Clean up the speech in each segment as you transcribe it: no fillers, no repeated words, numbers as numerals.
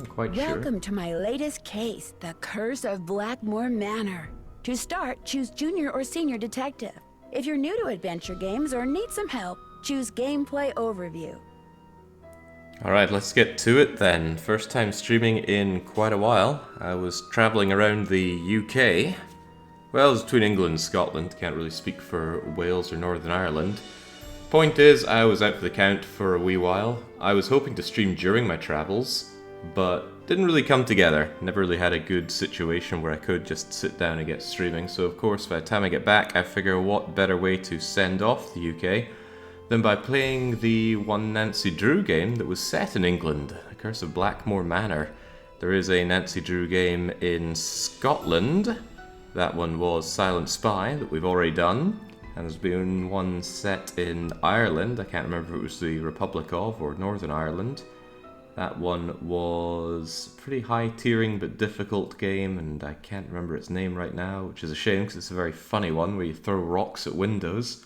quite sure. Welcome to my latest case, The Curse of Blackmore Manor. To start, choose Junior or Senior Detective. If you're new to adventure games or need some help, choose Gameplay Overview. Alright, let's get to it then. First time streaming in quite a while. I was travelling around the UK. Well, it was between England and Scotland. Can't really speak for Wales or Northern Ireland. Point is, I was out for the count for a wee while. I was hoping to stream during my travels, but didn't really come together. Never really had a good situation where I could just sit down and get streaming. So of course, by the time I get back, I figure what better way to send off the UK than by playing the one Nancy Drew game that was set in England, The Curse of Blackmore Manor. There is a Nancy Drew game in Scotland. That one was Silent Spy that we've already done. And there's been one set in Ireland. I can't remember if it was the Republic of or Northern Ireland. That one was a pretty high-tiering but difficult game, and I can't remember its name right now, which is a shame because it's a very funny one where you throw rocks at windows.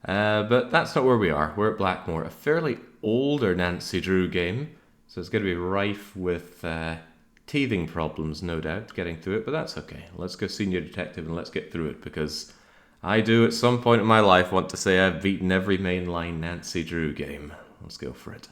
But that's not where we are. We're at Blackmore, a fairly older Nancy Drew game, so it's going to be rife with teething problems, no doubt, getting through it, but that's okay. Let's go Senior Detective and let's get through it, because I do at some point in my life want to say I've beaten every mainline Nancy Drew game. Let's go for it.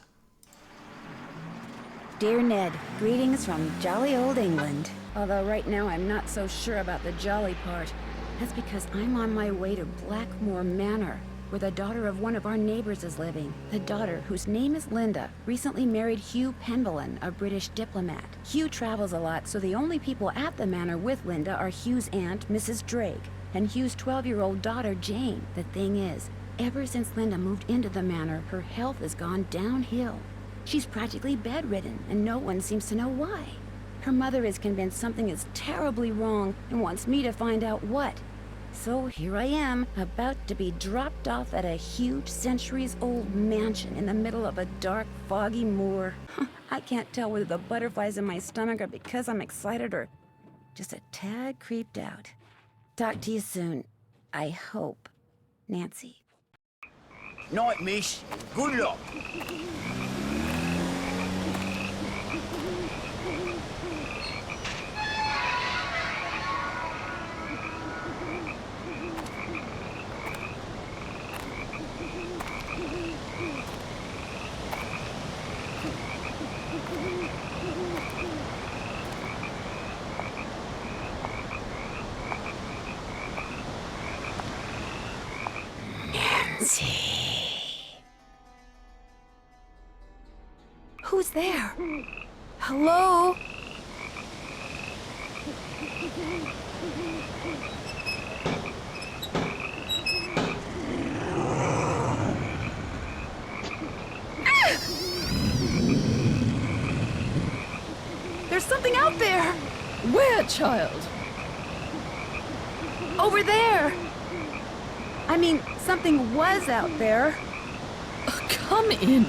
Dear Ned, greetings from jolly old England. Although right now I'm not so sure about the jolly part. That's because I'm on my way to Blackmore Manor, where the daughter of one of our neighbors is living. The daughter, whose name is Linda, recently married Hugh Penbellan, a British diplomat. Hugh travels a lot, so the only people at the manor with Linda are Hugh's aunt, Mrs. Drake, and Hugh's 12-year-old daughter, Jane. The thing is, ever since Linda moved into the manor, her health has gone downhill. She's practically bedridden, and no one seems to know why. Her mother is convinced something is terribly wrong and wants me to find out what. So here I am, about to be dropped off at a huge centuries-old mansion in the middle of a dark, foggy moor. I can't tell whether the butterflies in my stomach are because I'm excited or just a tad creeped out. Talk to you soon. I hope. Nancy. Night, miss. Good luck. Who's there? Hello? There's something out there! Where, child? Over there! I mean, something was out there. Come in.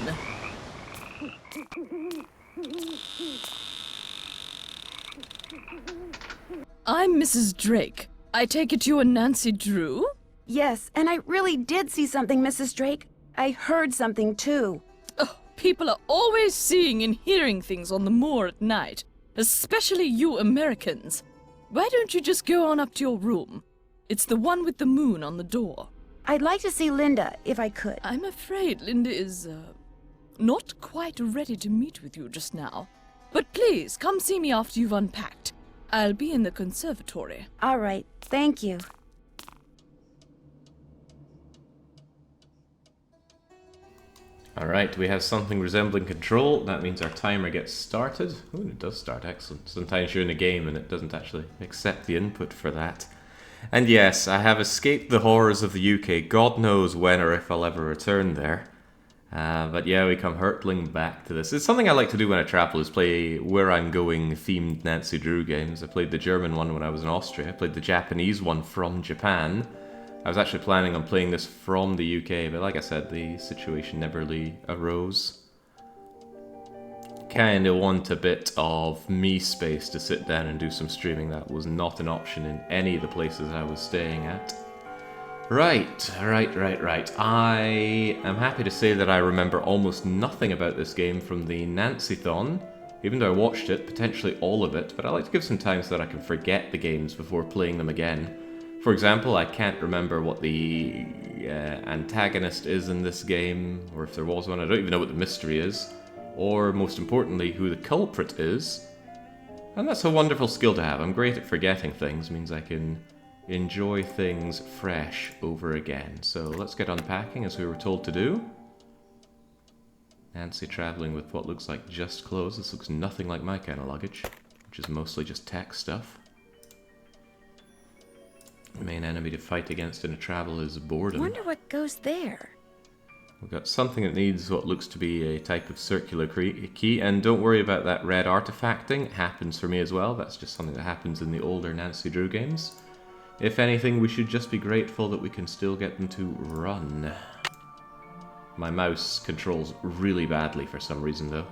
I'm Mrs. Drake. I take it you're Nancy Drew? Yes, and I really did see something, Mrs. Drake. I heard something, too. Oh, people are always seeing and hearing things on the moor at night, especially you Americans. Why don't you just go on up to your room? It's the one with the moon on the door. I'd like to see Linda, if I could. I'm afraid Linda is, not quite ready to meet with you just now. But please, come see me after you've unpacked. I'll be in the conservatory. All right, thank you. Alright, we have something resembling control. That means our timer gets started. Ooh, it does start, excellent. Sometimes you're in a game and it doesn't actually accept the input for that. And yes, I have escaped the horrors of the UK. God knows when or if I'll ever return there. But yeah, we come hurtling back to this. It's something I like to do when I travel, is play where I'm going themed Nancy Drew games. I played the German one when I was in Austria. I played the Japanese one from Japan. I was actually planning on playing this from the UK, but like I said, the situation never really arose. Kinda want a bit of me space to sit down and do some streaming. That was not an option in any of the places I was staying at. Right. I am happy to say that I remember almost nothing about this game from the Nancy-thon. Even though I watched it, potentially all of it, but I like to give some time so that I can forget the games before playing them again. For example, I can't remember what the antagonist is in this game, or if there was one. I don't even know what the mystery is, or most importantly, who the culprit is. And that's a wonderful skill to have. I'm great at forgetting things, means I can enjoy things fresh over again. So let's get unpacking as we were told to do. Nancy travelling with what looks like just clothes. This looks nothing like my kind of luggage, which is mostly just tech stuff. The main enemy to fight against in a travel is boredom. Wonder what goes there. We've got something that needs what looks to be a type of circular key, and don't worry about that red artifacting. It happens for me as well. That's just something that happens in the older Nancy Drew games. If anything, we should just be grateful that we can still get them to run. My mouse controls really badly for some reason, though.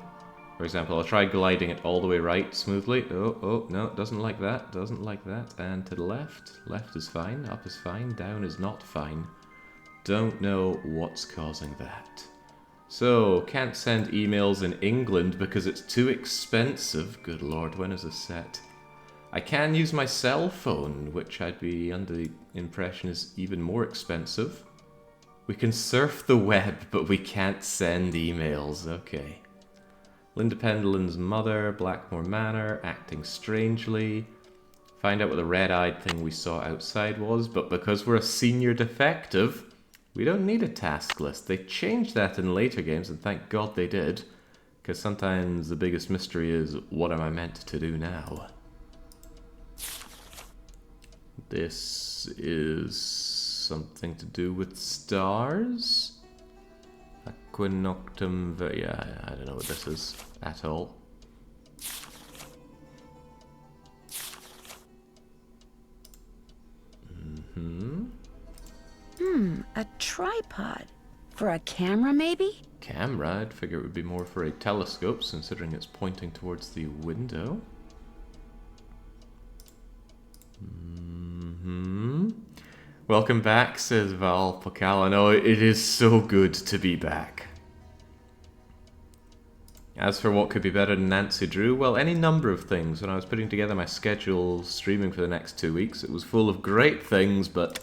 For example, I'll try gliding it all the way right smoothly. Oh, no, it doesn't like that, doesn't like that. And to the left. Left is fine, up is fine, down is not fine. Don't know what's causing that. So, can't send emails in England because it's too expensive. Good lord, when is this set? I can use my cell phone, which I'd be under the impression is even more expensive. We can surf the web, but we can't send emails. Okay. Linda Pendleton's mother, Blackmore Manor, acting strangely. Find out what the red-eyed thing we saw outside was, but because we're a senior defective, we don't need a task list. They changed that in later games, and thank God they did, because sometimes the biggest mystery is, what am I meant to do now? This is something to do with stars? Equinoctum, yeah, I don't know what this is at all. A tripod. For a camera, maybe? Camera? I'd figure it would be more for a telescope, considering it's pointing towards the window. Welcome back, says Val Pocallan. Oh, it is so good to be back. As for what could be better than Nancy Drew, well, any number of things. When I was putting together my schedule streaming for the next 2 weeks, it was full of great things, but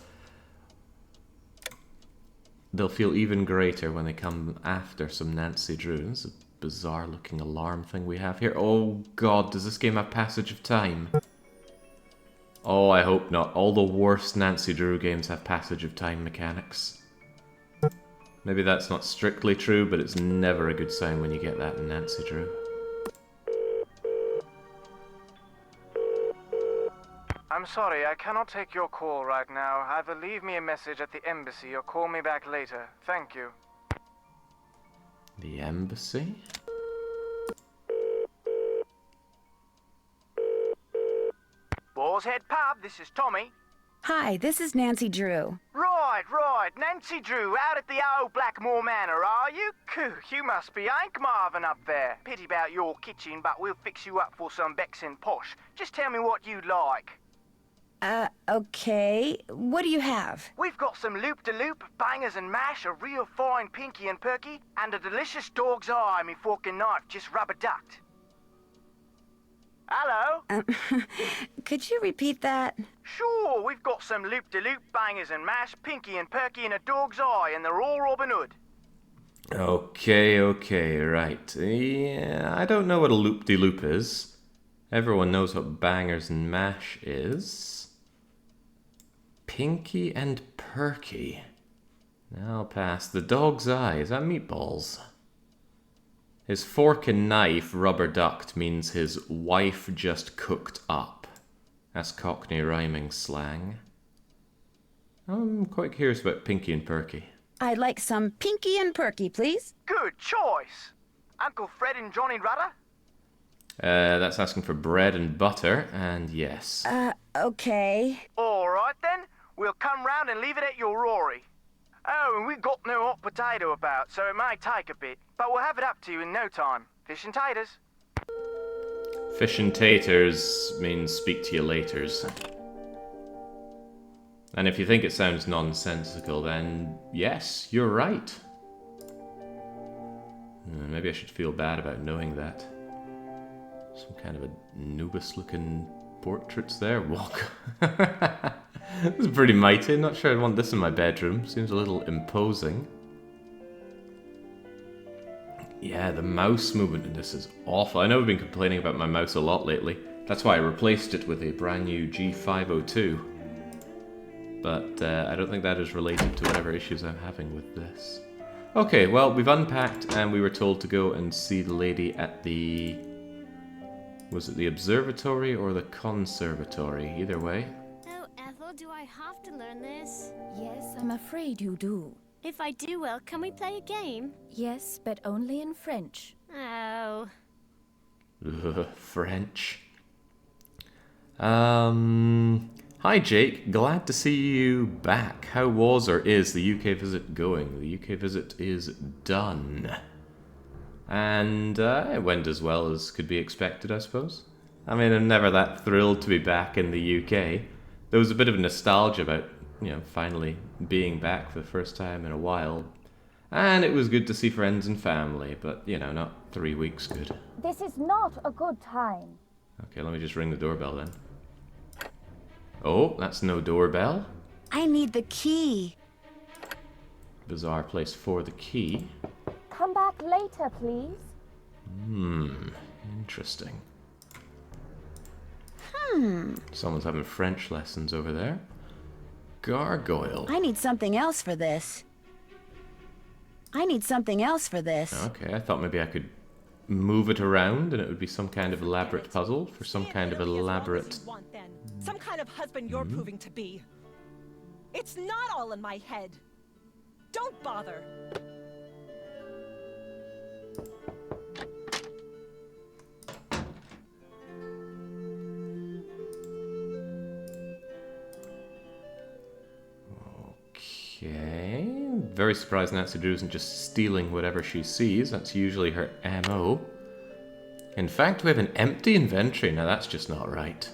they'll feel even greater when they come after some Nancy Drew. This is a bizarre looking alarm thing we have here. Oh god, does this game have passage of time? Oh, I hope not. All the worst Nancy Drew games have passage of time mechanics. Maybe that's not strictly true, but it's never a good sign when you get that in Nancy Drew. I'm sorry, I cannot take your call right now. Either leave me a message at the embassy or call me back later. Thank you. The embassy? Boar's Head Pub, this is Tommy. Hi, this is Nancy Drew. Right. Nancy Drew, out at the old Blackmore Manor, are you? Coo, you must be Hank Marvin up there. Pity about your kitchen, but we'll fix you up for some Becks and posh. Just tell me what you'd like. Okay. What do you have? We've got some loop-de-loop, bangers and mash, a real fine pinky and perky, and a delicious dog's eye, me fork and knife, just rubber-ducked. Hello? Could you repeat that? Sure, we've got some loop-de-loop, bangers and mash, pinky and perky, and a dog's eye, and they're all Robin Hood. Okay, right. Yeah, I don't know what a loop-de-loop is. Everyone knows what bangers and mash is. Pinky and perky. I'll pass. The dog's eye. Is that meatballs? His fork and knife rubber ducked means his wife just cooked up. That's Cockney rhyming slang. I'm quite curious about Pinky and Perky. I'd like some Pinky and Perky, please. Good choice. Uncle Fred and Johnny Rudder? That's asking for bread and butter, and yes. Okay. All right then. We'll come round and leave it at your Rory. Oh, and we've got no hot potato about, so it may take a bit, but we'll have it up to you in no time. Fish and taters. Fish and taters means speak to you laters. And if you think it sounds nonsensical, then yes, you're right. Maybe I should feel bad about knowing that. Some kind of Anubis-looking portraits there. Walk. This is pretty mighty. I'm not sure I'd want this in my bedroom. Seems a little imposing. Yeah, the mouse movement in this is awful. I know I've been complaining about my mouse a lot lately. That's why I replaced it with a brand new G502. But I don't think that is related to whatever issues I'm having with this. Okay, well, we've unpacked and we were told to go and see the lady at the... Was it the observatory or the conservatory? Either way. Oh, Ethel, do I have to learn this? Yes, I'm afraid you do. If I do well, can we play a game? Yes, but only in French. Oh. Ugh, French. Hi Jake, glad to see you back. How was or is the UK visit going? The UK visit is done. And it went as well as could be expected, I suppose. I mean, I'm never that thrilled to be back in the UK. There was a bit of nostalgia about, you know, finally being back for the first time in a while. And it was good to see friends and family, but, you know, not 3 weeks good. This is not a good time. Okay, let me just ring the doorbell then. Oh, that's no doorbell. I need the key. Bizarre place for the key. Come back later, please. Interesting. Someone's having French lessons over there. Gargoyle. I need something else for this. Okay, I thought maybe I could move it around and it would be some kind of elaborate puzzle for some kind of elaborate... Some kind of husband you're proving to be. It's not all in my head. Don't bother. Okay. Very surprised Nancy Drew isn't just stealing whatever she sees. That's usually her MO. In fact, we have an empty inventory. Now that's just not right.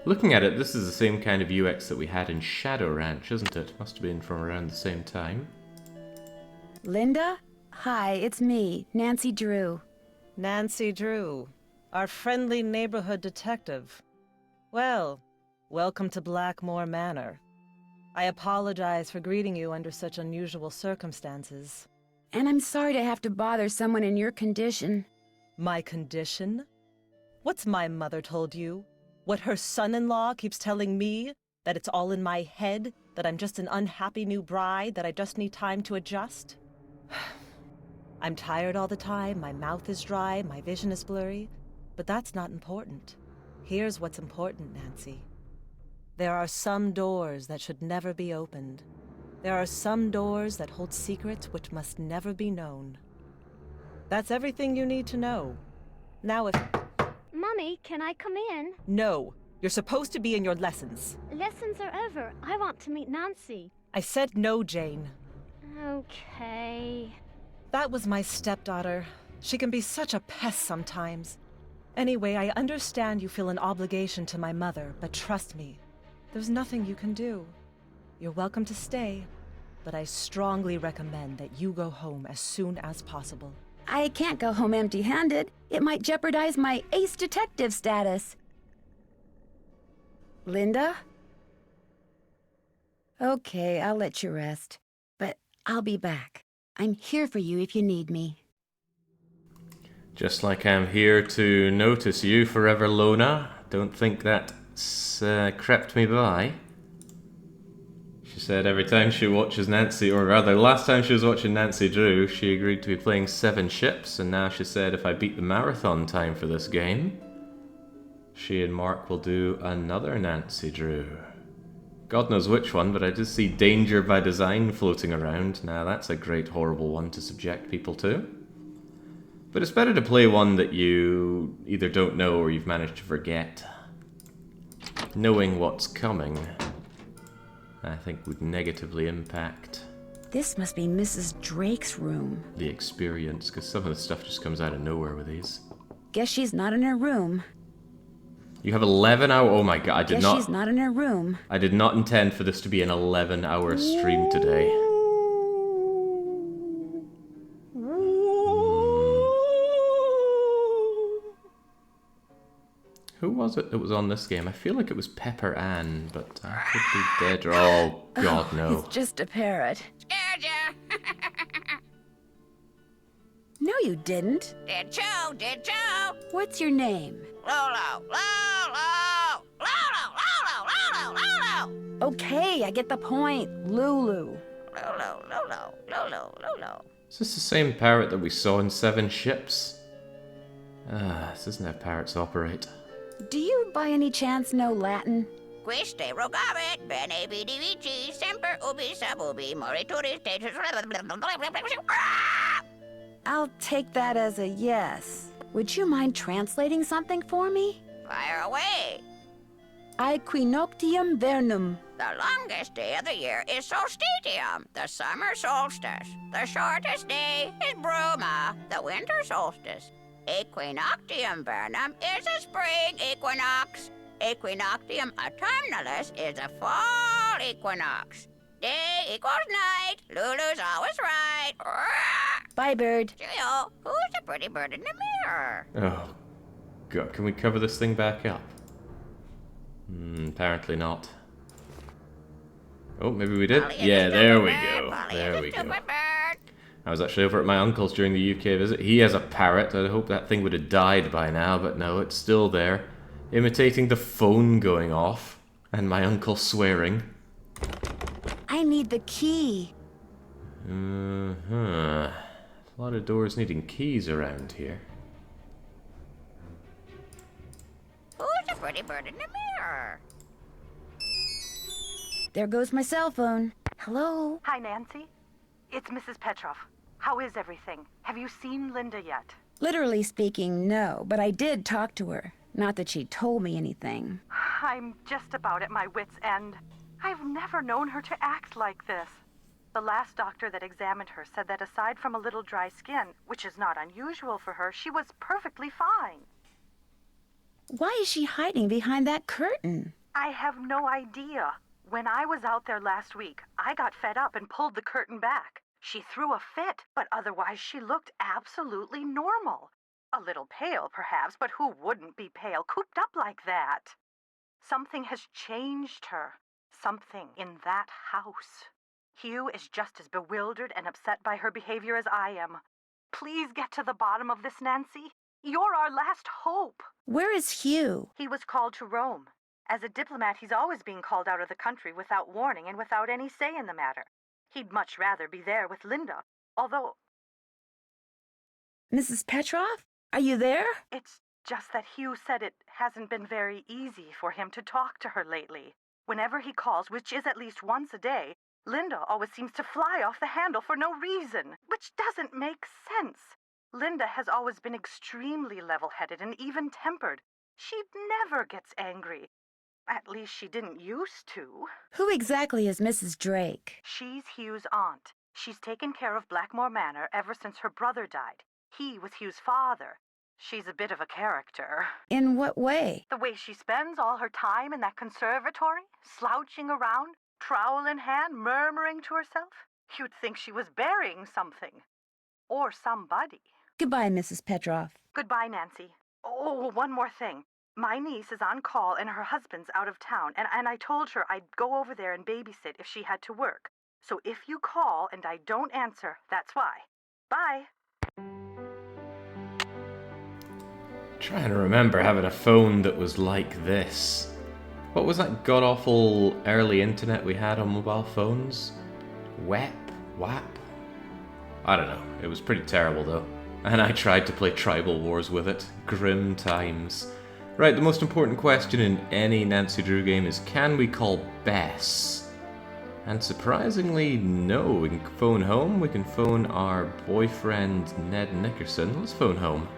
Looking at it, this is the same kind of UX that we had in Shadow Ranch, isn't it? Must have been from around the same time. Linda? Hi, it's me, Nancy Drew. Nancy Drew, our friendly neighborhood detective. Well, welcome to Blackmore Manor. I apologize for greeting you under such unusual circumstances. And I'm sorry to have to bother someone in your condition. My condition? What's my mother told you? What her son-in-law keeps telling me? That it's all in my head? That I'm just an unhappy new bride? That I just need time to adjust? I'm tired all the time, my mouth is dry, my vision is blurry. But that's not important. Here's what's important, Nancy. There are some doors that should never be opened. There are some doors that hold secrets which must never be known. That's everything you need to know. Now if... Mummy, can I come in? No. You're supposed to be in your lessons. Lessons are over. I want to meet Nancy. I said no, Jane. Okay. That was my stepdaughter. She can be such a pest sometimes. Anyway, I understand you feel an obligation to my mother, but trust me, there's nothing you can do. You're welcome to stay, but I strongly recommend that you go home as soon as possible. I can't go home empty-handed. It might jeopardize my ace detective status. Linda? Okay, I'll let you rest. But I'll be back. I'm here for you if you need me. Just like I'm here to notice you forever, Lona. Don't think that's crept me by. She said every time she watches Nancy, or rather, last time she was watching Nancy Drew, she agreed to be playing 7 ships, and now she said if I beat the marathon time for this game, she and Mark will do another Nancy Drew. God knows which one, but I did see Danger by Design floating around. Now that's a great horrible one to subject people to. But it's better to play one that you either don't know or you've managed to forget. Knowing what's coming, I think, would negatively impact This must be Mrs. Drake's room. the experience, because some of the stuff just comes out of nowhere with these. Guess she's not in her room. You have 11 hours. Oh my god, Guess she's not in her room. I did not intend for this to be an 11-hour stream today. Who was it that was on this game? I feel like it was Pepper Ann, but I could be dead. Oh, God, no. It's just a parrot. Scared ya? No, you didn't. Did you? Did you? What's your name? Lolo, Lolo, Lolo, Lolo, Lolo, Lolo. Okay, I get the point. Lulu. Lolo, Lolo, Lolo, Lolo. Is this the same parrot that we saw in Seven Ships? This isn't how parrots operate. Do you by any chance know Latin? Quiste rogabit, bene vidi vici, semper ubi sub ubi, morituri status. I'll take that as a yes. Would you mind translating something for me? Fire away. Aequinoctium vernum. The longest day of the year is solstitium, the summer solstice. The shortest day is bruma, the winter solstice. Equinoctium vernum is a spring equinox. Equinoctium autumnalis is a fall equinox. Day equals night. Lulu's always right. Bye, bird. Cheerio. Who's the pretty bird in the mirror? Oh, God. Can we cover this thing back up? Apparently not. Oh, maybe we did? Polly is Yeah, a there stupid we bird. go. Polly There is a we go. stupid bird. I was actually over at my uncle's during the UK visit. He has a parrot. I hope that thing would have died by now, but no, it's still there. Imitating the phone going off. And my uncle swearing. I need the key. A lot of doors needing keys around here. Who's the pretty bird in the mirror? There goes my cell phone. Hello? Hi, Nancy. It's Mrs. Petrov. How is everything? Have you seen Linda yet? Literally speaking, no, but I did talk to her. Not that she told me anything. I'm just about at my wit's end. I've never known her to act like this. The last doctor that examined her said that aside from a little dry skin, which is not unusual for her, she was perfectly fine. Why is she hiding behind that curtain? I have no idea. When I was out there last week, I got fed up and pulled the curtain back. She threw a fit, but otherwise she looked absolutely normal. A little pale, perhaps, but who wouldn't be pale, cooped up like that? Something has changed her. Something in that house. Hugh is just as bewildered and upset by her behavior as I am. Please get to the bottom of this, Nancy. You're our last hope. Where is Hugh? He was called to Rome. As a diplomat, he's always being called out of the country without warning and without any say in the matter. He'd much rather be there with Linda, although... Mrs. Petrov? Are you there? It's just that Hugh said it hasn't been very easy for him to talk to her lately. Whenever he calls, which is at least once a day, Linda always seems to fly off the handle for no reason, which doesn't make sense. Linda has always been extremely level-headed and even-tempered. She never gets angry. At least she didn't used to. Who exactly is Mrs. Drake? She's Hugh's aunt. She's taken care of Blackmore Manor ever since her brother died. He was Hugh's father. She's a bit of a character. In what way? The way she spends all her time in that conservatory, slouching around, trowel in hand, murmuring to herself. You'd think she was burying something. Or somebody. Goodbye, Mrs. Petrov. Goodbye, Nancy. Oh, one more thing. My niece is on call and her husband's out of town, and I told her I'd go over there and babysit if she had to work. So if you call and I don't answer, that's why. Bye. Trying to remember having a phone that was like this. What was that god-awful early internet we had on mobile phones? WAP? I don't know. It was pretty terrible though. And I tried to play Tribal Wars with it. Grim times. Right, the most important question in any Nancy Drew game is, can we call Bess? And surprisingly, no. We can phone home. We can phone our boyfriend, Ned Nickerson. Let's phone home.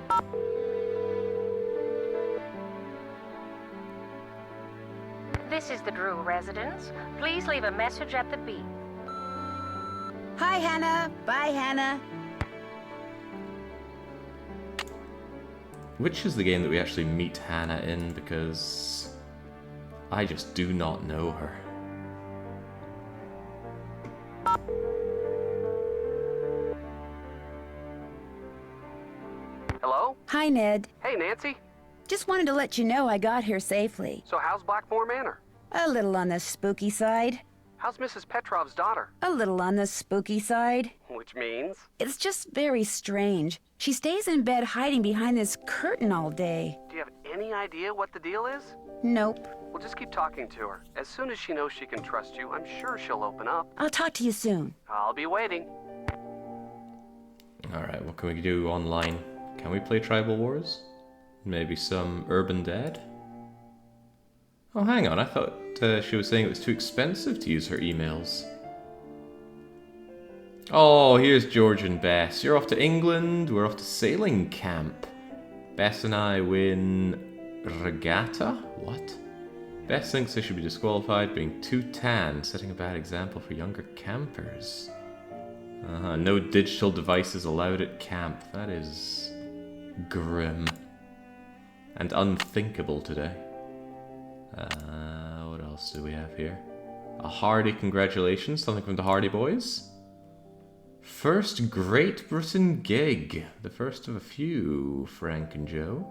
This is the Drew residence. Please leave a message at the beep. Hi, Hannah. Bye, Hannah. Which is the game that we actually meet Hannah in, because I just do not know her. Hello? Hi, Ned. Hey, Nancy. Just wanted to let you know I got here safely. So how's Blackmore Manor? A little on the spooky side. How's Mrs. Petrov's daughter? A little on the spooky side. Which means? It's just very strange. She stays in bed hiding behind this curtain all day. Do you have any idea what the deal is? Nope. Well, just keep talking to her. As soon as she knows she can trust you, I'm sure she'll open up. I'll talk to you soon. I'll be waiting. Alright, what can we do online? Can we play Tribal Wars? Maybe some Urban Dead? Oh, hang on, I thought she was saying it was too expensive to use her emails. Oh, here's George and Bess. You're off to England, we're off to sailing camp. Bess and I win regatta? What? Bess thinks they should be disqualified being too tan, setting a bad example for younger campers. No digital devices allowed at camp. That is grim. And unthinkable today. What else do we have here? A hearty congratulations, something from the Hardy Boys. First Great Britain gig. The first of a few, Frank and Joe.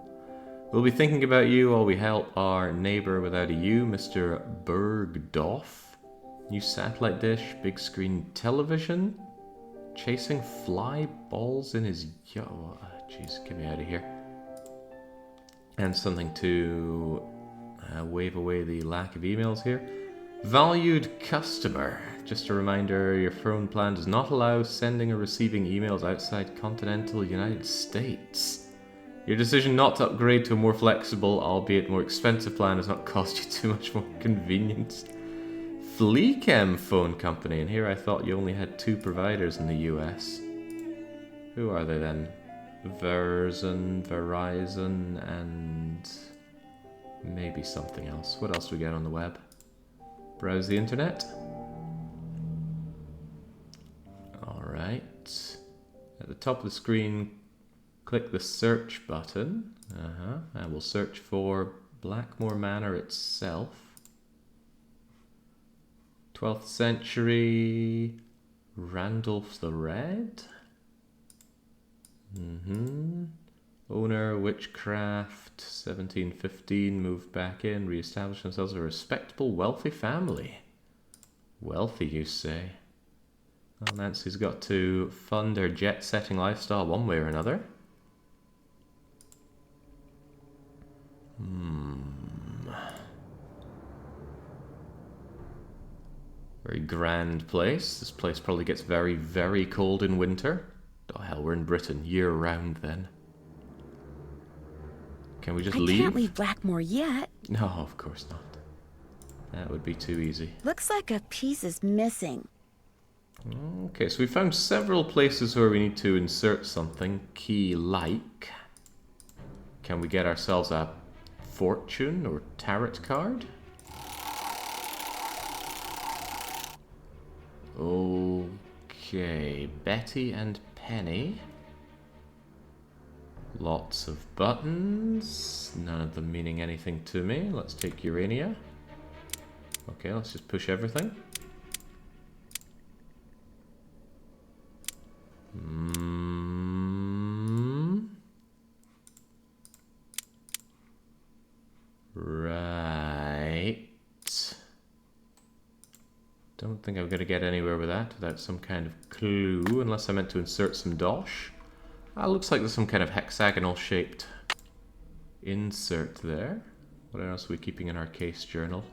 We'll be thinking about you while we help our neighbour without a U, Mr. Bergdorf. New satellite dish, big screen television. Chasing fly balls in his... Jeez, get me out of here. And something to wave away the lack of emails here. Valued customer. Just a reminder, your phone plan does not allow sending or receiving emails outside continental United States. Your decision not to upgrade to a more flexible, albeit more expensive plan has not cost you too much more convenience. Fleecam phone company, and here I thought you only had 2 providers in the US. Who are they then? Verizon, and maybe something else. What else do we get on the web? Browse the internet. Alright. At the top of the screen, click the search button. And we'll search for Blackmore Manor itself. 12th century Randolph the Red. Owner, witchcraft, 1715, moved back in, re-established themselves a respectable, wealthy family. Wealthy, you say? Well, Nancy's got to fund her jet-setting lifestyle one way or another. Very grand place. This place probably gets very, very cold in winter. Oh hell, we're in Britain year-round then. Can we just leave? I can't leave Blackmore yet. No, of course not. That would be too easy. Looks like a piece is missing. Okay, so we found several places where we need to insert something key-like. Can we get ourselves a fortune or tarot card? Okay, Betty and Penny. Lots of buttons, none of them meaning anything to me. Let's take Urania. Okay, let's just push everything. Right. Don't think I'm going to get anywhere with that without some kind of clue, unless I meant to insert some dosh. Looks like there's some kind of hexagonal shaped insert there. What else are we keeping in our case journal?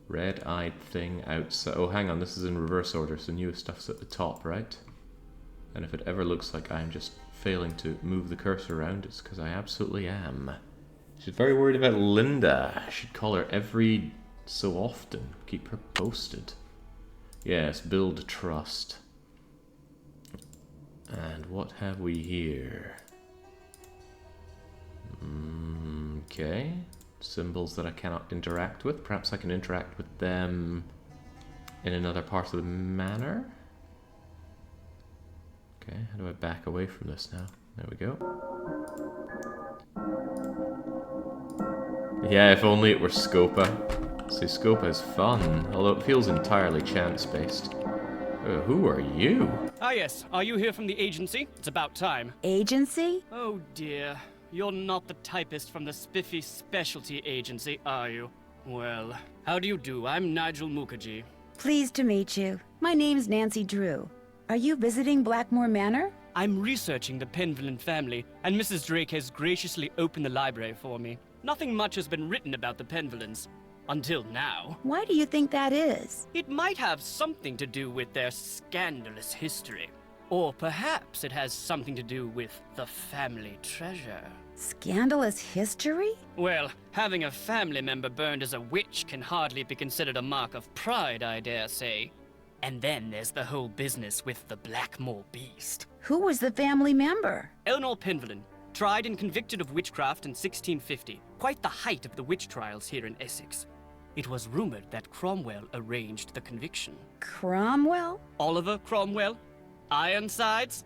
Red-eyed thing outside. Oh, hang on, this is in reverse order, so newest stuff's at the top, right? And if it ever looks like I'm just failing to move the cursor around, it's because I absolutely am. She's very worried about Linda. I should call her every so often. Keep her posted. Yes, build trust. And what have we here? Okay. Symbols that I cannot interact with. Perhaps I can interact with them in another part of the manor. Okay, how do I back away from this now? There we go. Yeah, if only it were Scopa. See, Scopa is fun, although it feels entirely chance-based. Who are you? Ah, yes. Are you here from the agency? It's about time. Agency? Oh, dear. You're not the typist from the spiffy specialty agency, are you? Well, how do you do? I'm Nigel Mukherjee. Pleased to meet you. My name's Nancy Drew. Are you visiting Blackmore Manor? I'm researching the Penvillen family, and Mrs. Drake has graciously opened the library for me. Nothing much has been written about the Penvillens. Until now. Why do you think that is? It might have something to do with their scandalous history. Or perhaps it has something to do with the family treasure. Scandalous history? Well, having a family member burned as a witch can hardly be considered a mark of pride, I dare say. And then there's the whole business with the Blackmore beast. Who was the family member? Eleanor Penvillen, tried and convicted of witchcraft in 1650. Quite the height of the witch trials here in Essex. It was rumored that Cromwell arranged the conviction. Cromwell? Oliver Cromwell? Ironsides?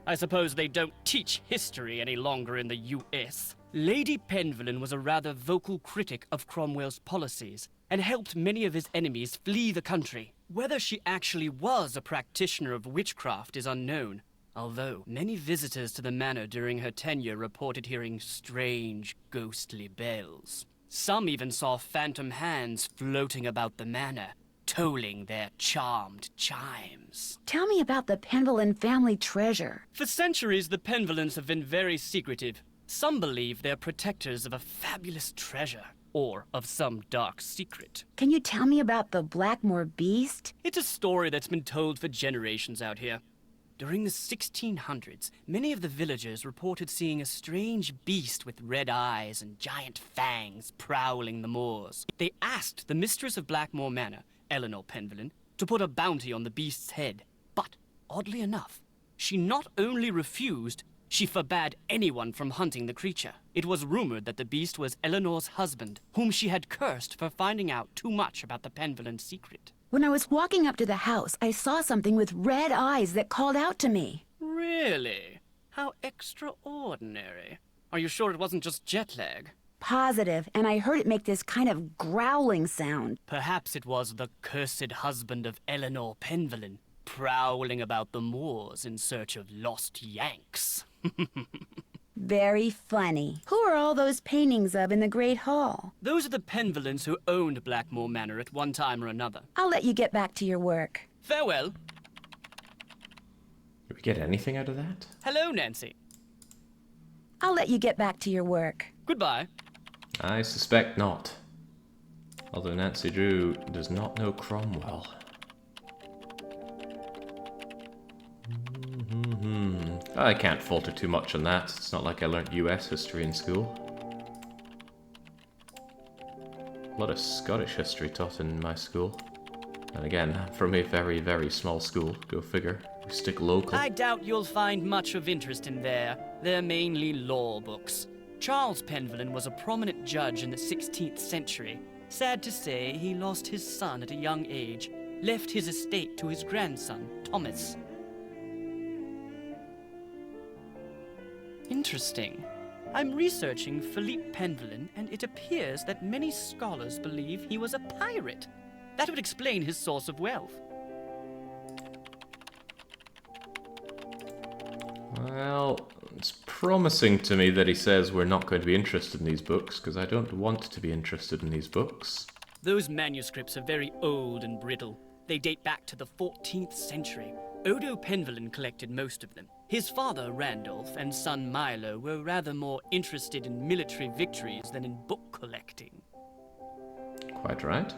I suppose they don't teach history any longer in the US. Lady Penvillen was a rather vocal critic of Cromwell's policies and helped many of his enemies flee the country. Whether she actually was a practitioner of witchcraft is unknown, although many visitors to the manor during her tenure reported hearing strange, ghostly bells. Some even saw phantom hands floating about the manor, tolling their charmed chimes. Tell me about the Penvillen family treasure. For centuries, the Penvillens have been very secretive. Some believe they're protectors of a fabulous treasure, or of some dark secret. Can you tell me about the Blackmore beast? It's a story that's been told for generations out here. During the 1600s, many of the villagers reported seeing a strange beast with red eyes and giant fangs prowling the moors. They asked the mistress of Blackmore Manor, Eleanor Penvillen, to put a bounty on the beast's head. But, oddly enough, she not only refused, she forbade anyone from hunting the creature. It was rumored that the beast was Eleanor's husband, whom she had cursed for finding out too much about the Penvillen secret. When I was walking up to the house, I saw something with red eyes that called out to me. Really? How extraordinary. Are you sure it wasn't just jet lag? Positive, and I heard it make this kind of growling sound. Perhaps it was the cursed husband of Eleanor Penvillen, prowling about the moors in search of lost Yanks. Very funny. Who are all those paintings of in the Great Hall? Those are the Penvillens who owned Blackmore Manor at one time or another. I'll let you get back to your work. Farewell. Did we get anything out of that? Hello, Nancy. I'll let you get back to your work. Goodbye. I suspect not. Although Nancy Drew does not know Cromwell. I can't falter too much on that. It's not like I learnt US history in school. A lot of Scottish history taught in my school. And again, from a very, very small school. Go figure. We stick local. I doubt you'll find much of interest in there. They're mainly law books. Charles Penvillen was a prominent judge in the 16th century. Sad to say, he lost his son at a young age, left his estate to his grandson, Thomas. Interesting. I'm researching Philippe Penvillen, and it appears that many scholars believe he was a pirate. That would explain his source of wealth. Well, it's promising to me that he says we're not going to be interested in these books, because I don't want to be interested in these books. Those manuscripts are very old and brittle. They date back to the 14th century. Odo Penvillen collected most of them. His father, Randolph, and son Milo were rather more interested in military victories than in book collecting. Quite right.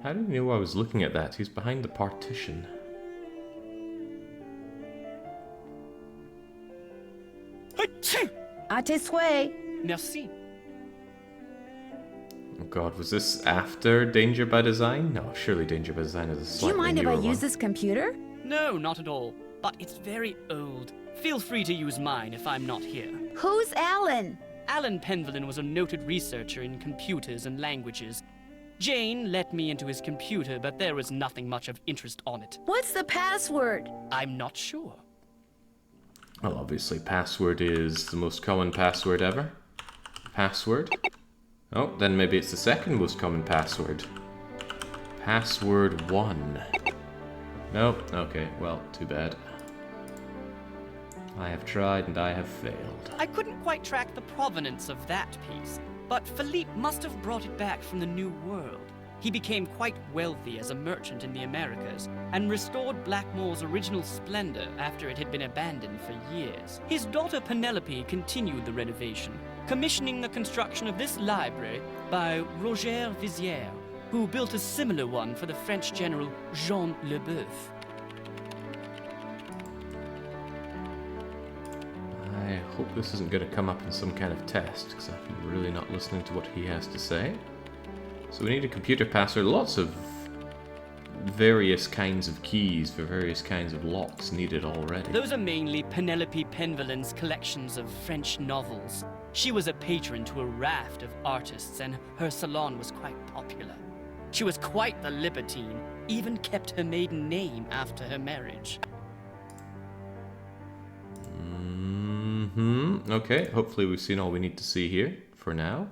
How did he know I was looking at that? He's behind the partition. À tes souhaits. Merci. Oh god, was this after Danger by Design? No, surely Danger by Design is a Do slightly you mind if I newer use one. this computer? No, not at all. But it's very old. Feel free to use mine if I'm not here. Who's Alan? Alan Penvillen was a noted researcher in computers and languages. Jane let me into his computer, but there was nothing much of interest on it. What's the password? I'm not sure. Well, obviously password is the most common password ever. Password. Oh, then maybe it's the second most common password. Password 1. Nope, okay, well, too bad. I have tried and I have failed. I couldn't quite track the provenance of that piece, but Philippe must have brought it back from the New World. He became quite wealthy as a merchant in the Americas and restored Blackmore's original splendor after it had been abandoned for years. His daughter Penelope continued the renovation, commissioning the construction of this library by Roger Vizier, who built a similar one for the French general Jean Le Boeuf. I hope this isn't going to come up in some kind of test, because I'm really not listening to what he has to say. So we need a computer password, lots of various kinds of keys for various kinds of locks needed already. Those are mainly Penelope Penvillen's collections of French novels. She was a patron to a raft of artists, and her salon was quite popular. She was quite the libertine, even kept her maiden name after her marriage. Okay, hopefully we've seen all we need to see here for now.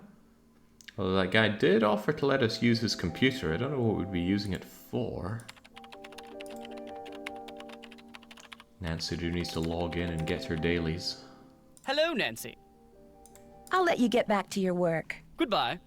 Although that guy did offer to let us use his computer. I don't know what we'd be using it for. Nancy Drew needs to log in and get her dailies. Hello, Nancy. I'll let you get back to your work. Goodbye.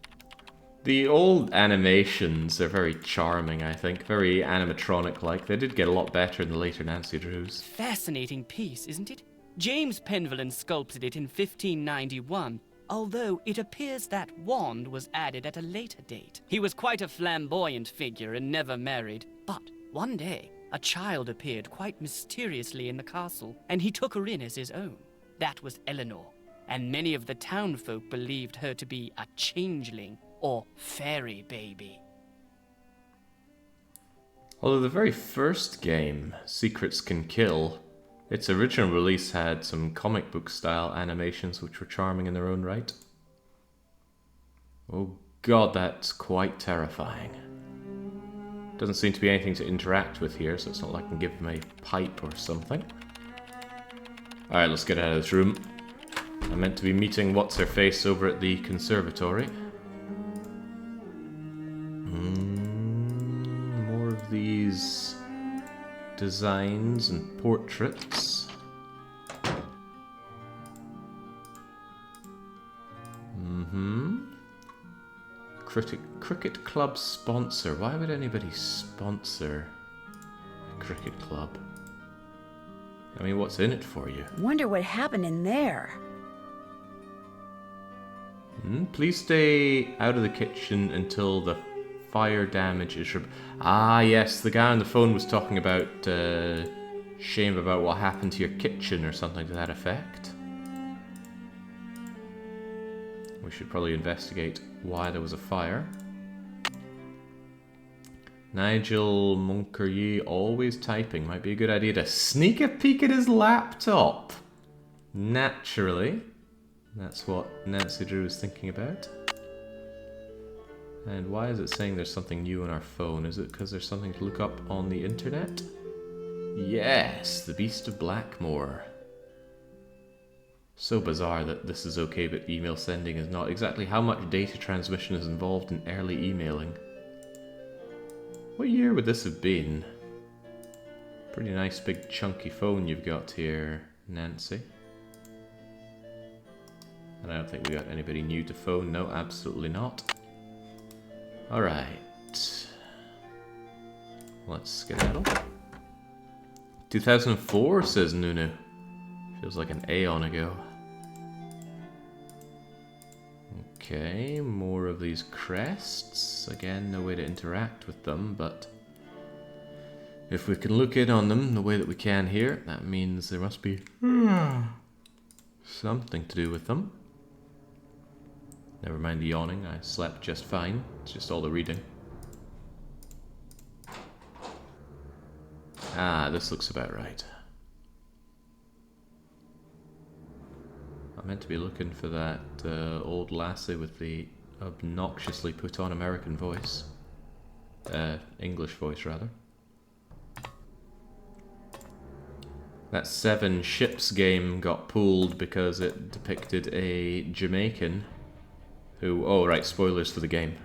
The old animations are very charming, I think. Very animatronic-like. They did get a lot better in the later Nancy Drews. Fascinating piece, isn't it? James Penvillen sculpted it in 1591, although it appears that wand was added at a later date. He was quite a flamboyant figure and never married, but one day, a child appeared quite mysteriously in the castle, and he took her in as his own. That was Eleanor, and many of the townfolk believed her to be a changeling or fairy baby. Although the very first game, Secrets Can Kill, its original release had some comic book style animations which were charming in their own right. Oh god, that's quite terrifying. Doesn't seem to be anything to interact with here, so it's not like I can give him a pipe or something. Alright, let's get out of this room. I'm meant to be meeting What's-Her-Face over at the conservatory. More of these designs and portraits. Cricket club sponsor. Why would anybody sponsor a cricket club? I mean, what's in it for you? Wonder what happened in there. Please stay out of the kitchen until the fire damage is... Ah, yes, the guy on the phone was talking about shame about what happened to your kitchen or something to that effect. We should probably investigate why there was a fire. Nigel Moncurier always typing. Might be a good idea to sneak a peek at his laptop. Naturally. That's what Nancy Drew was thinking about. And why is it saying there's something new on our phone? Is it because there's something to look up on the internet? Yes, the Beast of Blackmore. So bizarre that this is okay but email sending is not. Exactly how much data transmission is involved in early emailing? What year would this have been? Pretty nice big chunky phone you've got here, Nancy. And I don't think we got anybody new to phone. No, absolutely not. Alright. Let's skedaddle. 2004, says Nunu. Feels like an aeon ago. Okay, more of these crests. Again, no way to interact with them, but if we can look in on them the way that we can here, that means there must be something to do with them. Never mind the yawning, I slept just fine. It's just all the reading. Ah, this looks about right. I'm meant to be looking for that old lassie with the obnoxiously put on American voice. English voice, rather. That 7 Ships game got pulled because it depicted a Jamaican who... Oh, right, spoilers for the game.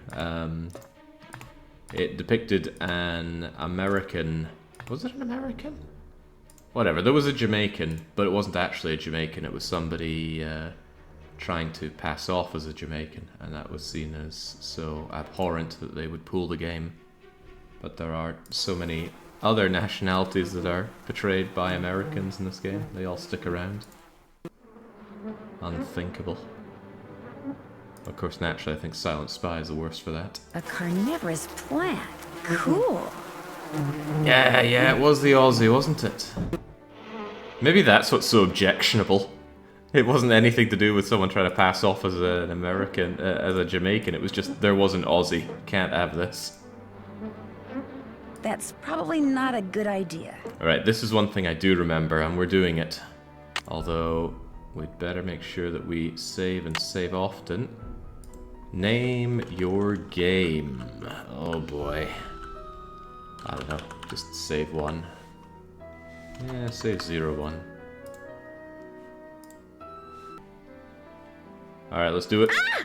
It depicted an American... Was it an American? Whatever, there was a Jamaican, but it wasn't actually a Jamaican. It was somebody trying to pass off as a Jamaican, and that was seen as so abhorrent that they would pull the game. But there are so many other nationalities that are portrayed by Americans in this game. They all stick around. Unthinkable. Of course, naturally, I think Silent Spy is the worst for that. A carnivorous plant. Cool. Yeah, it was the Aussie, wasn't it? Maybe that's what's so objectionable. It wasn't anything to do with someone trying to pass off as an American, as a Jamaican. It was just, there was an Aussie. Can't have this. That's probably not a good idea. Alright, this is one thing I do remember, and we're doing it. Although, we'd better make sure that we save and save often. Name your game. Oh boy. I don't know, just save one. Yeah, save 01. Alright, let's do it. Ah!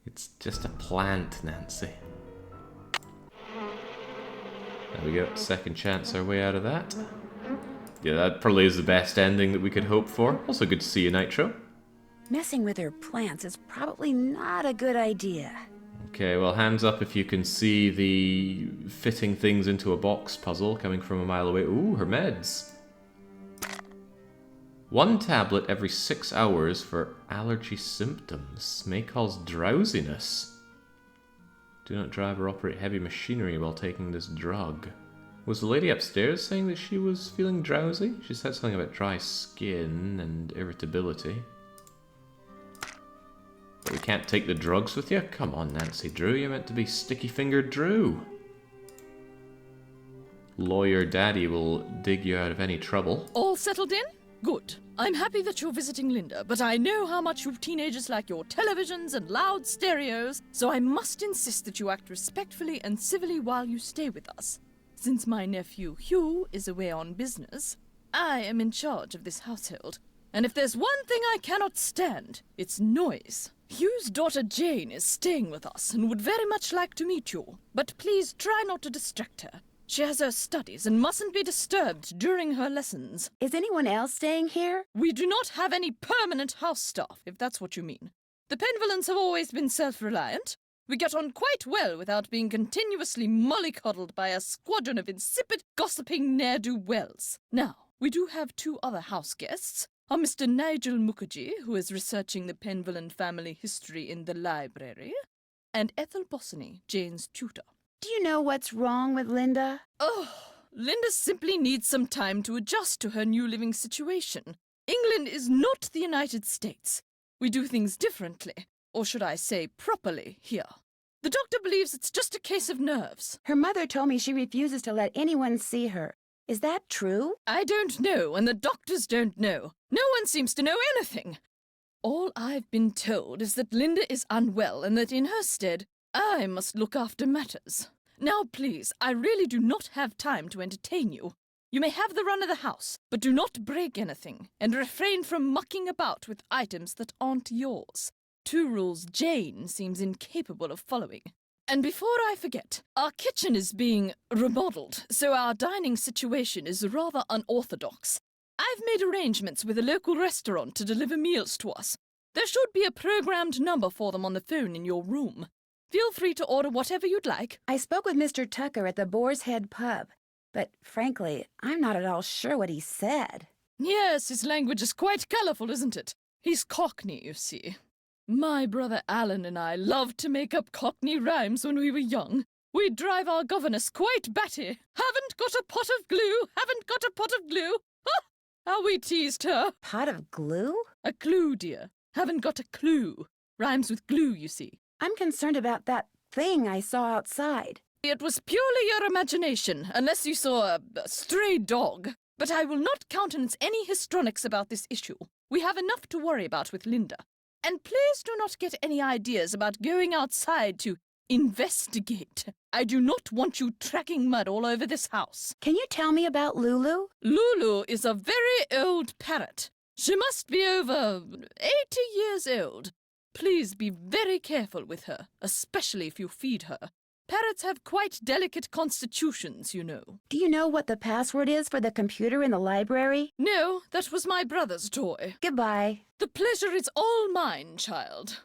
It's just a plant, Nancy. There we go, second chance our way out of that. Yeah, that probably is the best ending that we could hope for. Also good to see you, Nitro. Messing with her plants is probably not a good idea. Okay, well, hands up if you can see the fitting things into a box puzzle coming from a mile away. Ooh, her meds. 1 tablet every 6 hours for allergy symptoms. May cause drowsiness. Do not drive or operate heavy machinery while taking this drug. Was the lady upstairs saying that she was feeling drowsy? She said something about dry skin and irritability. But we can't take the drugs with you? Come on, Nancy Drew, you're meant to be sticky-fingered Drew. Lawyer Daddy will dig you out of any trouble. All settled in? Good. I'm happy that you're visiting Linda, but I know how much you teenagers like your televisions and loud stereos, so I must insist that you act respectfully and civilly while you stay with us. Since my nephew Hugh is away on business, I am in charge of this household. And if there's one thing I cannot stand, it's noise. Hugh's daughter Jane is staying with us and would very much like to meet you, but please try not to distract her. She has her studies and mustn't be disturbed during her lessons. Is anyone else staying here? We do not have any permanent house staff, if that's what you mean. The Penvillans have always been self-reliant. We get on quite well without being continuously mollycoddled by a squadron of insipid, gossiping ne'er-do-wells. Now, we do have 2 other house guests. Are Mr. Nigel Mukherjee, who is researching the Penvillan family history in the library, and Ethel Bossany, Jane's tutor. Do you know what's wrong with Linda? Oh, Linda simply needs some time to adjust to her new living situation. England is not the United States. We do things differently, or should I say properly, here. The doctor believes it's just a case of nerves. Her mother told me she refuses to let anyone see her. Is that true? I don't know, and the doctors don't know. No one seems to know anything. All I've been told is that Linda is unwell and that in her stead, I must look after matters. Now, please, I really do not have time to entertain you. You may have the run of the house, but do not break anything, and refrain from mucking about with items that aren't yours. 2 rules Jane seems incapable of following. And before I forget, our kitchen is being remodeled, so our dining situation is rather unorthodox. I've made arrangements with a local restaurant to deliver meals to us. There should be a programmed number for them on the phone in your room. Feel free to order whatever you'd like. I spoke with Mr. Tucker at the Boar's Head pub, but frankly, I'm not at all sure what he said. Yes, his language is quite colourful, isn't it? He's Cockney, you see. My brother Alan and I loved to make up Cockney rhymes when we were young. We'd drive our governess quite batty. Haven't got a pot of glue, haven't got a pot of glue. Ha! How we teased her. Pot of glue? A clue, dear. Haven't got a clue. Rhymes with glue, you see. I'm concerned about that thing I saw outside. It was purely your imagination, unless you saw a stray dog. But I will not countenance any histrionics about this issue. We have enough to worry about with Linda. And please do not get any ideas about going outside to investigate. I do not want you tracking mud all over this house. Can you tell me about Lulu? Lulu is a very old parrot. She must be over 80 years old. Please be very careful with her, especially if you feed her. Parrots have quite delicate constitutions, you know. Do you know what the password is for the computer in the library? No, that was my brother's toy. Goodbye. The pleasure is all mine, child.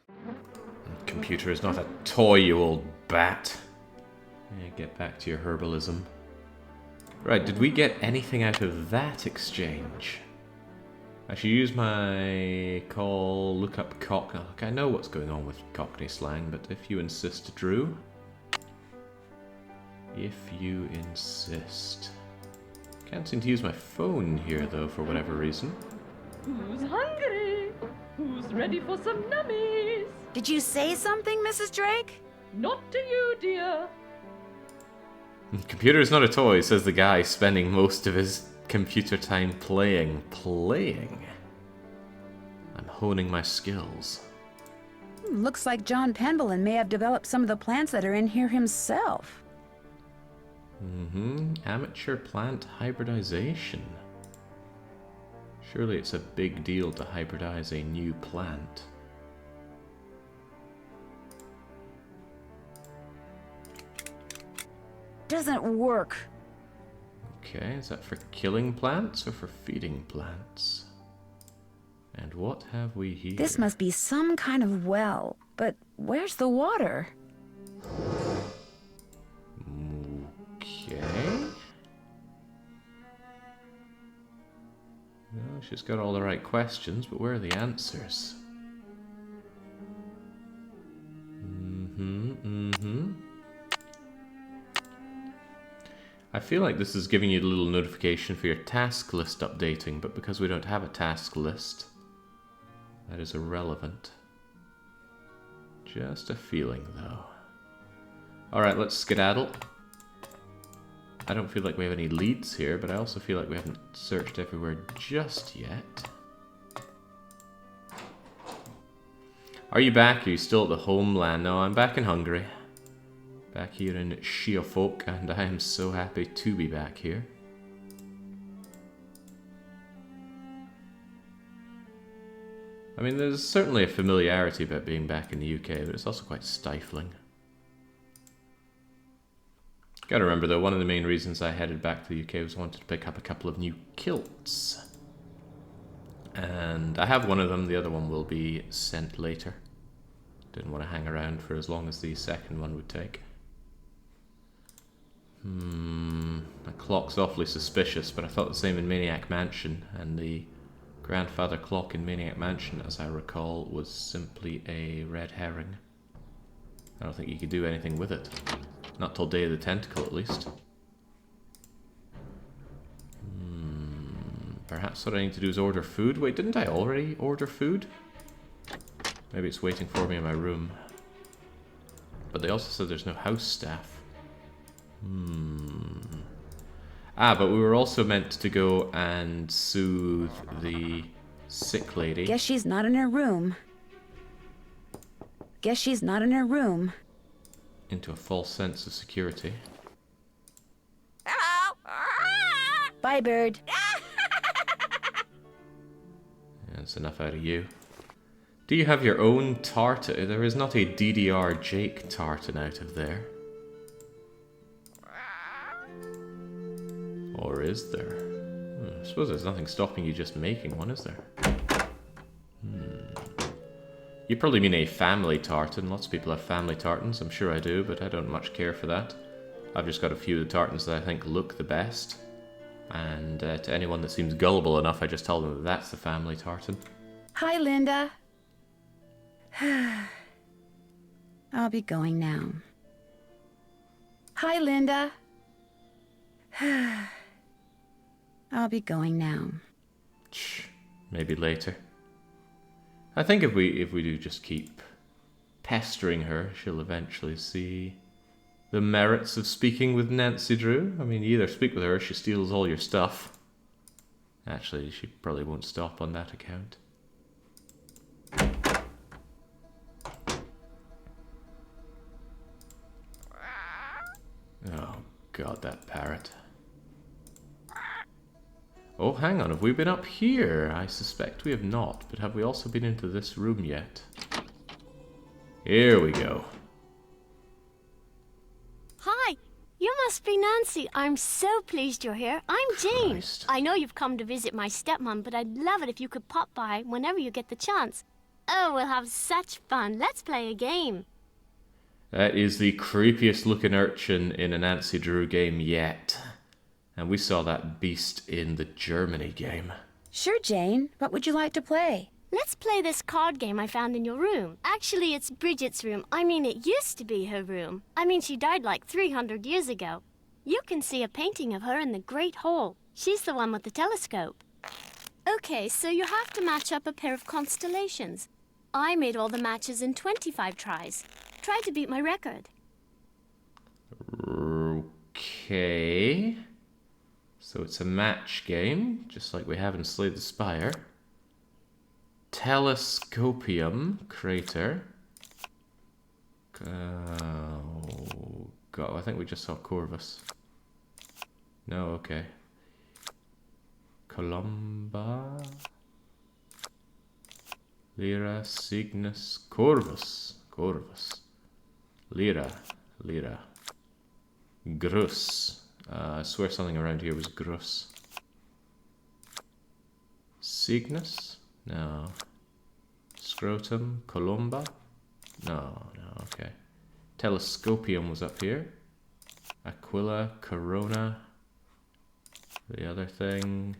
Computer is not a toy, you old bat. Yeah, get back to your herbalism. Right, did we get anything out of that exchange? I should use my call, look up Cockney. Look, I know what's going on with Cockney slang, but if you insist, Drew. If you insist. Can't seem to use my phone here, though, for whatever reason. Who's hungry? Who's ready for some nummies? Did you say something, Mrs. Drake? Not to you, dear. Computer is not a toy, says the guy spending most of his computer time playing. Playing? I'm honing my skills. Looks like John Pendleton may have developed some of the plants that are in here himself. Amateur plant hybridization. Surely it's a big deal to hybridize a new plant. Doesn't work. Okay, is that for killing plants or for feeding plants? And what have we here? This must be some kind of well, but where's the water? Okay. Well, she's got all the right questions, but where are the answers? I feel like this is giving you a little notification for your task list updating, but because we don't have a task list, that is irrelevant. Just a feeling, though. Alright, let's skedaddle. I don't feel like we have any leads here, but I also feel like we haven't searched everywhere just yet. Are you back? Are you still at the homeland? No, I'm back in Hungary. Back here in Schiafolk, and I am so happy to be back here. I mean, there's certainly a familiarity about being back in the UK, but it's also quite stifling. Gotta remember though, one of the main reasons I headed back to the UK was I wanted to pick up a couple of new kilts. And I have one of them, the other one will be sent later. Didn't want to hang around for as long as the second one would take. The clock's awfully suspicious, but I thought the same in Maniac Mansion, and the grandfather clock in Maniac Mansion, as I recall, was simply a red herring. I don't think you could do anything with it. Not till Day of the Tentacle, at least. Perhaps what I need to do is order food? Wait, didn't I already order food? Maybe it's waiting for me in my room. But they also said there's no house staff. Ah, but we were also meant to go and soothe the sick lady. Guess she's not in her room. Guess she's not in her room. Into a false sense of security. Hello? Bye, bird. That's enough out of you. Do you have your own tartan? There is not a DDR Jake tartan out of there. Or is there? I suppose there's nothing stopping you just making one, is there? You probably mean a family tartan. Lots of people have family tartans. I'm sure I do, but I don't much care for that. I've just got a few of the tartans that I think look the best. And to anyone that seems gullible enough, I just tell them that that's the family tartan. Hi, Linda. I'll be going now. Hi, Linda. I'll be going now. Shh, maybe later. I think if we do just keep pestering her, she'll eventually see the merits of speaking with Nancy Drew. I mean, you either speak with her or she steals all your stuff. Actually, she probably won't stop on that account. Oh god, that parrot. Oh, hang on, have we been up here? I suspect we have not, but have we also been into this room yet? Here we go. Hi, you must be Nancy. I'm so pleased you're here. I'm Jane. Christ. I know you've come to visit my stepmom, but I'd love it if you could pop by whenever you get the chance. Oh, we'll have such fun. Let's play a game. That is the creepiest looking urchin in a Nancy Drew game yet. And we saw that beast in the Germany game. Sure, Jane. What would you like to play? Let's play this card game I found in your room. Actually, it's Bridget's room. I mean, it used to be her room. I mean, she died like 300 years ago. You can see a painting of her in the Great Hall. She's the one with the telescope. Okay, so you have to match up a pair of constellations. I made all the matches in 25 tries. Try to beat my record. Okay. So it's a match game, just like we have in Slay the Spire. Telescopium crater. Oh, God, I think we just saw Corvus. No, okay. Columba. Lyra, Cygnus, Corvus. Corvus. Lyra. Lyra. Grus. I swear something around here was Grus. Cygnus? No. Scrotum? Columba? No, okay. Telescopium was up here. Aquila, Corona. The other thing.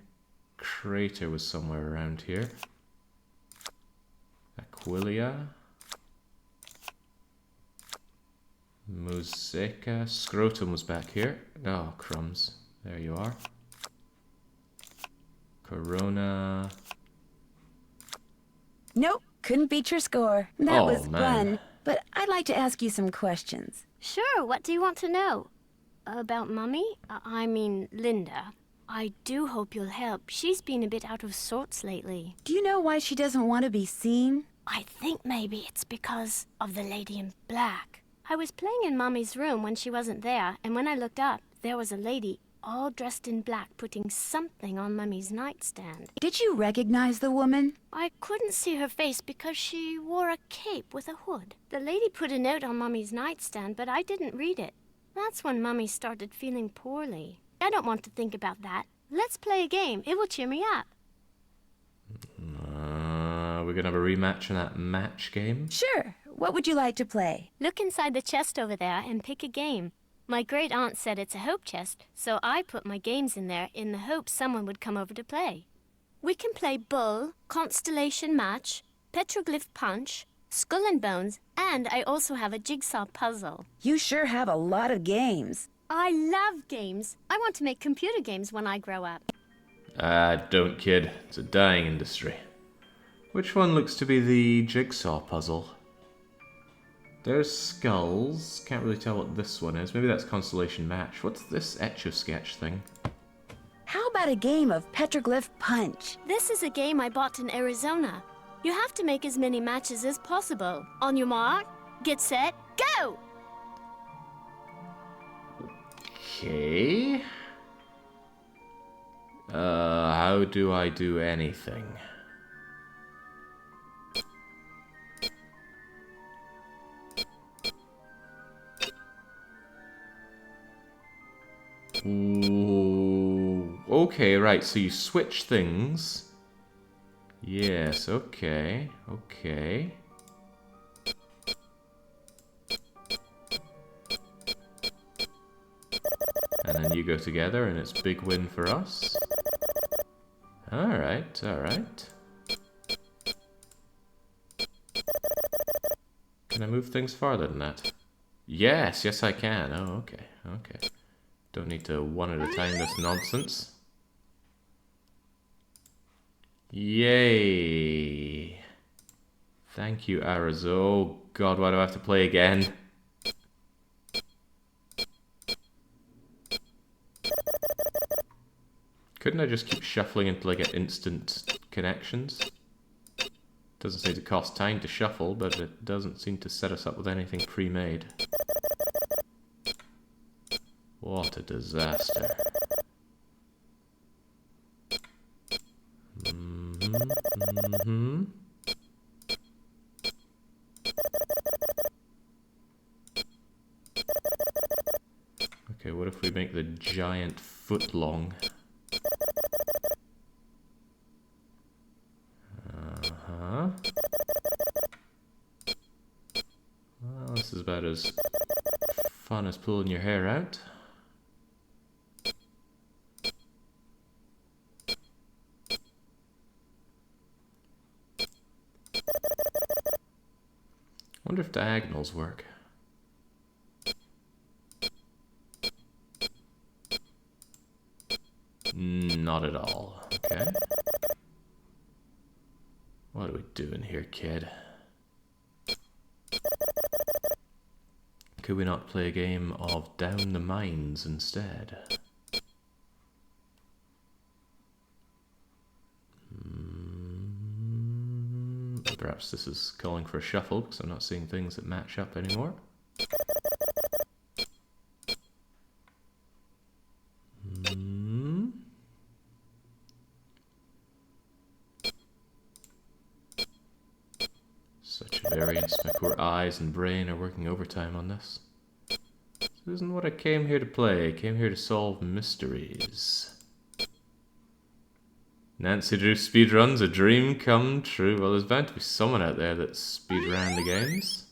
Crater was somewhere around here. Aquilia. Mosaica. Scrotum was back here. Oh, crumbs. There you are. Corona. Nope, couldn't beat your score. That Oh, was man. fun. But I'd like to ask you some questions. Sure, what do you want to know? About Mummy? I mean, Linda. I do hope you'll help. She's been a bit out of sorts lately. Do you know why she doesn't want to be seen? I think maybe it's because of the lady in black. I was playing in Mummy's room when she wasn't there, and when I looked up, there was a lady all dressed in black putting something on Mummy's nightstand. Did you recognize the woman? I couldn't see her face because she wore a cape with a hood. The lady put a note on Mummy's nightstand, but I didn't read it. That's when Mummy started feeling poorly. I don't want to think about that. Let's play a game. It will cheer me up. We're gonna have a rematch in that match game? Sure. What would you like to play? Look inside the chest over there and pick a game. My great aunt said it's a hope chest, so I put my games in there in the hope someone would come over to play. We can play Bull, Constellation Match, Petroglyph Punch, Skull and Bones, and I also have a jigsaw puzzle. You sure have a lot of games. I love games. I want to make computer games when I grow up. Don't, kid. It's a dying industry. Which one looks to be the jigsaw puzzle? There's skulls. Can't really tell what this one is. Maybe that's Constellation Match. What's this Etch-a-Sketch thing? How about a game of Petroglyph Punch? This is a game I bought in Arizona. You have to make as many matches as possible. On your mark, get set, go! Okay. How do I do anything? Ooh, okay, right, so you switch things. Yes, okay, okay. And then you go together and it's big win for us. Alright, alright. Can I move things farther than that? Yes, yes I can. Oh, okay, okay. Don't need to one at a time this nonsense. Yay! Thank you, Arizo. Oh god, why do I have to play again? Couldn't I just keep shuffling until I get instant connections? Doesn't seem to cost time to shuffle, but it doesn't seem to set us up with anything pre-made. What a disaster. Okay, what if we make the giant foot long? Uh-huh. Well, this is about as fun as pulling your hair out. I wonder if diagonals work. Not at all. Okay. What are we doing here, kid? Could we not play a game of Down the Mines instead? Perhaps this is calling for a shuffle, because I'm not seeing things that match up anymore. Such a variance. My poor eyes and brain are working overtime on this. This isn't what I came here to play. I came here to solve mysteries. Nancy Drew speedruns, a dream come true. Well, there's bound to be someone out there that speedran the games.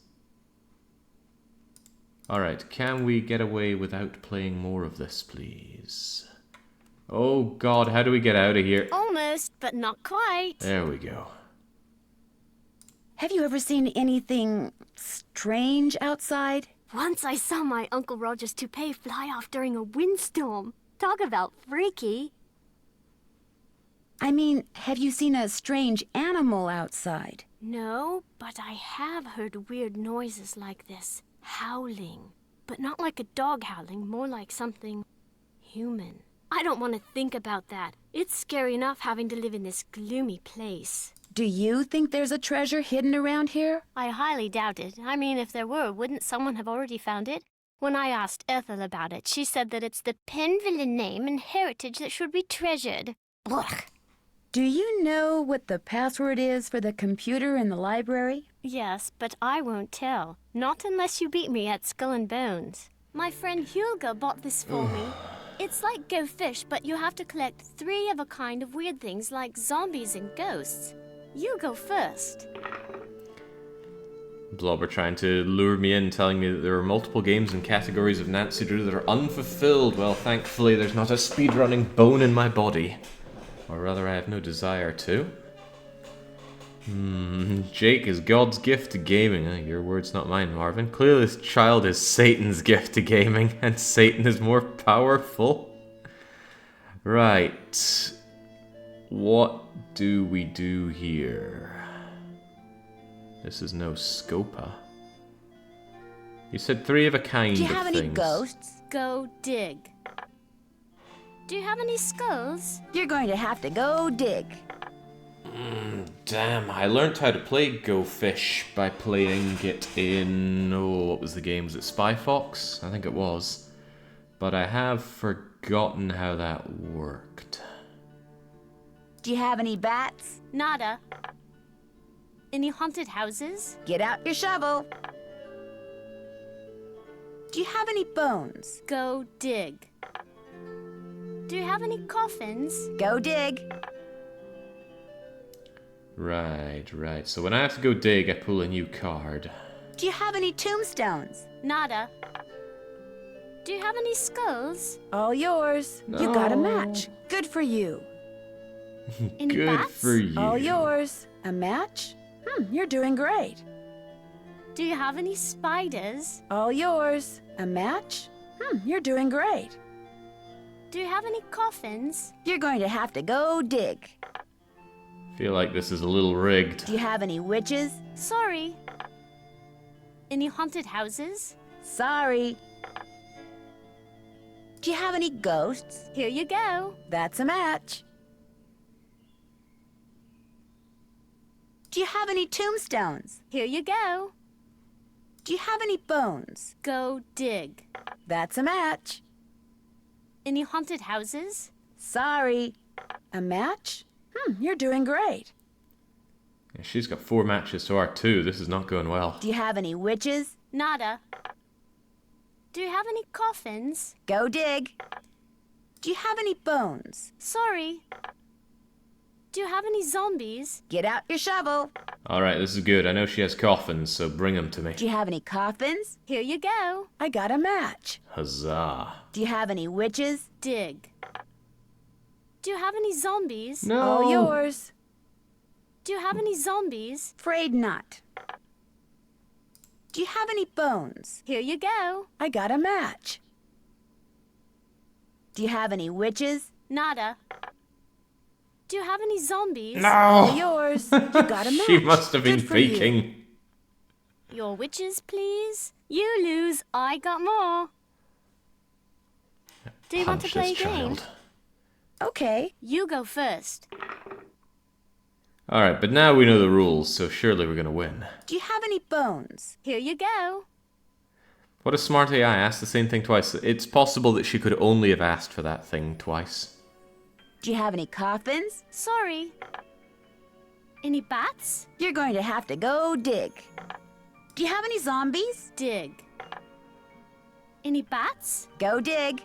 Alright, can we get away without playing more of this, please? Oh god, how do we get out of here? Almost, but not quite. There we go. Have you ever seen anything strange outside? Once I saw my Uncle Roger's toupee fly off during a windstorm. Talk about freaky. I mean, have you seen a strange animal outside? No, but I have heard weird noises like this. Howling. But not like a dog howling, more like something human. I don't want to think about that. It's scary enough having to live in this gloomy place. Do you think there's a treasure hidden around here? I highly doubt it. I mean, if there were, wouldn't someone have already found it? When I asked Ethel about it, she said that it's the Penville name and heritage that should be treasured. Blech. Do you know what the password is for the computer in the library? Yes, but I won't tell. Not unless you beat me at Skull and Bones. My friend Hulga bought this for me. It's like Go Fish, but you have to collect 3 of a kind of weird things like zombies and ghosts. You go first. Blobber trying to lure me in, telling me that there are multiple games and categories of Nancy Drew that are unfulfilled. Well, thankfully there's not a speedrunning bone in my body. Or rather, I have no desire to. Jake is God's gift to gaming. Your words, not mine, Marvin. Clearly this child is Satan's gift to gaming, and Satan is more powerful. Right. What do we do here? This is no Scopa. You said 3 of a kind. Do you have any things. Ghosts? Go dig. Do you have any skulls? You're going to have to go dig. Damn, I learned how to play Go Fish by playing it in... Oh, what was the game? Was it Spy Fox? I think it was. But I have forgotten how that worked. Do you have any bats? Nada. Any haunted houses? Get out your shovel. Do you have any bones? Go dig. Do you have any coffins? Go dig. Right. So when I have to go dig, I pull a new card. Do you have any tombstones? Nada. Do you have any skulls? All yours. No. You got a match. Good for you. Any Good bats? for you. All yours. A match? You're doing great. Do you have any spiders? All yours. A match? You're doing great. Do you have any coffins? You're going to have to go dig. Feel like this is a little rigged. Do you have any witches? Sorry. Any haunted houses? Sorry. Do you have any ghosts? Here you go. That's a match. Do you have any tombstones? Here you go. Do you have any bones? Go dig. That's a match. Any haunted houses? Sorry. A match? You're doing great. Yeah, she's got 4 matches to our 2. This is not going well. Do you have any witches? Nada. Do you have any coffins? Go dig. Do you have any bones? Sorry. Do you have any zombies? Get out your shovel. Alright, this is good. I know she has coffins, so bring them to me. Do you have any coffins? Here you go. I got a match. Huzzah. Do you have any witches? Dig. Do you have any zombies? No. All yours. Do you have any zombies? Afraid not. Do you have any bones? Here you go. I got a match. Do you have any witches? Nada. Do you have any zombies? No. All yours. You got a match. She must have been Good for you. faking. Your witches, please. You lose. I got more. Do you want to Punch play a this game? child. Okay. You go first. Alright, but now we know the rules, so surely we're gonna win. Do you have any bones? Here you go. What a smart AI, asked the same thing twice. It's possible that she could only have asked for that thing twice. Do you have any coffins? Sorry. Any bats? You're going to have to go dig. Do you have any zombies? Dig. Any bats? Go dig.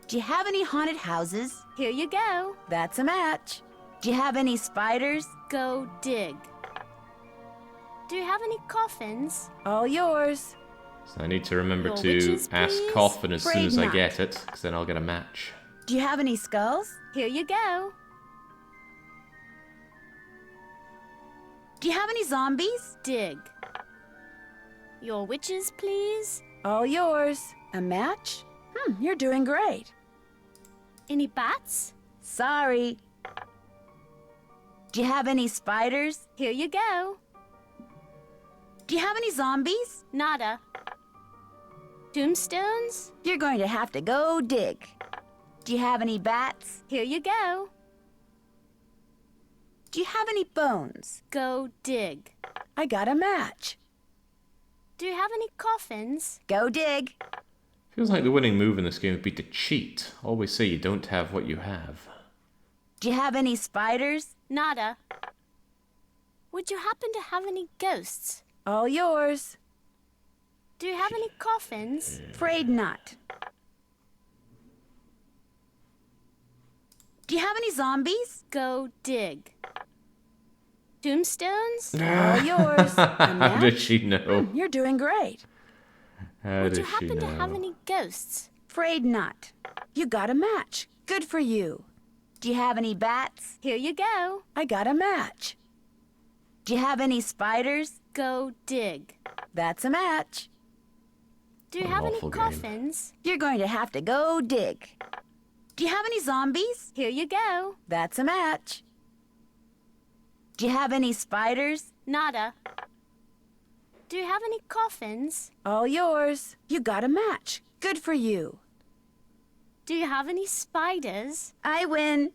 Do you have any haunted houses? Here you go. That's a match. Do you have any spiders? Go dig. Do you have any coffins? All yours. So I need to remember Your to witches, ask please? coffin as soon Afraid as I not. get it, because then I'll get a match. Do you have any skulls? Here you go. Do you have any zombies? Dig. Your witches, please. All yours. A match? You're doing great. Any bats? Sorry. Do you have any spiders? Here you go. Do you have any zombies? Nada. Tombstones? You're going to have to go dig. Do you have any bats? Here you go. Do you have any bones? Go dig. I got a match. Do you have any coffins? Go dig. Feels like the winning move in this game would be to cheat. Always say you don't have what you have. Do you have any spiders? Nada. Would you happen to have any ghosts? All yours. Do you have any coffins? Afraid not. Do you have any zombies? Go dig. Tombstones? All yours. A How match? does she know? You're doing great. How Would does you she happen to have know? any ghosts? Afraid not. You got a match. Good for you. Do you have any bats? Here you go. I got a match. Do you have any spiders? Go dig. That's a match. Do you What an have any awful game. coffins? You're going to have to go dig. Do you have any zombies? Here you go. That's a match. Do you have any spiders? Nada. Do you have any coffins? All yours. You got a match. Good for you. Do you have any spiders? I win.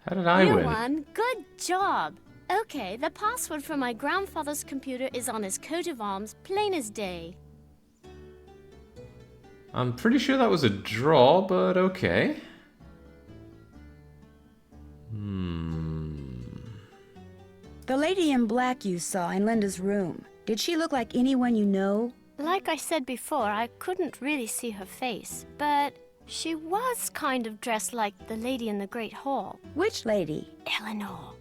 How did I You win? won. Good job. Okay, the password for my grandfather's computer is on his coat of arms, plain as day. I'm pretty sure that was a draw, but okay. The lady in black you saw in Linda's room, did she look like anyone you know? Like I said before, I couldn't really see her face, but she was kind of dressed like the lady in the Great Hall. Which lady? Eleanor.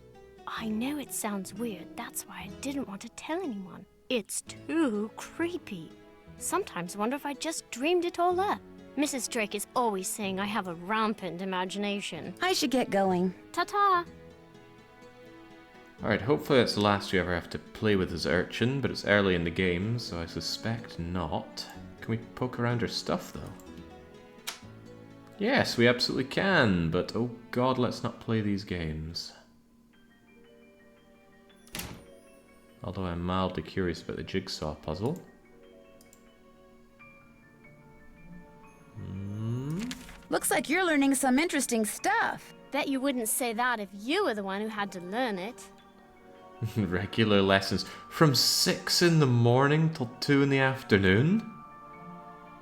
I know it sounds weird, that's why I didn't want to tell anyone. It's too creepy. Sometimes wonder if I just dreamed it all up. Mrs. Drake is always saying I have a rampant imagination. I should get going. Ta-ta! Alright, hopefully that's the last we ever have to play with this urchin, but it's early in the game, so I suspect not. Can we poke around her stuff, though? Yes, we absolutely can, but oh god, let's not play these games. Although I'm mildly curious about the jigsaw puzzle. Looks like you're learning some interesting stuff. Bet you wouldn't say that if you were the one who had to learn it. Regular lessons from 6 in the morning till 2 in the afternoon?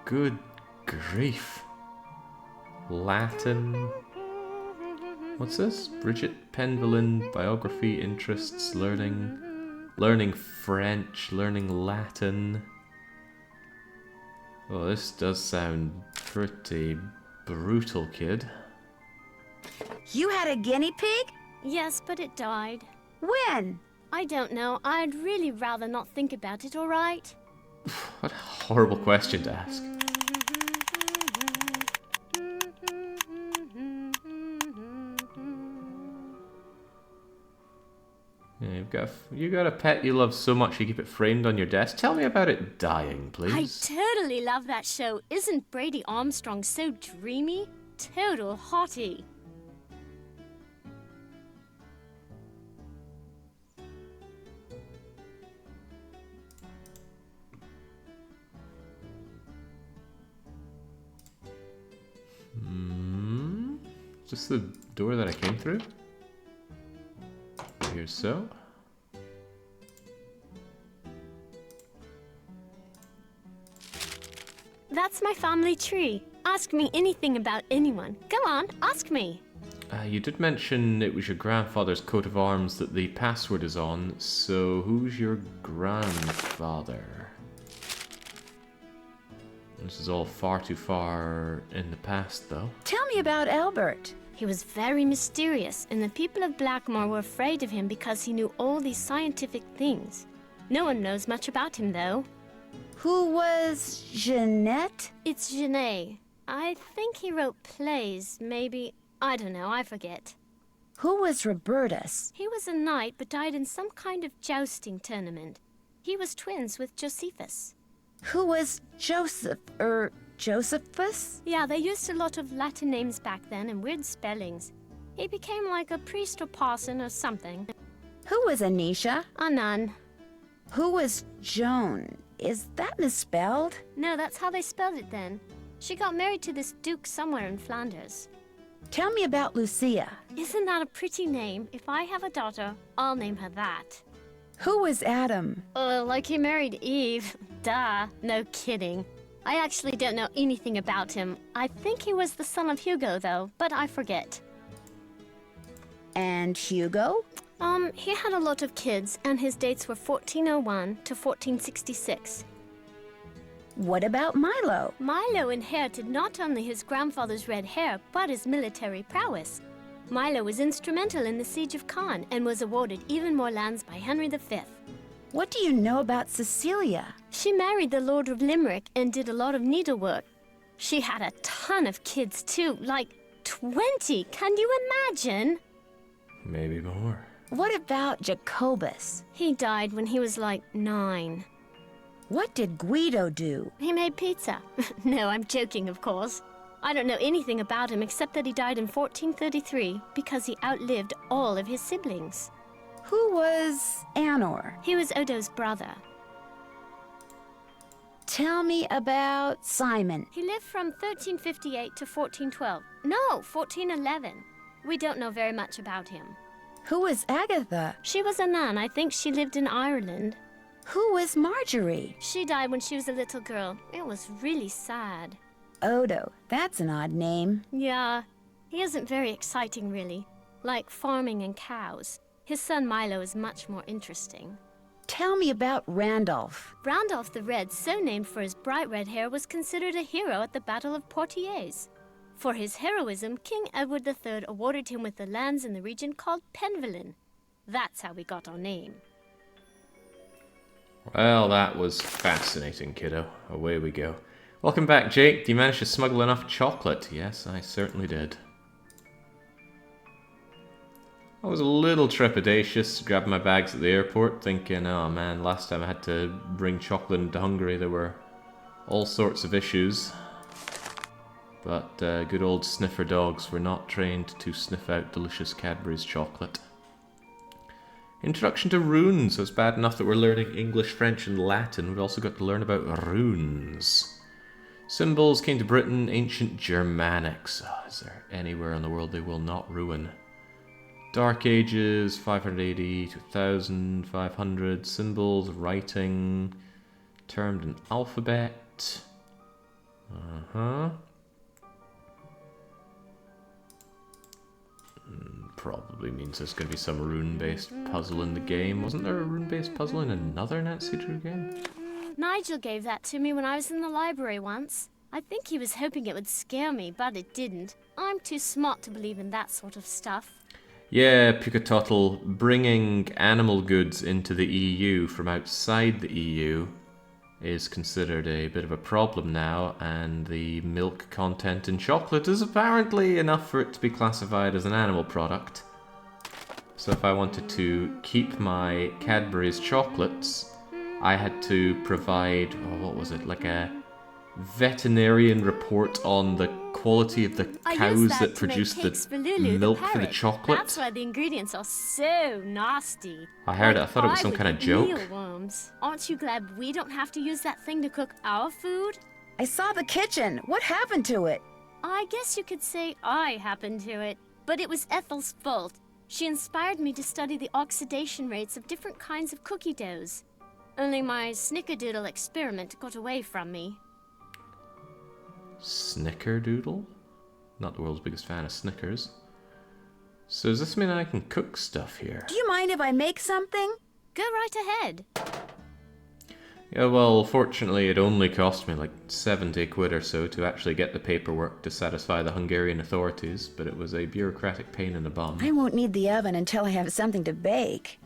Good grief. Latin, What's this? Bridget Penvillin, biography, interests, learning French, learning Latin. Oh, this does sound pretty brutal, kid. You had a guinea pig? Yes, but it died. When? I don't know. I'd really rather not think about it, all right? What a horrible question to ask. Yeah, you got a pet you love so much you keep it framed on your desk. Tell me about it dying, please. I totally love that show. Isn't Brady Armstrong so dreamy? Total hottie. Is this the door that I came through? Here's so. That's my family tree. Ask me anything about anyone. Go on, ask me. You did mention it was your grandfather's coat of arms that the password is on, so who's your grandfather? This is all far too far in the past, though. Tell me about Albert. He was very mysterious, and the people of Blackmore were afraid of him because he knew all these scientific things. No one knows much about him, though. Who was Jeanette? It's Genet. I think he wrote plays, maybe. I don't know, I forget. Who was Robertus? He was a knight, but died in some kind of jousting tournament. He was twins with Josephus. Who was Josephus? Yeah, they used a lot of Latin names back then and weird spellings. He became like a priest or parson or something. Who was Anisha? A nun. Who was Joan? Is that misspelled? No, that's how they spelled it then. She got married to this duke somewhere in Flanders. Tell me about Lucia. Isn't that a pretty name? If I have a daughter, I'll name her that. Who was Adam? Like he married Eve. Duh. No kidding. I actually don't know anything about him. I think he was the son of Hugo, though, but I forget. And Hugo? He had a lot of kids, and his dates were 1401 to 1466. What about Milo? Milo inherited not only his grandfather's red hair, but his military prowess. Milo was instrumental in the siege of Caen and was awarded even more lands by Henry V. What do you know about Cecilia? She married the Lord of Limerick and did a lot of needlework. She had a ton of kids too, like 20. Can you imagine? Maybe more. What about Jacobus? He died when he was like 9. What did Guido do? He made pizza. No, I'm joking, of course. I don't know anything about him except that he died in 1433 because he outlived all of his siblings. Who was Anor? He was Odo's brother. Tell me about Simon. He lived from 1358 to 1412. No, 1411. We don't know very much about him. Who was Agatha? She was a nun. I think she lived in Ireland. Who was Marjorie? She died when she was a little girl. It was really sad. Odo. That's an odd name. Yeah. He isn't very exciting, really. Like farming and cows. His son Milo is much more interesting. Tell me about Randolph. Randolph the Red, so named for his bright red hair, was considered a hero at the Battle of Poitiers. For his heroism, King Edward III awarded him with the lands in the region called Penvillin. That's how we got our name. Well, that was fascinating, kiddo. Away we go. Welcome back, Jake. Do you manage to smuggle enough chocolate? Yes, I certainly did. I was a little trepidatious grabbing my bags at the airport, thinking, oh man, last time I had to bring chocolate into Hungary, there were all sorts of issues. But good old sniffer dogs were not trained to sniff out delicious Cadbury's chocolate. Introduction to runes. So it's bad enough that we're learning English, French, and Latin. We've also got to learn about runes. Symbols came to Britain, ancient Germanics. Oh, is there anywhere in the world they will not ruin? Dark Ages, 580 to 1500. Symbols, writing, termed an alphabet. Probably means there's going to be some rune-based puzzle in the game. Wasn't there a rune-based puzzle in another Nancy Drew game? Nigel gave that to me when I was in the library once. I think he was hoping it would scare me, but it didn't. I'm too smart to believe in that sort of stuff. Yeah, Pukatotl, bringing animal goods into the EU from outside the EU is considered a bit of a problem now, and the milk content in chocolate is apparently enough for it to be classified as an animal product. So if I wanted to keep my Cadbury's chocolates, I had to provide, what was it, like a veterinarian report on the quality of the cows that produce the milk for the chocolate. That's why the ingredients are so nasty. I heard it. I thought it was some kind of joke. Mealworms. Aren't you glad we don't have to use that thing to cook our food? I saw the kitchen. What happened to it? I guess you could say I happened to it. But it was Ethel's fault. She inspired me to study the oxidation rates of different kinds of cookie doughs. Only my snickerdoodle experiment got away from me. Snickerdoodle? Not the world's biggest fan of Snickers. So does this mean I can cook stuff here? Do you mind if I make something? Go right ahead. Yeah, well, fortunately it only cost me like 70 quid or so to actually get the paperwork to satisfy the Hungarian authorities, but it was a bureaucratic pain in the bum. I won't need the oven until I have something to bake.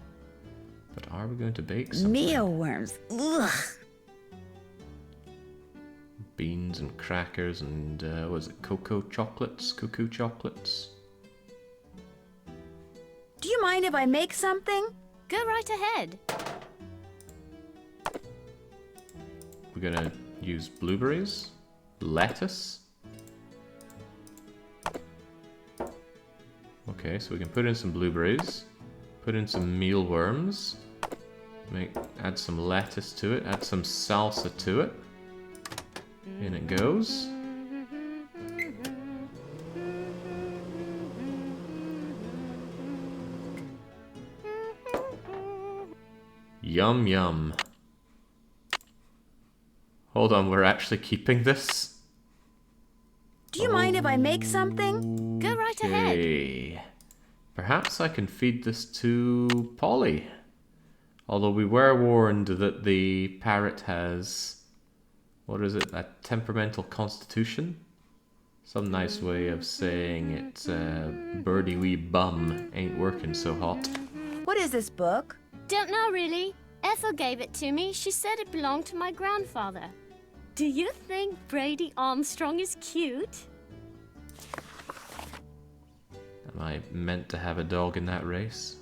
But are we going to bake something? Mealworms. Ugh. Beans and crackers and, was it cocoa chocolates? Cuckoo chocolates? Do you mind if I make something? Go right ahead. We're gonna use blueberries, lettuce. Okay, so we can put in some blueberries, put in some mealworms, add some lettuce to it, add some salsa to it. In it goes. Yum yum. Hold on, we're actually keeping this? Do you mind if I make something? Go right ahead. Okay. Perhaps I can feed this to Polly. Although we were warned that the parrot has... what is it? A temperamental constitution? Some nice way of saying it's birdie wee bum ain't working so hot. What is this book? Don't know really. Ethel gave it to me. She said it belonged to my grandfather. Do you think Brady Armstrong is cute? Am I meant to have a dog in that race?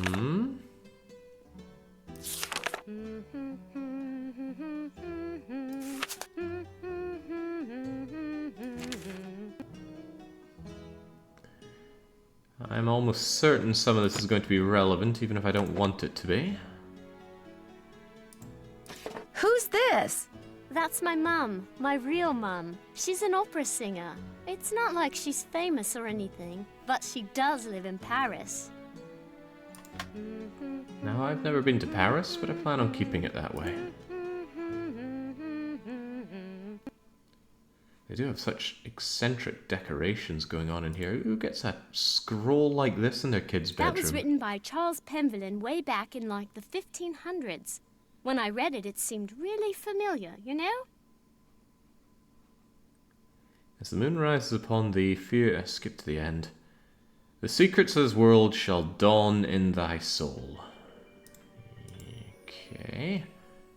Hmm? I'm almost certain some of this is going to be relevant, even if I don't want it to be. Who's this? That's my mum, my real mum. She's an opera singer. It's not like she's famous or anything, but she does live in Paris. Now, I've never been to Paris, but I plan on keeping it that way. They do have such eccentric decorations going on in here. Who gets a scroll like this in their kid's bedroom? That was written by Charles Penvillin way back in like the 1500s. When I read it, it seemed really familiar, you know? As the moon rises upon thee, fear... skip to the end. The secrets of this world shall dawn in thy soul. Okay.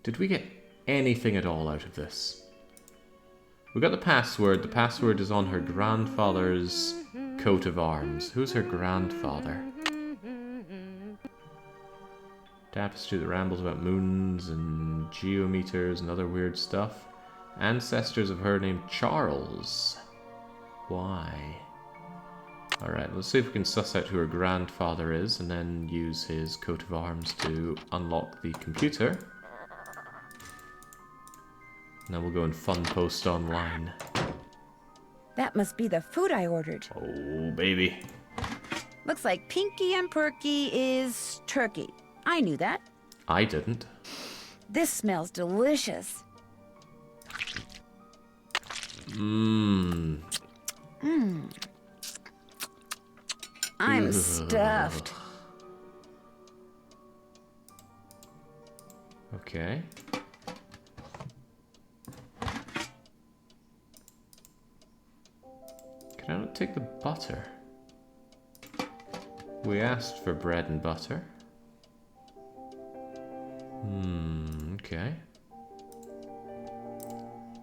Did we get anything at all out of this? We got the password. The password is on her grandfather's coat of arms. Who's her grandfather? Tapestry that rambles about moons and geometers and other weird stuff. Ancestors of her named Charles. Why? Alright, let's see if we can suss out who her grandfather is and then use his coat of arms to unlock the computer. Now we'll go and fun post online. That must be the food I ordered. Oh, baby. Looks like Pinky and Perky is turkey. I knew that. I didn't. This smells delicious. I'm stuffed. Okay. Can I not take the butter? We asked for bread and butter. Okay.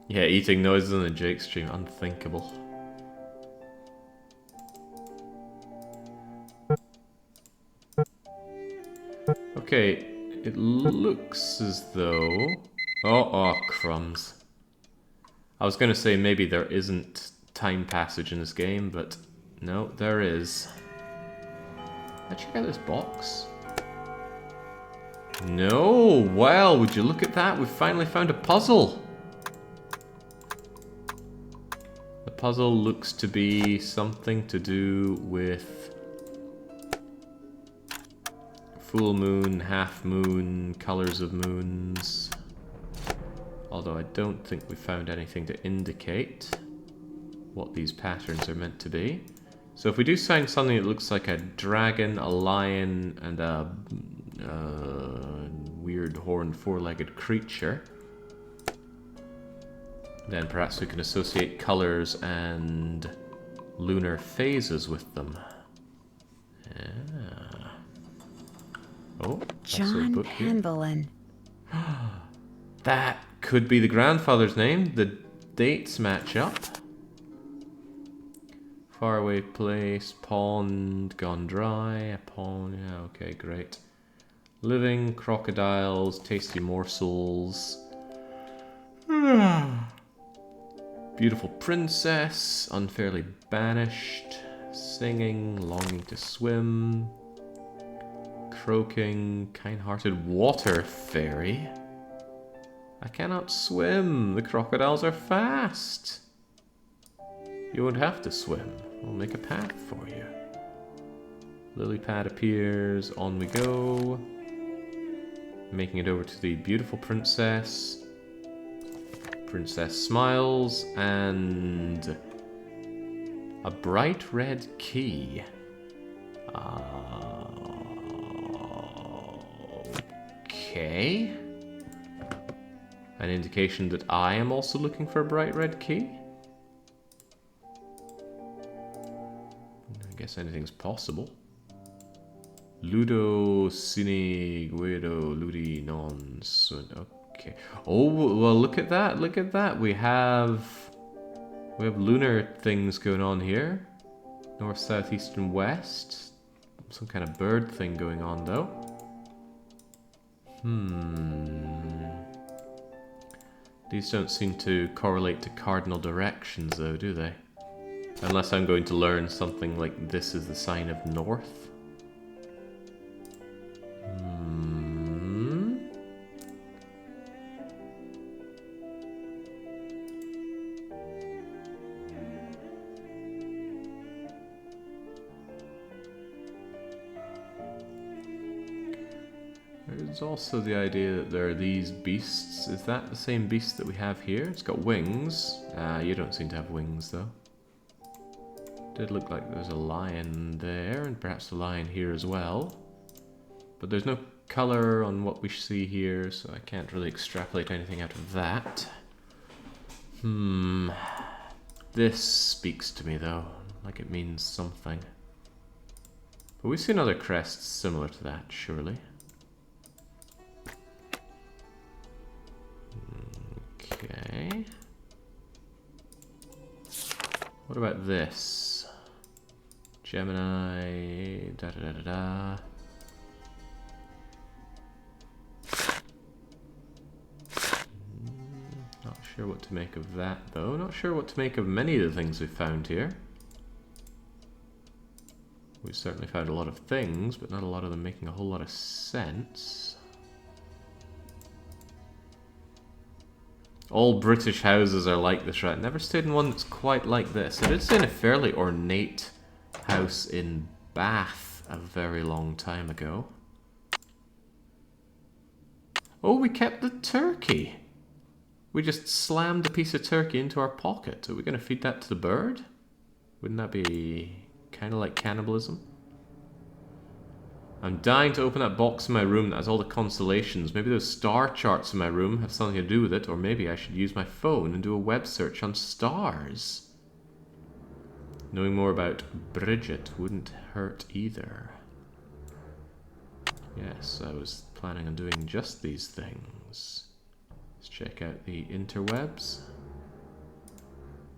Yeah, eating noises on the Jake stream, unthinkable. Okay, it looks as though... Oh, crumbs. I was gonna say maybe there isn't time passage in this game, but no, there is. Let's check out this box. No! Well, would you look at that? We've finally found a puzzle! The puzzle looks to be something to do with full moon, half moon, colors of moons. Although I don't think we found anything to indicate what these patterns are meant to be. So if we do find something that looks like a dragon, a lion, and a weird horned four-legged creature, then perhaps we can associate colors and lunar phases with them. Yeah. Oh, John Pendleton. That could be the grandfather's name. The dates match up. Faraway place, pond, gone dry, a pond, yeah, okay, great. Living, crocodiles, tasty morsels. Beautiful princess, unfairly banished, singing, longing to swim, croaking, kind-hearted water fairy. I cannot swim, the crocodiles are fast. You won't have to swim. I'll make a path for you. Lily pad appears. On we go. Making it over to the beautiful princess. Princess smiles and a bright red key. Okay. An indication that I am also looking for a bright red key. I guess anything's possible. Ludo sine guido ludi non sunt. Okay. Oh well, look at that! Look at that! We have lunar things going on here. North, south, east, and west. Some kind of bird thing going on though. These don't seem to correlate to cardinal directions though, do they? Unless I'm going to learn something like this is the sign of north. There's also the idea that there are these beasts. Is that the same beast that we have here? It's got wings. You don't seem to have wings though. Did look like there's a lion there, and perhaps a lion here as well. But there's no color on what we see here, so I can't really extrapolate anything out of that. This speaks to me though, like it means something. But we've seen other crests similar to that, surely. Okay. What about this? Gemini, da-da-da-da-da. Not sure what to make of that, though. Not sure what to make of many of the things we've found here. We've certainly found a lot of things, but not a lot of them making a whole lot of sense. All British houses are like this, right? Never stayed in one that's quite like this. I did stay in a fairly ornate house in Bath a very long time ago. Oh, we kept the turkey. We just slammed a piece of turkey into our pocket. Are we going to feed that to the bird? Wouldn't that be kind of like cannibalism? I'm dying to open that box in my room that has all the constellations. Maybe those star charts in my room have something to do with it, or maybe I should use my phone and do a web search on stars. Knowing more about Bridget wouldn't hurt either. Yes, I was planning on doing just these things. Let's check out the interwebs.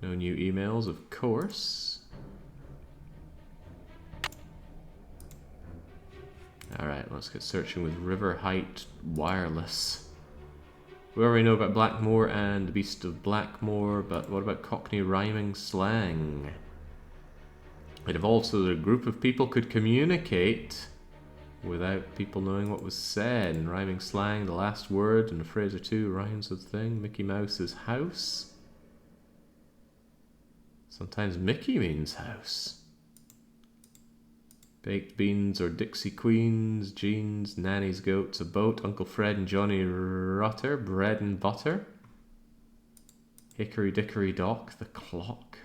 No new emails, of course. Alright, let's get searching with River Height Wireless. We already know about Blackmore and the Beast of Blackmore, but what about Cockney rhyming slang? It evolved so that a group of people could communicate without people knowing what was said. In rhyming slang, the last word in a phrase or two rhymes with thing. Mickey Mouse's house. Sometimes Mickey means house. Baked beans or Dixie Queens, jeans, nanny's goats, a boat, Uncle Fred and Johnny Rutter, bread and butter. Hickory Dickory Dock, the clock.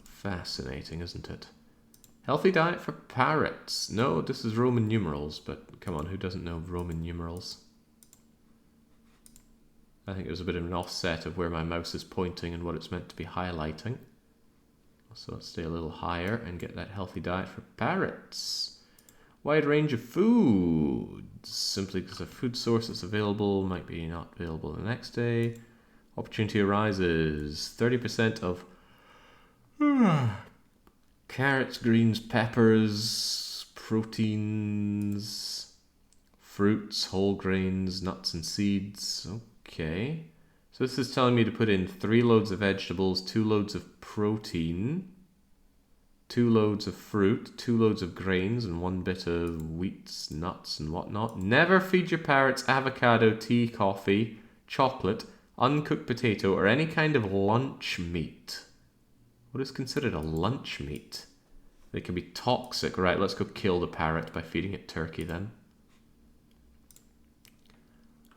Fascinating, isn't it? Healthy diet for parrots. No, this is Roman numerals, but come on, who doesn't know Roman numerals? I think it was a bit of an offset of where my mouse is pointing and what it's meant to be highlighting. So let's stay a little higher and get that healthy diet for parrots. Wide range of foods. Simply because a food source that's available might be not available the next day. Opportunity arises. 30% of carrots, greens, peppers, proteins, fruits, whole grains, nuts and seeds. Okay. So this is telling me to put in 3 loads of vegetables, 2 loads of protein, 2 loads of fruit, 2 loads of grains, and 1 bit of wheats, nuts, and whatnot. Never feed your parrots avocado, tea, coffee, chocolate, uncooked potato, or any kind of lunch meat. What is considered a lunch meat? They can be toxic. Right, let's go kill the parrot by feeding it turkey then.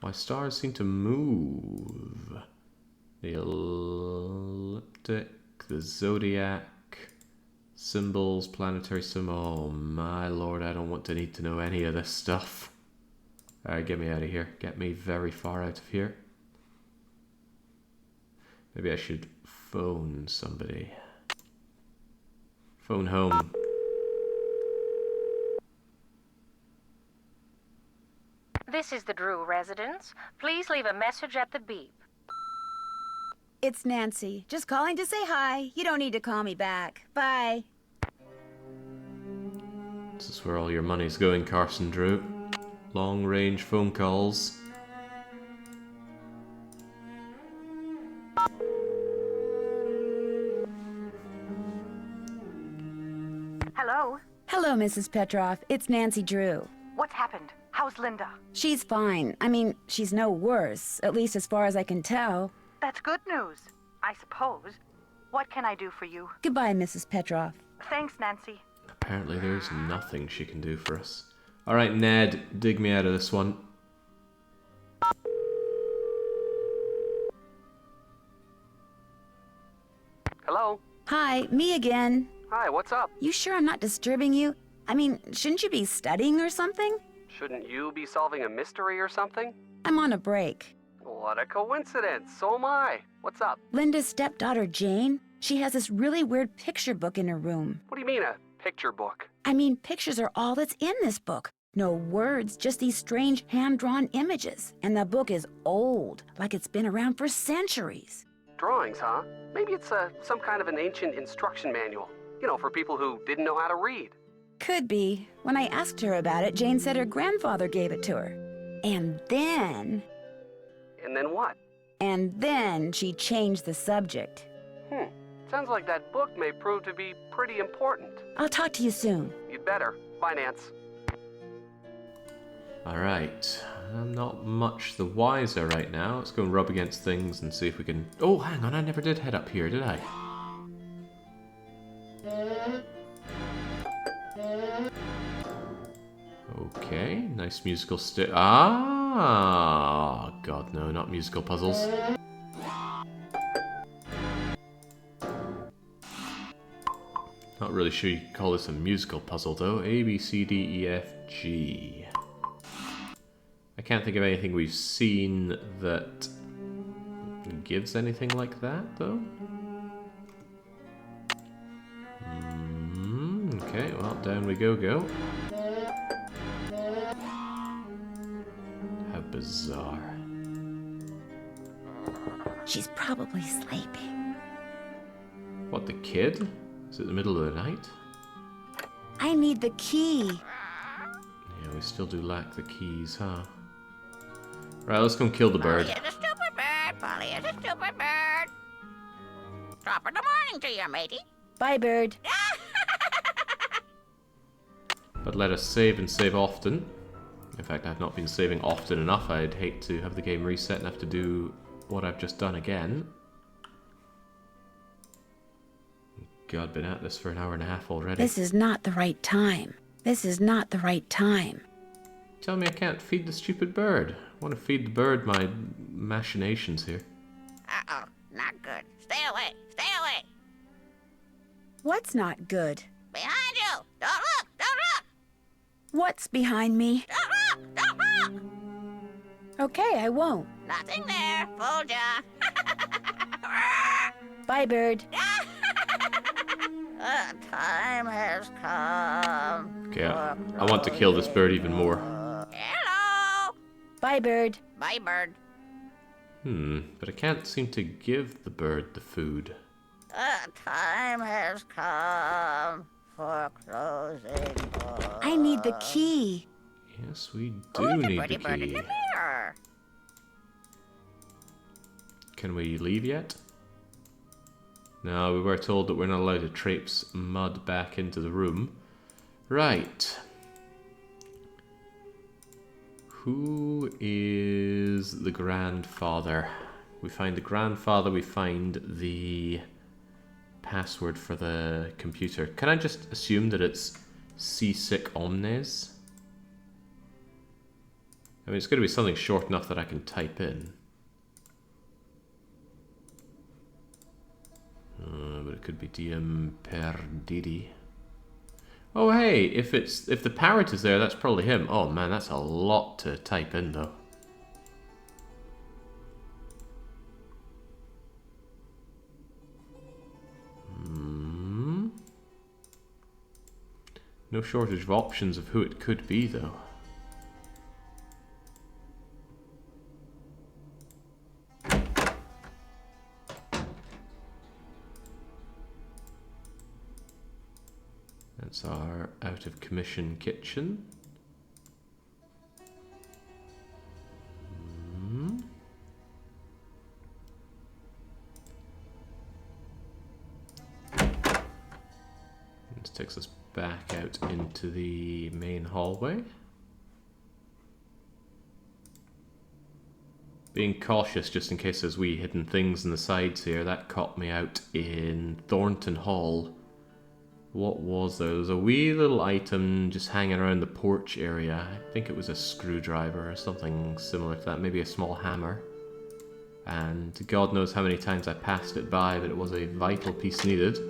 My stars seem to move. The elliptic, the zodiac, symbols, planetary symbol. Oh my lord, I don't want to need to know any of this stuff. Alright, get me out of here. Get me very far out of here. Maybe I should phone somebody. Phone home. This is the Drew residence. Please leave a message at the beep. It's Nancy. Just calling to say hi. You don't need to call me back. Bye. This is where all your money's going, Carson Drew. Long-range phone calls. Hello? Hello, Mrs. Petroff. It's Nancy Drew. What's happened? How's Linda? She's fine. I mean, she's no worse, at least as far as I can tell. That's good news, I suppose. What can I do for you? Goodbye, Mrs. Petroff. Thanks, Nancy. Apparently there's nothing she can do for us. Alright, Ned, dig me out of this one. Hello? Hi, me again. Hi, what's up? You sure I'm not disturbing you? I mean, shouldn't you be studying or something? Shouldn't you be solving a mystery or something? I'm on a break. What a coincidence. So am I. What's up? Linda's stepdaughter, Jane, she has this really weird picture book in her room. What do you mean, a picture book? I mean, pictures are all that's in this book. No words, just these strange hand-drawn images. And the book is old, like it's been around for centuries. Drawings, huh? Maybe it's some kind of an ancient instruction manual. You know, for people who didn't know how to read. Could be. When I asked her about it, Jane said her grandfather gave it to her. And then... And then what? And then she changed the subject. Sounds like that book may prove to be pretty important. I'll talk to you soon. You'd better. Bye, Nance. Alright, I'm not much the wiser right now. Let's go and rub against things and see if we can... Oh, hang on, I never did head up here, did I? Okay, nice musical Ah, Ah, God, no, not musical puzzles. Not really sure you could call this a musical puzzle, though. A, B, C, D, E, F, G. I can't think of anything we've seen that gives anything like that, though. Okay, well, down we go. How bizarre. She's probably sleeping. What, the kid? Is it the middle of the night? I need the key. Yeah, we still do lack the keys, huh? Right, let's go and kill the bird. Polly is a stupid bird. Polly is a stupid bird. Top of the morning to you, matey. Bye, bird. But let us save and save often. In fact, I've not been saving often enough. I'd hate to have the game reset and have to do what I've just done again. God, been at this for an hour and a half already. This is not the right time. This is not the right time. Tell me I can't feed the stupid bird. I want to feed the bird my machinations here. Uh-oh, not good. Stay away, stay away. What's not good? Behind you. Don't look, don't look. What's behind me? Don't look, don't look. Okay, I won't. Nothing there. Fooled ya. Bye, bird. The time has come. Okay, I want to kill this bird even more. Hello. Bye, bird. Bye, bird. But I can't seem to give the bird the food. The time has come for closing. I need the key. Yes, we do need the Pretty bird in key. the mirror. Can we leave yet? No, we were told that we're not allowed to traipse mud back into the room. Right. Who is the grandfather? We find the grandfather, we find the password for the computer. Can I just assume that it's seasick omnes? I mean, it's going to be something short enough that I can type in. But it could be Diem Perdidi. Oh hey, if the parrot is there, that's probably him. Oh man, that's a lot to type in though. No shortage of options of who it could be though. That's our out of commission kitchen. This takes us back out into the main hallway. Being cautious just in case there's wee hidden things in the sides here. That caught me out in Thornton Hall. What was there? There was a wee little item just hanging around the porch area. I think it was a screwdriver or something similar to that. Maybe a small hammer. And God knows how many times I passed it by, but it was a vital piece needed.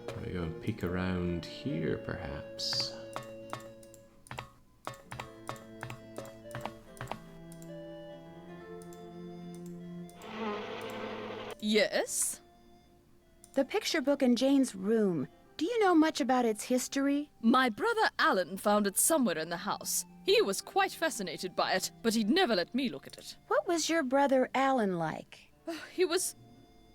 Can we go and peek around here, perhaps? Yes? The picture book in Jane's room. Do you know much about its history? My brother Alan found it somewhere in the house. He was quite fascinated by it, but he'd never let me look at it. What was your brother Alan like? He was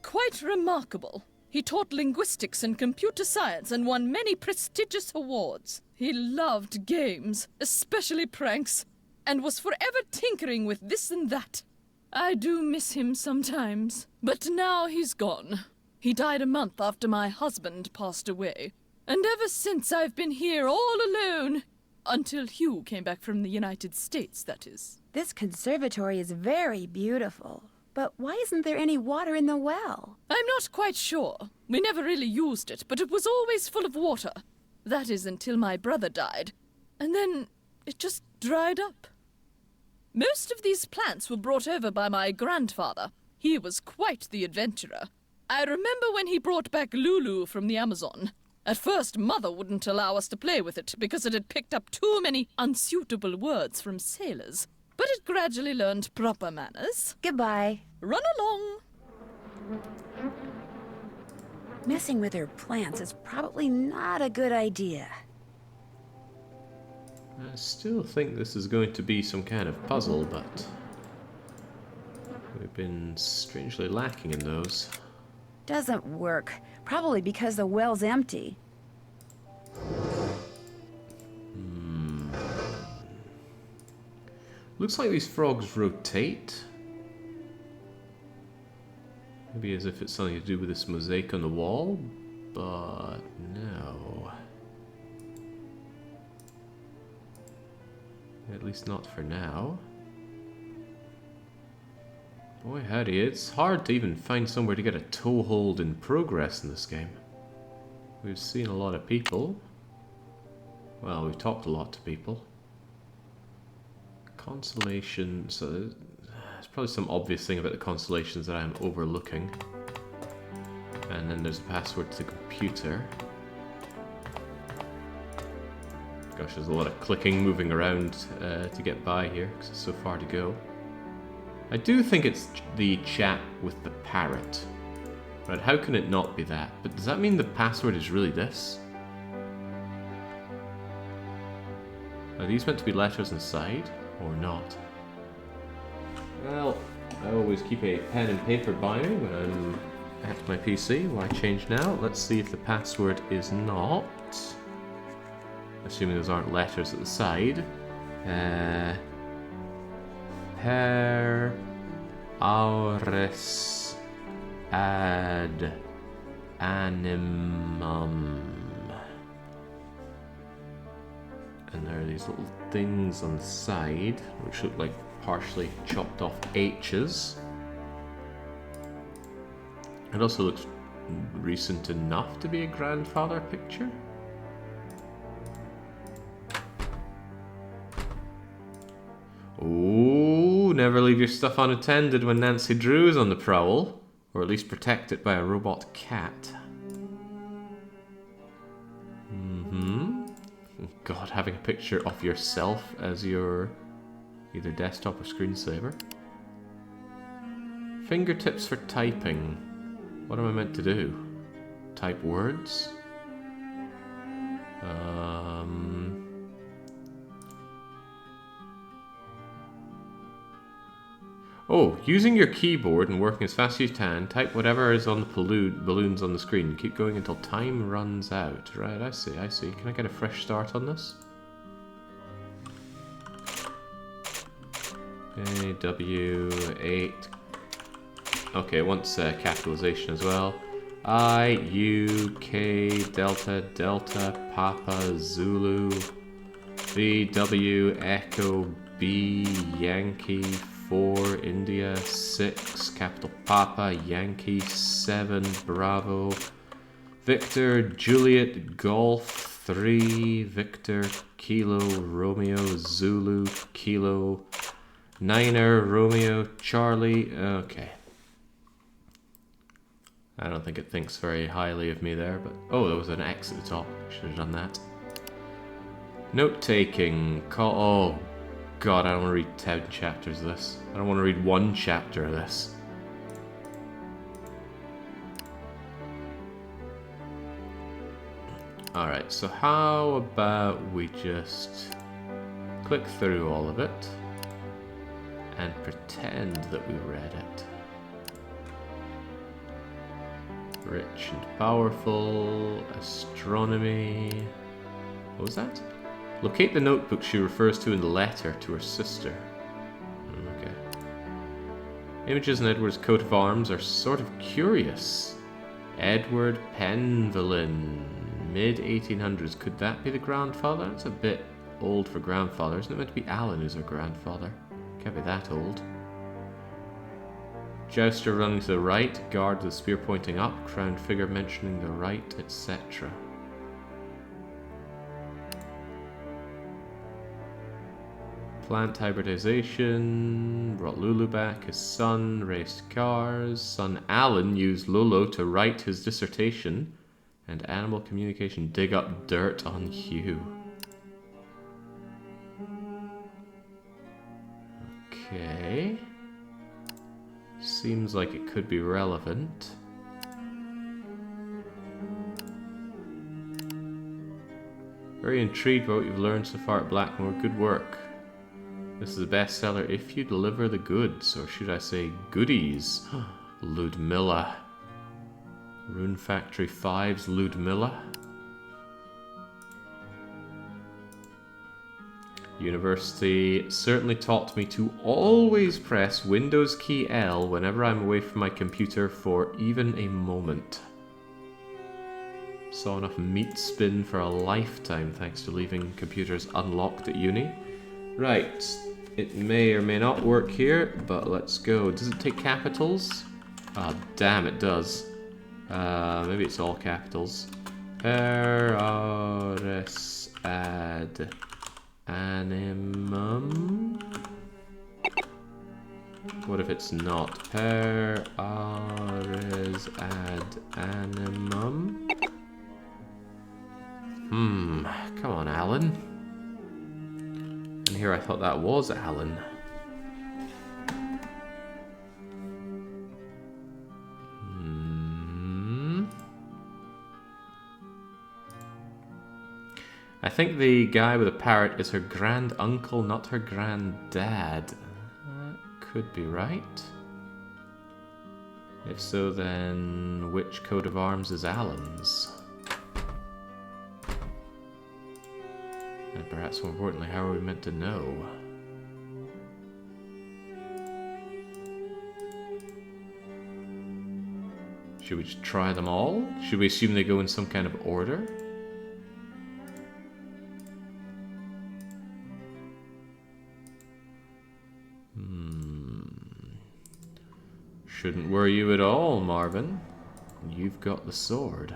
quite remarkable. He taught linguistics and computer science and won many prestigious awards. He loved games, especially pranks, and was forever tinkering with this and that. I do miss him sometimes, but now he's gone. He died a month after my husband passed away, and ever since I've been here all alone. Until Hugh came back from the United States, that is. This conservatory is very beautiful. But why isn't there any water in the well? I'm not quite sure. We never really used it, but it was always full of water. That is until my brother died. And then it just dried up. Most of these plants were brought over by my grandfather. He was quite the adventurer. I remember when he brought back Lulu from the Amazon. At first, Mother wouldn't allow us to play with it because it had picked up too many unsuitable words from sailors. But it gradually learned proper manners. Goodbye. Run along. Messing with her plants is probably not a good idea. I still think this is going to be some kind of puzzle, but we've been strangely lacking in those. Doesn't work. Probably because the well's empty. Looks like these frogs rotate. Maybe as if it's something to do with this mosaic on the wall, but no. At least not for now. Boy howdy, it's hard to even find somewhere to get a toehold in progress in this game. We've seen a lot of people. Well, we've talked a lot to people. Consolation, so there's probably some obvious thing about the constellations that I'm overlooking. And then there's a password to the computer. Gosh, there's a lot of clicking, moving around to get by here, because it's so far to go. I do think it's the chat with the parrot. Right, how can it not be that? But does that mean the password is really this? Are these meant to be letters inside, or not? Well, I always keep a pen and paper by me when I'm at my PC. Why change now? Let's see if the password is not. Assuming those aren't letters at the side. Per aures ad animum. And there are these little things on the side which look like partially chopped off H's. It also looks recent enough to be a grandfather picture. Oh, never leave your stuff unattended when Nancy Drew is on the prowl. Or at least protect it by a robot cat. God, having a picture of yourself as your either desktop or screensaver. Fingertips for typing. What am I meant to do? Type words? Oh, using your keyboard and working as fast as you can, type whatever is on the balloons on the screen. Keep going until time runs out. Right, I see. Can I get a fresh start on this? Okay, W8. Okay, it wants capitalization as well. I, U, K, Delta, Delta, Papa, Zulu, V, W, Echo, B, Yankee, 4, India, 6, capital Papa, Yankee, 7, Bravo, Victor, Juliet, Golf, 3, Victor, Kilo, Romeo, Zulu, Kilo, Niner, Romeo, Charlie, okay. I don't think it thinks very highly of me there, but... Oh, there was an X at the top. Should have done that. Note-taking. Oh, God, I don't want to read 10 chapters of this. I don't want to read one chapter of this. Alright, so how about we just click through all of it and pretend that we read it. Rich and powerful, astronomy. What was that? Locate the notebook she refers to in the letter to her sister. Okay. Images in Edward's coat of arms are sort of curious. Edward Penvillin, mid-1800s. Could that be the grandfather? That's a bit old for grandfather. Isn't it meant to be Alan who's her grandfather? Can't be that old. Jouster running to the right, guard with the spear pointing up, crowned figure mentioning the right, etc. Plant hybridization, brought Lulu back, his son, raced cars, son Alan used Lolo to write his dissertation, and animal communication dig up dirt on Hugh. Okay. Seems like it could be relevant. Very intrigued by what you've learned so far at Blackmore. Good work. This is a bestseller if you deliver the goods, or should I say goodies. Ludmilla. Rune Factory 5's Ludmilla. University certainly taught me to always press Windows key L whenever I'm away from my computer for even a moment. Saw enough meat spin for a lifetime thanks to leaving computers unlocked at uni. Right, it may or may not work here, but let's go. Does it take capitals? Ah, damn, it does. Maybe it's all capitals. Per aures ad animum. What if it's not? Per aures ad animum. Come on, Alan. And here I thought that was Alan. I think the guy with a parrot is her grand uncle, not her granddad. That could be right. If so, then which coat of arms is Alan's? And perhaps more importantly, how are we meant to know? Should we just try them all? Should we assume they go in some kind of order? Shouldn't worry you at all, Marvin. You've got the sword.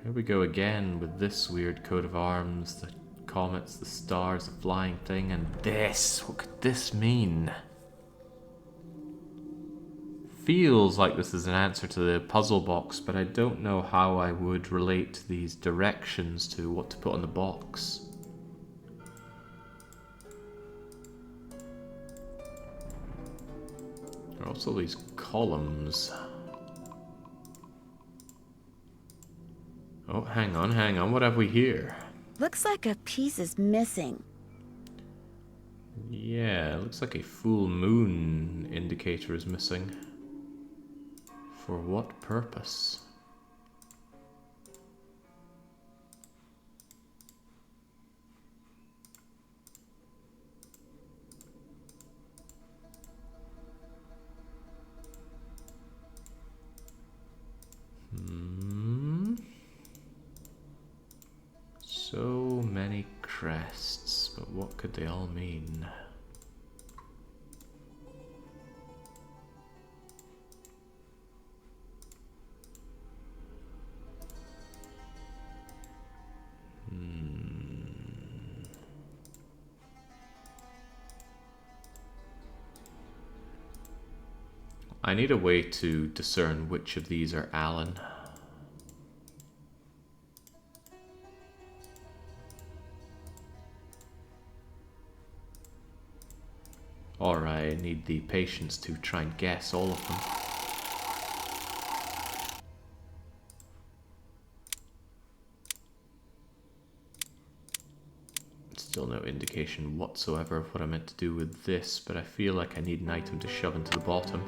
Here we go again with this weird coat of arms, the comets, the stars, the flying thing, and this. What could this mean? Feels like this is an answer to the puzzle box, but I don't know how I would relate these directions to what to put on the box. There are also these columns. Oh, hang on, what have we here? Looks like a piece is missing. Yeah, it looks like a full moon indicator is missing. For what purpose? So many crests, but what could they all mean? I need a way to discern which of these are Alan. Or I need the patience to try and guess all of them. Still no indication whatsoever of what I meant to do with this, but I feel like I need an item to shove into the bottom.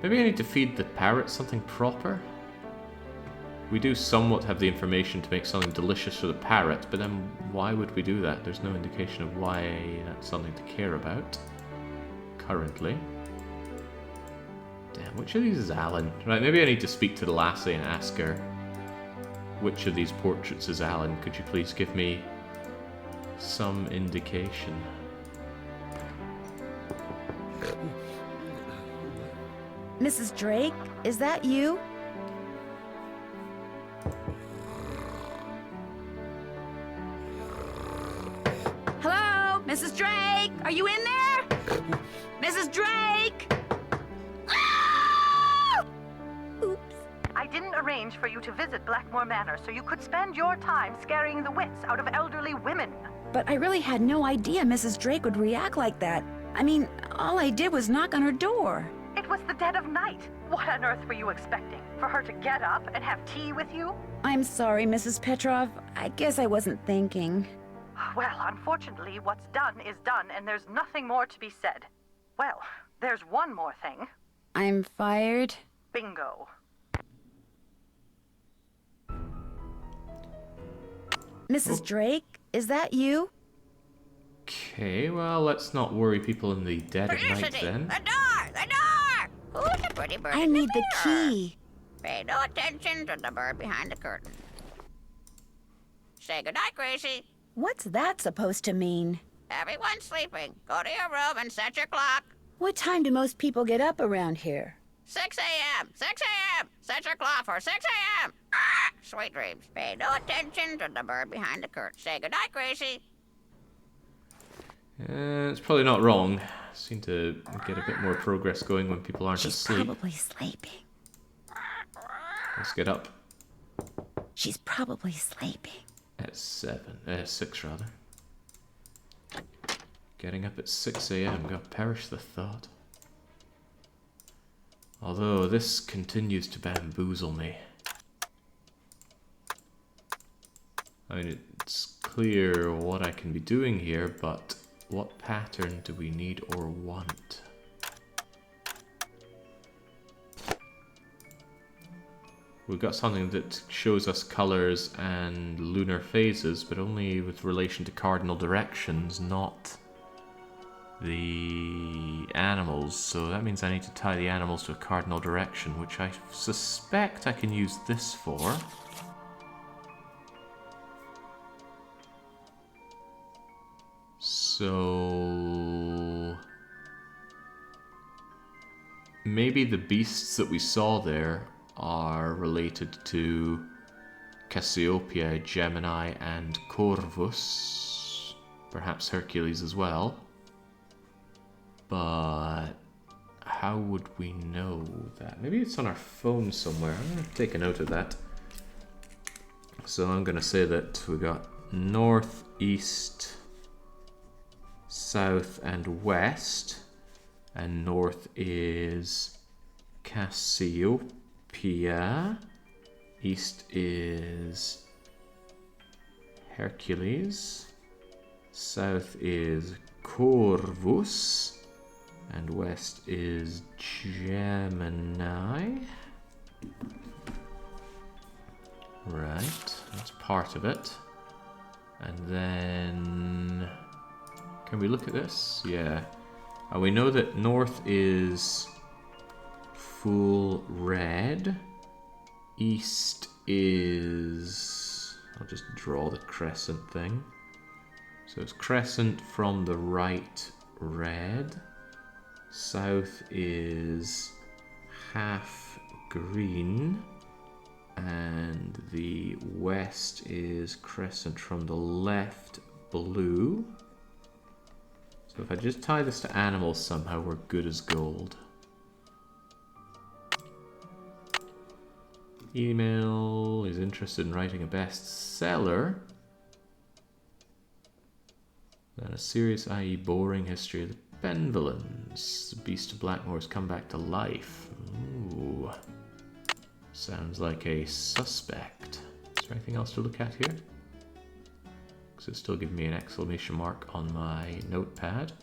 Maybe I need to feed the parrot something proper? We do somewhat have the information to make something delicious for the parrot, but then why would we do that? There's no indication of why that's something to care about. Currently. Damn, which of these is Alan? Right, maybe I need to speak to the lassie and ask her which of these portraits is Alan. Could you please give me some indication? Mrs. Drake, is that you? Hello? Mrs. Drake? Are you in there? Mrs. Drake? Oops. I didn't arrange for you to visit Blackmore Manor so you could spend your time scaring the wits out of elderly women. But I really had no idea Mrs. Drake would react like that. I mean, all I did was knock on her door. It was the dead of night. What on earth were you expecting? For her to get up and have tea with you? I'm sorry, Mrs. Petrov. I guess I wasn't thinking. Well, unfortunately, what's done is done, and there's nothing more to be said. Well, there's one more thing. I'm fired? Bingo. Mrs. Drake, is that you? Okay, well, let's not worry people in the dead of night Felicity, then. the door! The door! Who's the pretty bird I in need the mirror? key. Pay no attention to the bird behind the curtain. Say goodnight, Gracie. What's that supposed to mean? Everyone's sleeping. Go to your room and set your clock. What time do most people get up around here? 6 a.m. 6 a.m. Set your clock for 6 a.m. Ah, sweet dreams. Pay no attention to the bird behind the curtain. Say goodnight, Gracie. It's probably not wrong. Seem to get a bit more progress going when people aren't She's asleep. probably sleeping. Let's get up. She's probably sleeping. At 6 rather. Getting up at 6 a.m. God perish the thought. Although this continues to bamboozle me. I mean, it's clear what I can be doing here, but what pattern do we need or want? We've got something that shows us colors and lunar phases, but only with relation to cardinal directions, not the animals. So that means I need to tie the animals to a cardinal direction, which I suspect I can use this for. So maybe the beasts that we saw there are related to Cassiopeia, Gemini, and Corvus. Perhaps Hercules as well. But how would we know that? Maybe it's on our phone somewhere. I'm going to take a note of that. So I'm going to say that we got north, east, south, and west. And north is Cassiopeia. East is Hercules. South is Corvus. And west is Gemini. Right, that's part of it. And then... can we look at this? Yeah. And we know that north is full red. East is... I'll just draw the crescent thing. So it's crescent from the right, red. South is half green. And the west is crescent from the left, blue. So if I just tie this to animals somehow, we're good as gold. Email is interested in writing a bestseller. Then a serious, i.e. boring history of the Benvillains. The beast of Blackmore has come back to life. Ooh. Sounds like a suspect. Is there anything else to look at here? Because it's still giving me an exclamation mark on my notepad.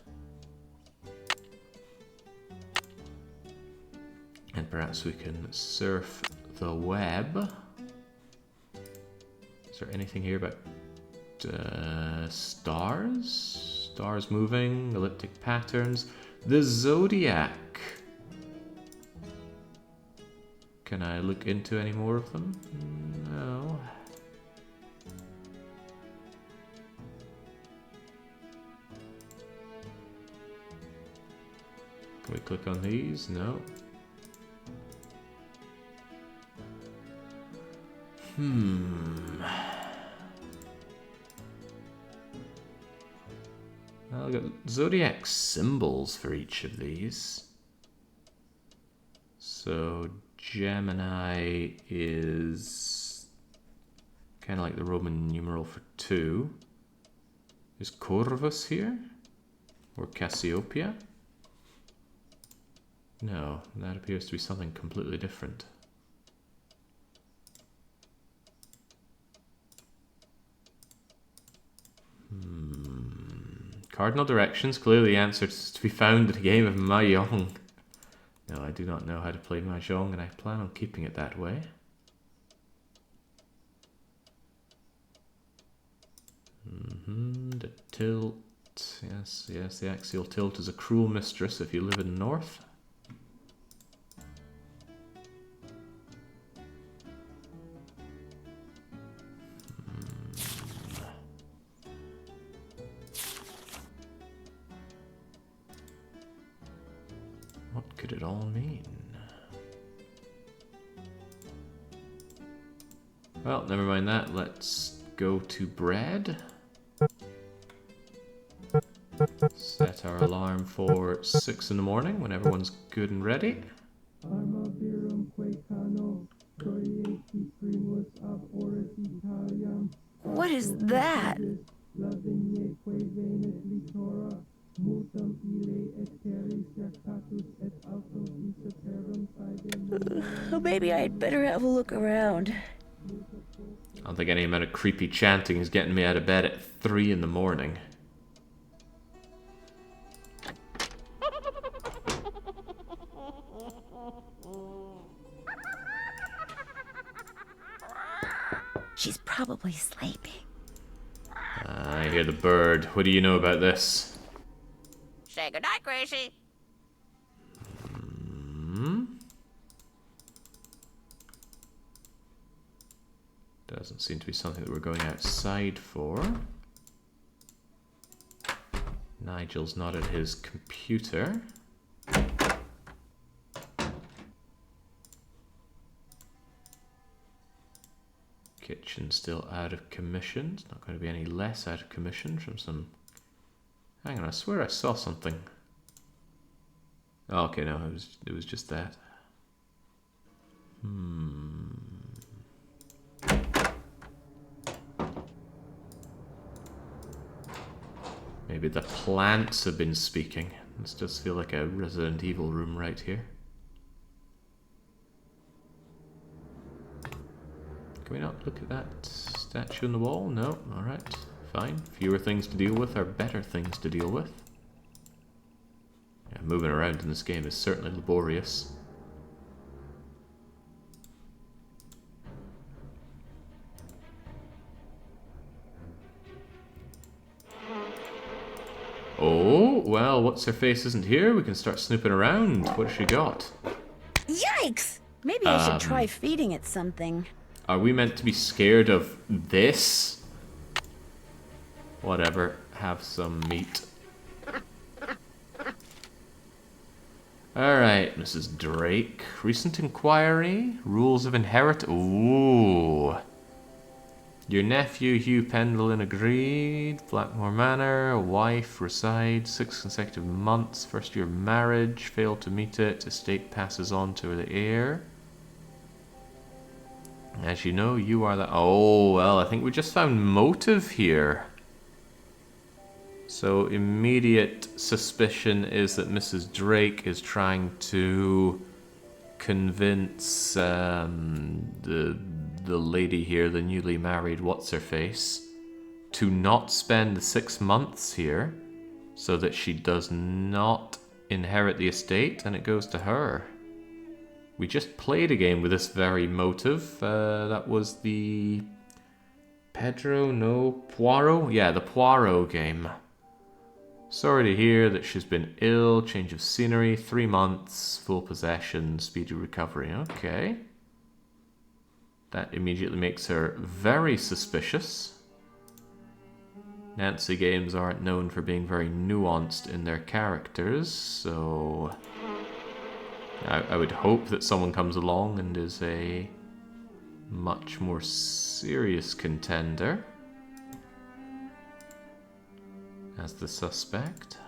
And perhaps we can surf the web. Is there anything here about stars? Stars moving, elliptic patterns. The zodiac. Can I look into any more of them? No. Can we click on these? No. I'll get zodiac symbols for each of these. So Gemini is kind of like the Roman numeral for 2. Is Corvus here? Or Cassiopeia? No, that appears to be something completely different. Cardinal directions, clearly the answer is to be found in a game of Mahjong. No, I do not know how to play Mahjong, and I plan on keeping it that way. The tilt. Yes, yes, the axial tilt is a cruel mistress if you live in the north. What could it all mean? Well, never mind that. Let's go to bread. Set our alarm for 6 in the morning when everyone's good and ready. What is that? Maybe I'd better have a look around. I don't think any amount of creepy chanting is getting me out of bed at 3 in the morning. She's probably sleeping. I hear the bird. What do you know about this? Say goodnight, Gracie. Doesn't seem to be something that we're going outside for. Nigel's not at his computer. Kitchen still out of commission. It's not going to be any less out of commission from some... Hang on, I swear I saw something. Oh, okay, no, it was just that. Maybe the plants have been speaking. This does feel like a Resident Evil room right here. Can we not look at that statue on the wall? No? Alright, fine. Fewer things to deal with are better things to deal with. Yeah, moving around in this game is certainly laborious. Oh, well, what's her face isn't here. We can start snooping around. What has she got? Yikes! Maybe I should try feeding it something. Are we meant to be scared of this? Whatever. Have some meat. Alright, Mrs. Drake. Recent inquiry. Rules of inherit. Ooh. Your nephew, Hugh Pendleton, agreed. Blackmore Manor. Wife resides 6 consecutive months. First year of marriage. Failed to meet it. Estate passes on to the heir. As you know, you are the... Oh, well, I think we just found motive here. So, immediate suspicion is that Mrs. Drake is trying to convince the lady here, the newly married what's-her-face, to not spend the 6 months here so that she does not inherit the estate and it goes to her. We just played a game with this very motive. That was the... Poirot? Yeah, the Poirot game. Sorry to hear that she's been ill, change of scenery, 3 months, full possession, speedy recovery. Okay. That immediately makes her very suspicious. Nancy games aren't known for being very nuanced in their characters, so I would hope that someone comes along and is a much more serious contender as the suspect.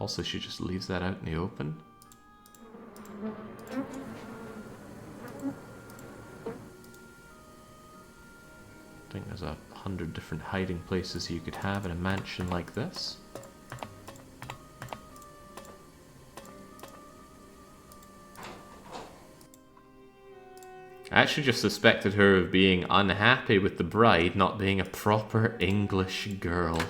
Also, she just leaves that out in the open. I think there's 100 different hiding places you could have in a mansion like this. I actually just suspected her of being unhappy with the bride not being a proper English girl.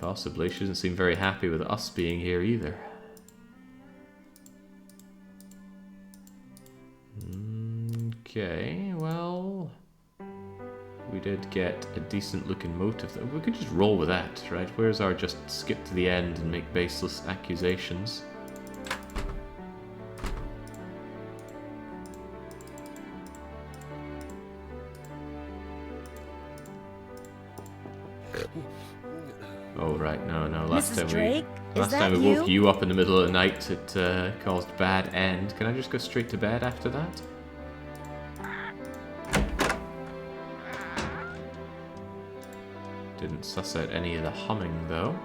Possibly. She doesn't seem very happy with us being here either. Okay, well, we did get a decent looking motive. We could just roll with that, right? Where's our just skip to the end and make baseless accusations? Oh right, no. Last Mrs. Drake, last time we woke you up in the middle of the night, it caused bad end. Can I just go straight to bed after that? Didn't suss out any of the humming though.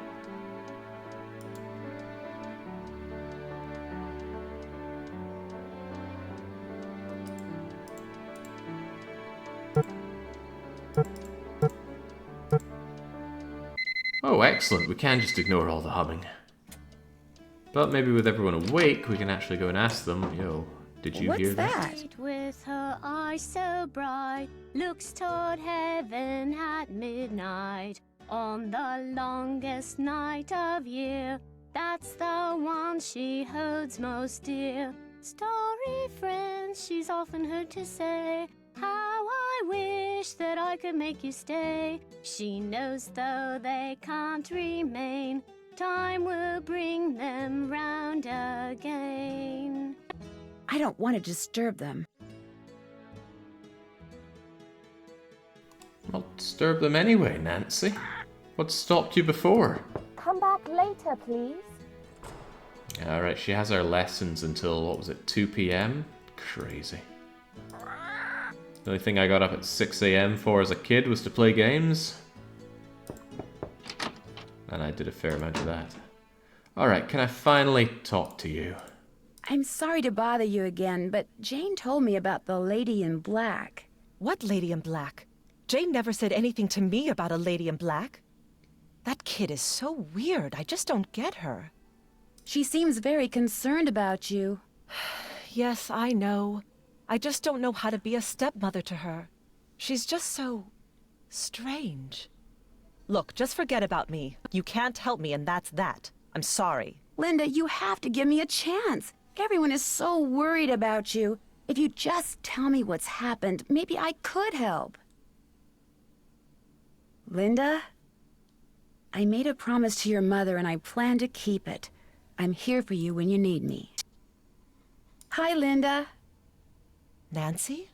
Oh, excellent. We can just ignore all the humming. But maybe with everyone awake, we can actually go and ask them, yo, did you hear that? With her eyes so bright, looks toward heaven at midnight. On the longest night of year, that's the one she holds most dear. Story friends, she's often heard to say, how I wish that I could make you stay. She knows though they can't remain, time will bring them round again. I don't want to disturb them. I'll disturb them anyway, Nancy. What stopped you before? Come back later, please. Alright, she has her lessons until, what was it, 2 p.m? Crazy. The only thing I got up at 6 a.m. for as a kid was to play games. And I did a fair amount of that. Alright, can I finally talk to you? I'm sorry to bother you again, but Jane told me about the lady in black. What lady in black? Jane never said anything to me about a lady in black. That kid is so weird. I just don't get her. She seems very concerned about you. Yes, I know. I just don't know how to be a stepmother to her. She's just so strange. Look, just forget about me. You can't help me, and that's that. I'm sorry. Linda, you have to give me a chance. Everyone is so worried about you. If you just tell me what's happened, maybe I could help. Linda? I made a promise to your mother, and I plan to keep it. I'm here for you when you need me. Hi, Linda. Nancy?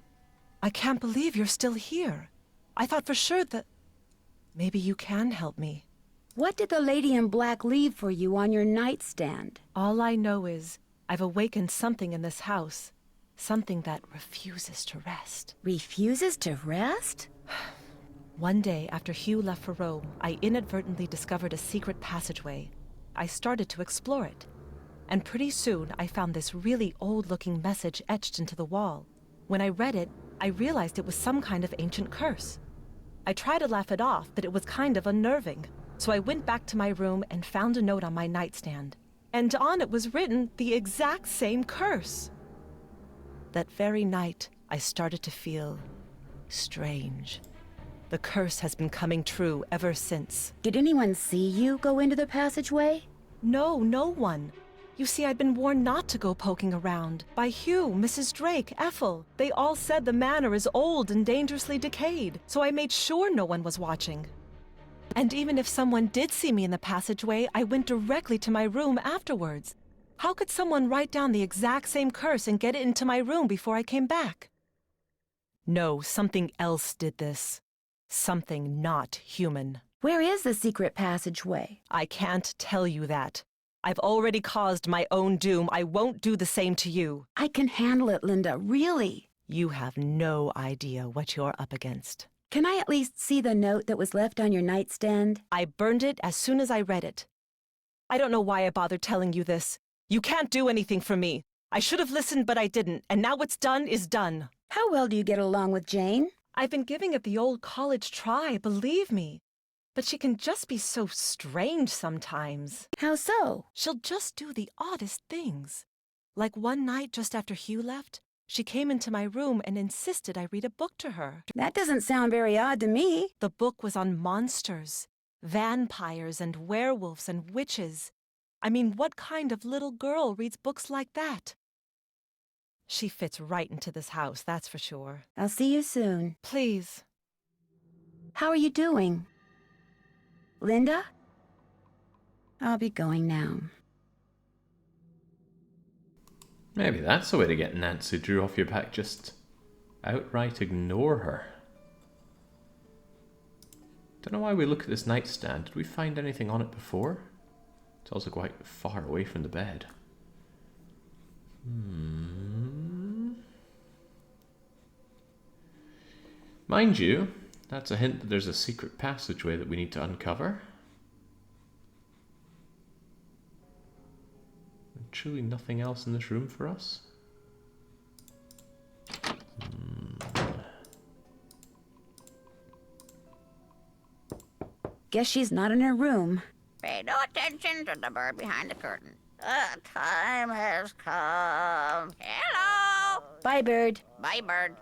I can't believe you're still here. I thought for sure that maybe you can help me. What did the lady in black leave for you on your nightstand? All I know is I've awakened something in this house. Something that refuses to rest. Refuses to rest? One day after Hugh left for Rome, I inadvertently discovered a secret passageway. I started to explore it. And pretty soon I found this really old-looking message etched into the wall. When I read it, I realized it was some kind of ancient curse. I tried to laugh it off, but it was kind of unnerving. So I went back to my room and found a note on my nightstand. And on it was written the exact same curse. That very night, I started to feel strange. The curse has been coming true ever since. Did anyone see you go into the passageway? No, no one. You see, I'd been warned not to go poking around. By Hugh, Mrs. Drake, Ethel. They all said the manor is old and dangerously decayed, so I made sure no one was watching. And even if someone did see me in the passageway, I went directly to my room afterwards. How could someone write down the exact same curse and get it into my room before I came back? No, something else did this. Something not human. Where is the secret passageway? I can't tell you that. I've already caused my own doom. I won't do the same to you. I can handle it, Linda, really. You have no idea what you're up against. Can I at least see the note that was left on your nightstand? I burned it as soon as I read it. I don't know why I bothered telling you this. You can't do anything for me. I should have listened, but I didn't, and now what's done is done. How well do you get along with Jane? I've been giving it the old college try, believe me. But she can just be so strange sometimes. How so? She'll just do the oddest things. Like one night just after Hugh left, she came into my room and insisted I read a book to her. That doesn't sound very odd to me. The book was on monsters, vampires and werewolves and witches. I mean, what kind of little girl reads books like that? She fits right into this house, that's for sure. I'll see you soon. Please. How are you doing? Linda? I'll be going now. Maybe that's the way to get Nancy Drew off your back. Just outright ignore her. Don't know why we look at this nightstand. Did we find anything on it before? It's also quite far away from the bed. Mind you, that's a hint that there's a secret passageway that we need to uncover. And truly nothing else in this room for us? Guess she's not in her room. Pay no attention to the bird behind the curtain. The time has come. Hello! Bye, bird. Bye, bird.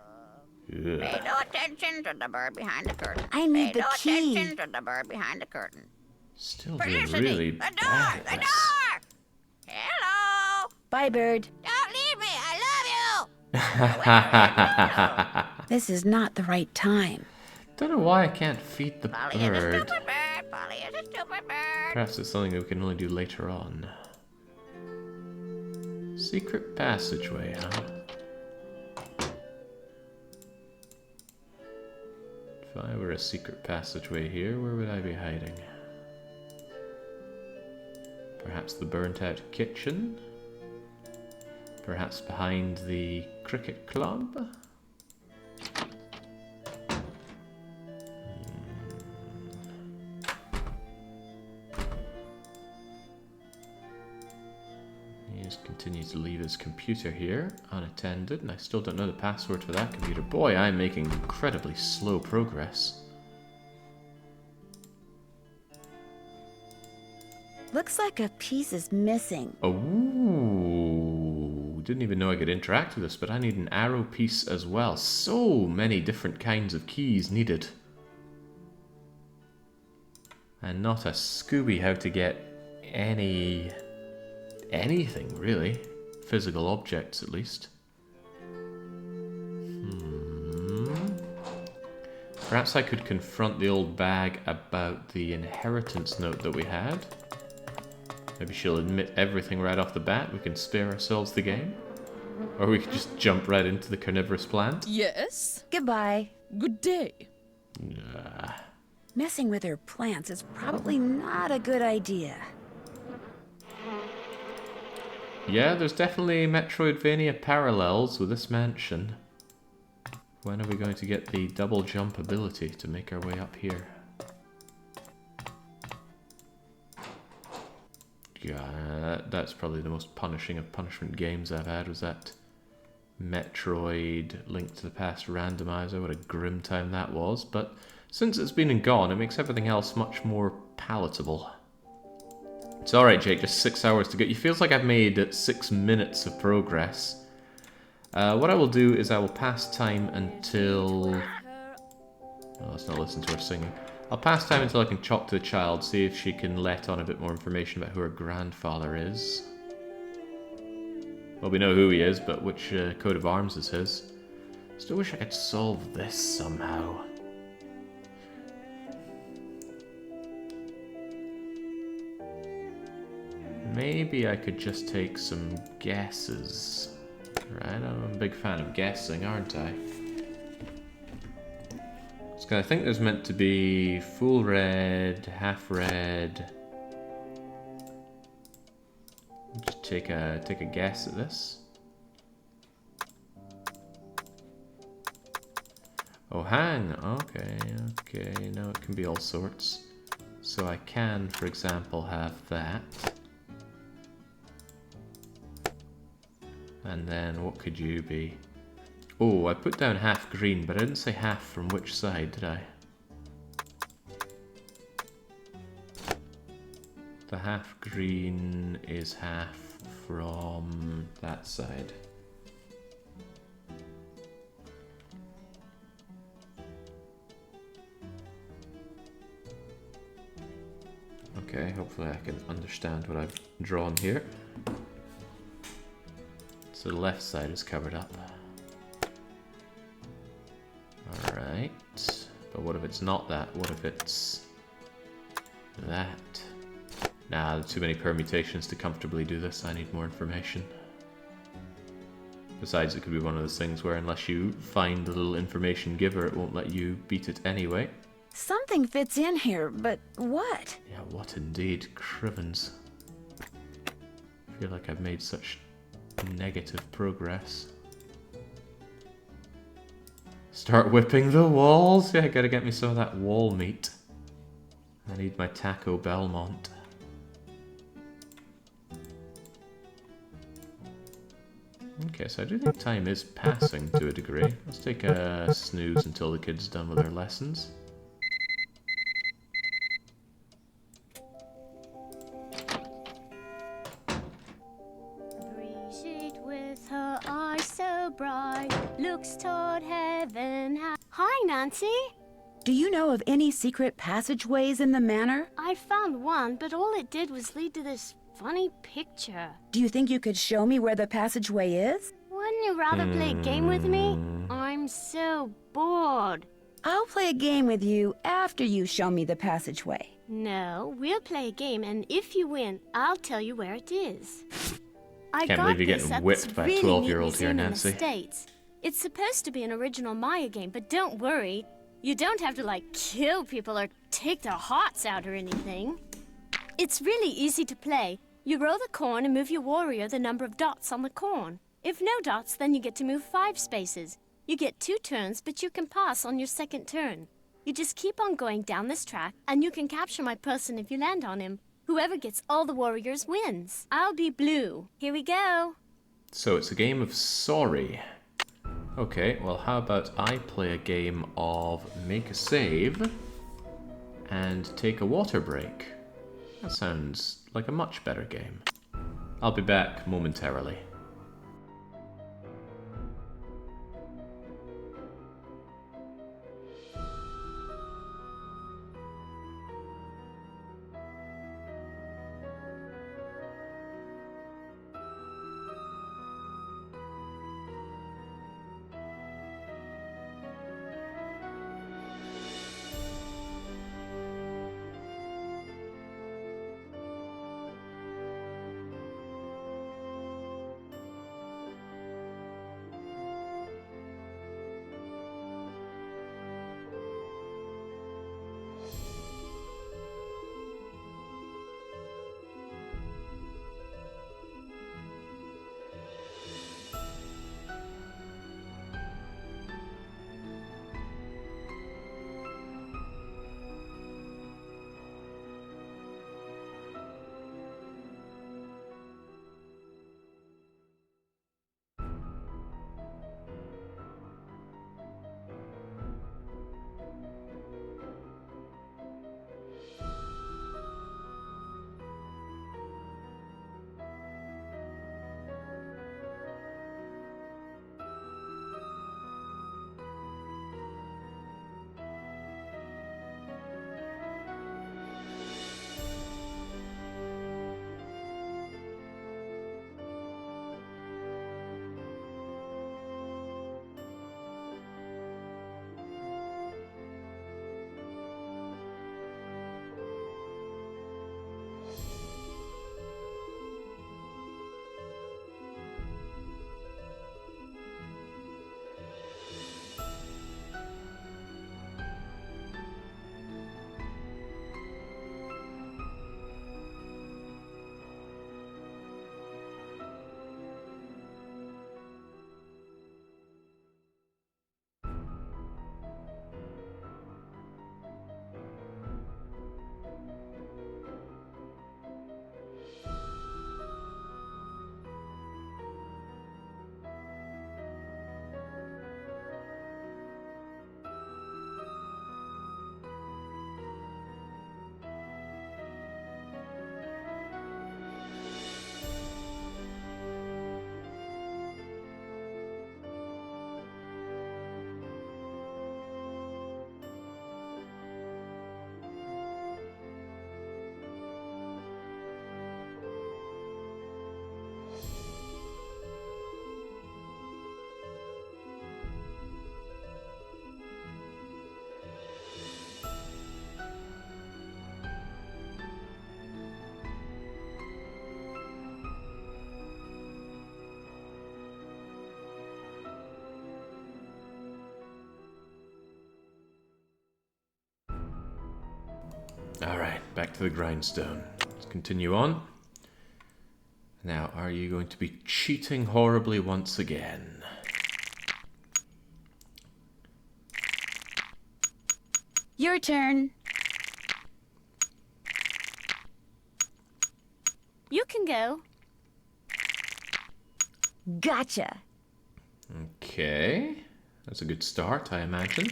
Ugh. Pay no attention to the bird behind the curtain. I need Pay the no key. attention to the bird behind the curtain. Still For doing listening. really The bad door! at The this. door! Hello! Bye, bird. Don't leave me! I love you! This is not the right time. Don't know why I can't feed the Polly is a bird. stupid bird. Polly is a stupid bird. Perhaps it's something we can only do later on. Secret passageway, huh? If I were a secret passageway here, where would I be hiding? Perhaps the burnt-out kitchen? Perhaps behind the cricket club? He just continues to leave his computer here, unattended, and I still don't know the password for that computer. Boy, I'm making incredibly slow progress. Looks like a piece is missing. Oh, didn't even know I could interact with this, but I need an arrow piece as well. So many different kinds of keys needed. And not a Scooby how to get anything really. Physical objects at least. Perhaps I could confront the old bag about the inheritance note that we had. Maybe she'll admit everything right off the bat. We can spare ourselves the game. Or we could just jump right into the carnivorous plant. Yes? Goodbye. Good day. Messing with her plants is probably not a good idea. Yeah, there's definitely Metroidvania parallels with this mansion. When are we going to get the double jump ability to make our way up here? Yeah, that's probably the most punishing of punishment games I've had, was that Metroid Link to the Past randomizer. What a grim time that was, but since it's been and gone, it makes everything else much more palatable. It's alright, Jake, just 6 hours to go. It feels like I've made 6 minutes of progress. What I will do is I will pass time until... Oh, let's not listen to her singing. I'll pass time until I can talk to the child, see if she can let on a bit more information about who her grandfather is. Well, we know who he is, but which coat of arms is his. Still wish I could solve this somehow. Maybe maybe I could just take some guesses. Right, I'm a big fan of guessing, aren't I? So I think there's meant to be full red, half red. Just take a guess at this. Oh, hang. Okay. No, it can be all sorts. So I can, for example, have that. And then what could you be? Oh, I put down half green, but I didn't say half from which side, did I? The half green is half from that side. Okay, hopefully I can understand what I've drawn here. So the left side is covered up. Alright. But what if it's not that? What if it's that? Nah, too many permutations to comfortably do this. I need more information. Besides, it could be one of those things where unless you find the little information giver, it won't let you beat it anyway. Something fits in here, but what? Yeah, what indeed? Crivens. I feel like I've made such negative progress. Start whipping the walls? Yeah, gotta get me some of that wall meat. I need my Taco Belmont. Okay, so I do think time is passing to a degree. Let's take a snooze until the kids are done with their lessons. Appreciate with her eyes so bright, looks toward heaven. Hi, Nancy. Do you know of any secret passageways in the manor? I found one, but all it did was lead to this funny picture. Do you think you could show me where the passageway is? Wouldn't you rather play a game with me? I'm so bored. I'll play a game with you after you show me the passageway. No, we'll play a game, and if you win, I'll tell you where it is. I Can't got believe you're this getting at whipped this by a really 12-year-old neat here, museum in the Nancy. States. It's supposed to be an original Maya game, but don't worry. You don't have to, like, kill people or take their hearts out or anything. It's really easy to play. You roll the corn and move your warrior the number of dots on the corn. If no dots, then you get to move 5 spaces. You get 2 turns, but you can pass on your second turn. You just keep on going down this track, and you can capture my person if you land on him. Whoever gets all the warriors wins. I'll be blue. Here we go. So it's a game of sorry. Okay, well how about I play a game of make a save and take a water break. That sounds like a much better game. I'll be back momentarily. Alright, back to the grindstone. Let's continue on. Now, are you going to be cheating horribly once again? Your turn. You can go. Gotcha. Okay. That's a good start, I imagine.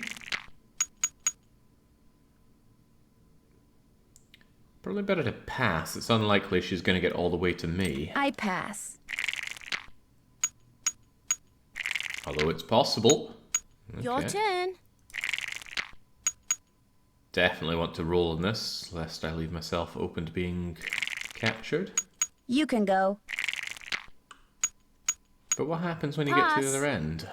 Probably better to pass. It's unlikely she's going to get all the way to me. I pass. Although it's possible. Okay. Your turn. Definitely want to roll in this, lest I leave myself open to being captured. You can go. But what happens when you get to the other end?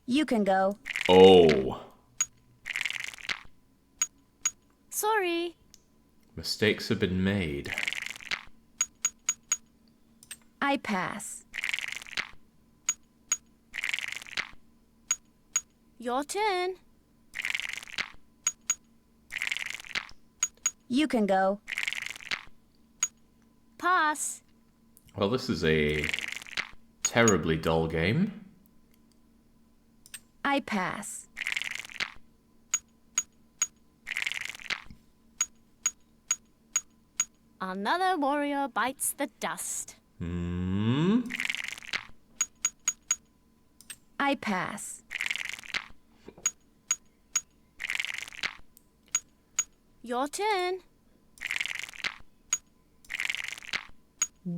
You can go. Oh. Sorry. Mistakes have been made. I pass. Your turn. You can go. Pass. Well, this is a terribly dull game. I pass. Another warrior bites the dust. I pass. Your turn.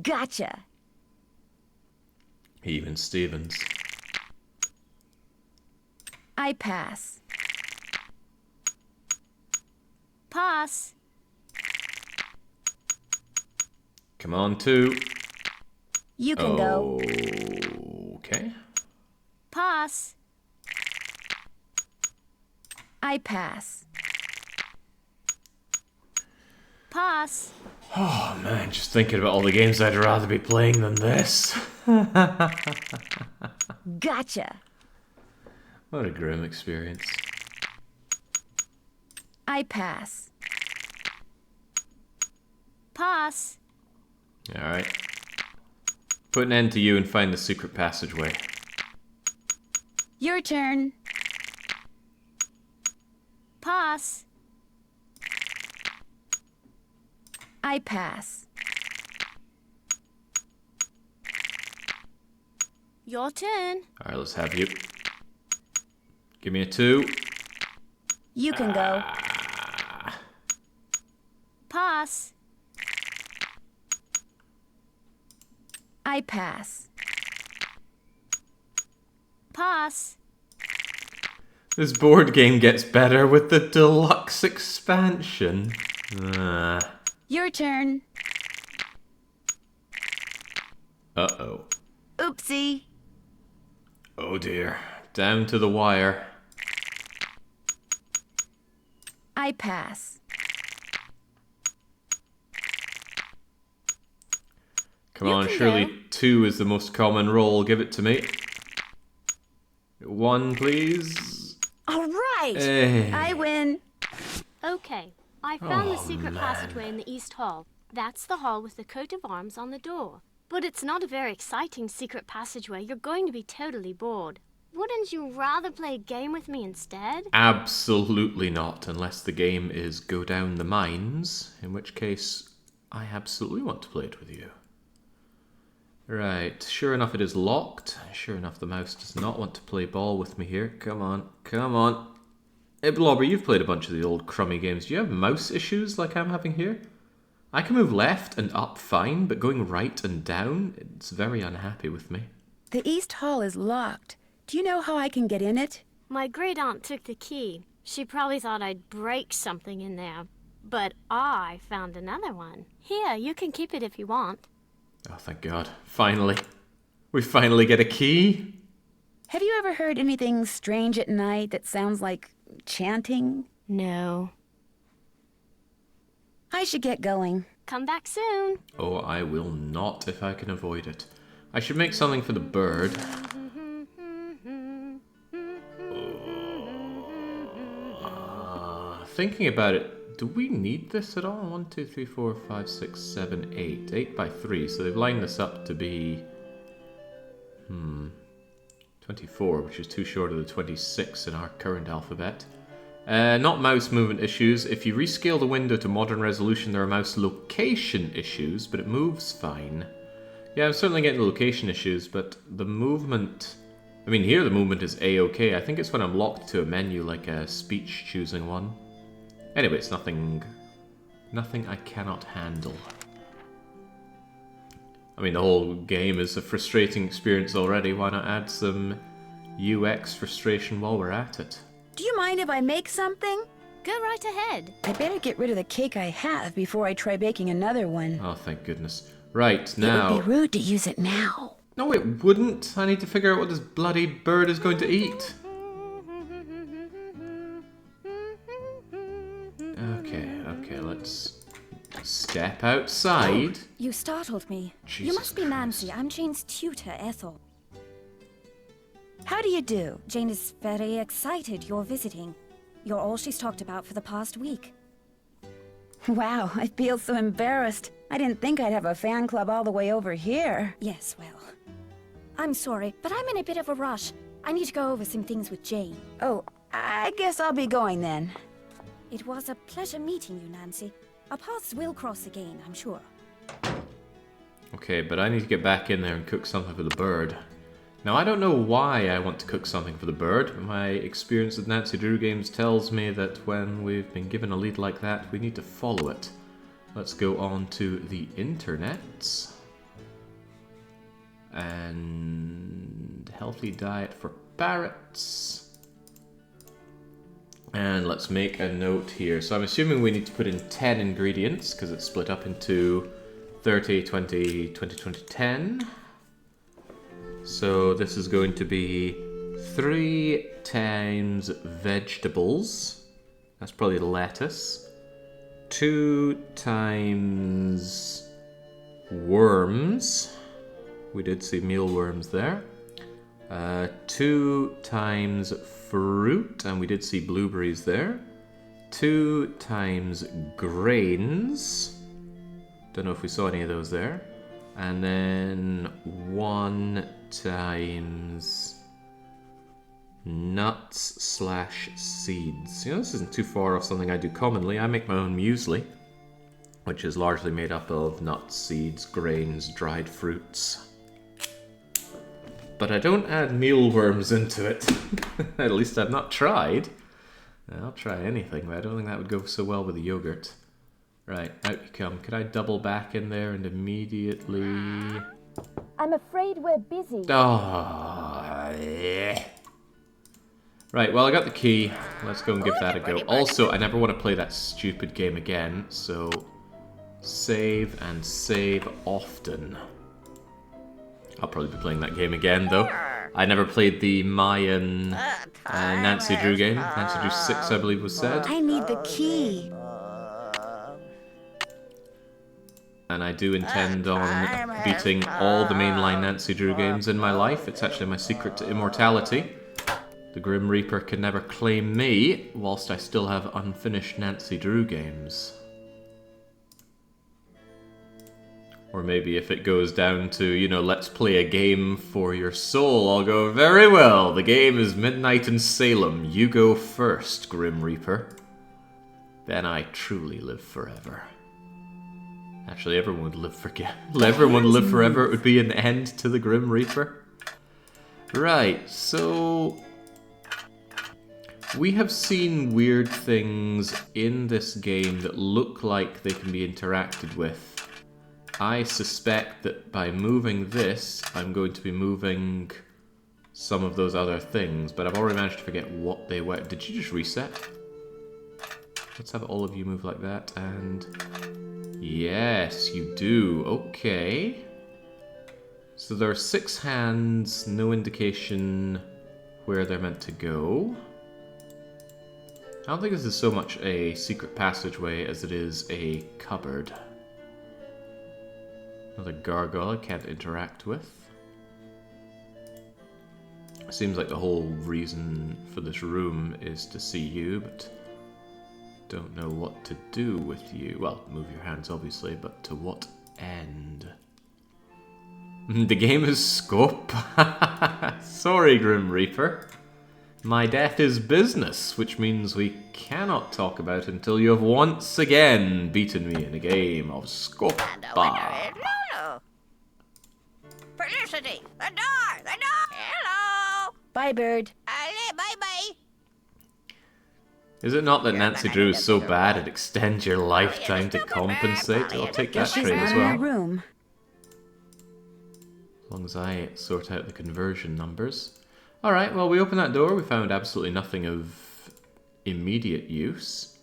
Gotcha. Even Stevens. I pass. Pass. Come on, two. You can go. Okay. Pass. I pass. Pass. Oh man, just thinking about all the games I'd rather be playing than this. Gotcha. What a grim experience. I pass. Pass. Alright. Put an end to you and find the secret passageway. Your turn. Pass. I pass. Your turn. Alright, let's have you. Give me a 2. You can go. Pass. I pass. Pass. This board game gets better with the deluxe expansion. Your turn. Uh-oh. Oopsie. Oh dear. Down to the wire. I pass. Come on, surely 2 is the most common roll. Give it to me. 1, please. All right. Hey. I win. Okay. I found the secret passageway in the East Hall. That's the hall with the coat of arms on the door. But it's not a very exciting secret passageway. You're going to be totally bored. Wouldn't you rather play a game with me instead? Absolutely not, unless the game is Go Down the Mines, in which case I absolutely want to play it with you. Right, sure enough it is locked. Sure enough the mouse does not want to play ball with me here. Come on, come on. Hey Blobber, you've played a bunch of the old crummy games. Do you have mouse issues like I'm having here? I can move left and up fine, but going right and down, it's very unhappy with me. The East Hall is locked. Do you know how I can get in it? My great aunt took the key. She probably thought I'd break something in there. But I found another one. Here, you can keep it if you want. Oh, thank God. Finally. We finally get a key. Have you ever heard anything strange at night that sounds like chanting? No. I should get going. Come back soon. Oh, I will not if I can avoid it. I should make something for the bird. thinking about it, do we need this at all? 1, 2, 3, 4, 5, 6, 7, 8. 8 by 3, so they've lined this up to be... 24, which is too short of the 26 in our current alphabet. Not mouse movement issues. If you rescale the window to modern resolution, there are mouse location issues, but it moves fine. Yeah, I'm certainly getting the location issues, but the movement... I mean, here the movement is A-okay. I think it's when I'm locked to a menu, like a speech choosing one. Anyway, it's nothing I cannot handle. I mean, the whole game is a frustrating experience already. Why not add some UX frustration while we're at it? Do you mind if I make something? Go right ahead. I better get rid of the cake I have before I try baking another one. Oh, thank goodness. Right, now... It would be rude to use it now. No, it wouldn't. I need to figure out what this bloody bird is going to eat. Okay, let's step outside. You startled me. Jesus You must be Christ. Nancy. I'm Jane's tutor, Ethel. How do you do? Jane is very excited you're visiting. You're all she's talked about for the past week. Wow, I feel so embarrassed. I didn't think I'd have a fan club all the way over here. Yes, well. I'm sorry, but I'm in a bit of a rush. I need to go over some things with Jane. Oh, I guess I'll be going then. It was a pleasure meeting you, Nancy. Our paths will cross again, I'm sure. Okay, but I need to get back in there and cook something for the bird. Now, I don't know why I want to cook something for the bird. My experience with Nancy Drew games tells me that when we've been given a lead like that, we need to follow it. Let's go on to the internet. And healthy diet for parrots. And let's make a note here. So I'm assuming we need to put in 10 ingredients because it's split up into 30, 20, 20, 20, 10. So this is going to be 3 times vegetables. That's probably lettuce. 2 times worms. We did see mealworms there. 2 times fruit, and we did see blueberries there. 2 times grains. Don't know if we saw any of those there. And then 1 times nuts/seeds. You know, this isn't too far off something I do commonly. I make my own muesli, which is largely made up of nuts, seeds, grains, dried fruits. But I don't add mealworms into it. At least I've not tried. I'll try anything, but I don't think that would go so well with the yogurt. Right, out you come. Could I double back in there and immediately... I'm afraid we're busy. Oh, yeah. Right, well, I got the key. Let's go and give that a go. Also, I never want to play that stupid game again, so save and save often. I'll probably be playing that game again, though. I never played the Mayan Nancy Drew game. Nancy Drew 6, I believe, was said. I need the key. And I do intend on beating all the mainline Nancy Drew games in my life. It's actually my secret to immortality. The Grim Reaper can never claim me, whilst I still have unfinished Nancy Drew games. Or maybe if it goes down to, you know, let's play a game for your soul, I'll go, very well, the game is Midnight in Salem. You go first, Grim Reaper. Then I truly live forever. Actually, everyone would live forever. It would be an end to the Grim Reaper. Right, so... we have seen weird things in this game that look like they can be interacted with. I suspect that by moving this, I'm going to be moving some of those other things, but I've already managed to forget what they were. Did you just reset? Let's have all of you move like that, and... yes, you do. Okay. So there are 6 hands, no indication where they're meant to go. I don't think this is so much a secret passageway as it is a cupboard. Another gargoyle I can't interact with. Seems like the whole reason for this room is to see you, but don't know what to do with you. Well, move your hands obviously, but to what end? The game is scope. Sorry, Grim Reaper. My death is business, which means we cannot talk about it until you have once again beaten me in a game of scope. And the winner is Lulu. Felicity, the door, the door. Hello. Bye, Bird. Bye-bye. Is it not that Nancy Drew is so bad it extends your lifetime to compensate? I'll take that trade as well. Room. As long as I sort out the conversion numbers. Alright, well, we opened that door. We found absolutely nothing of immediate use.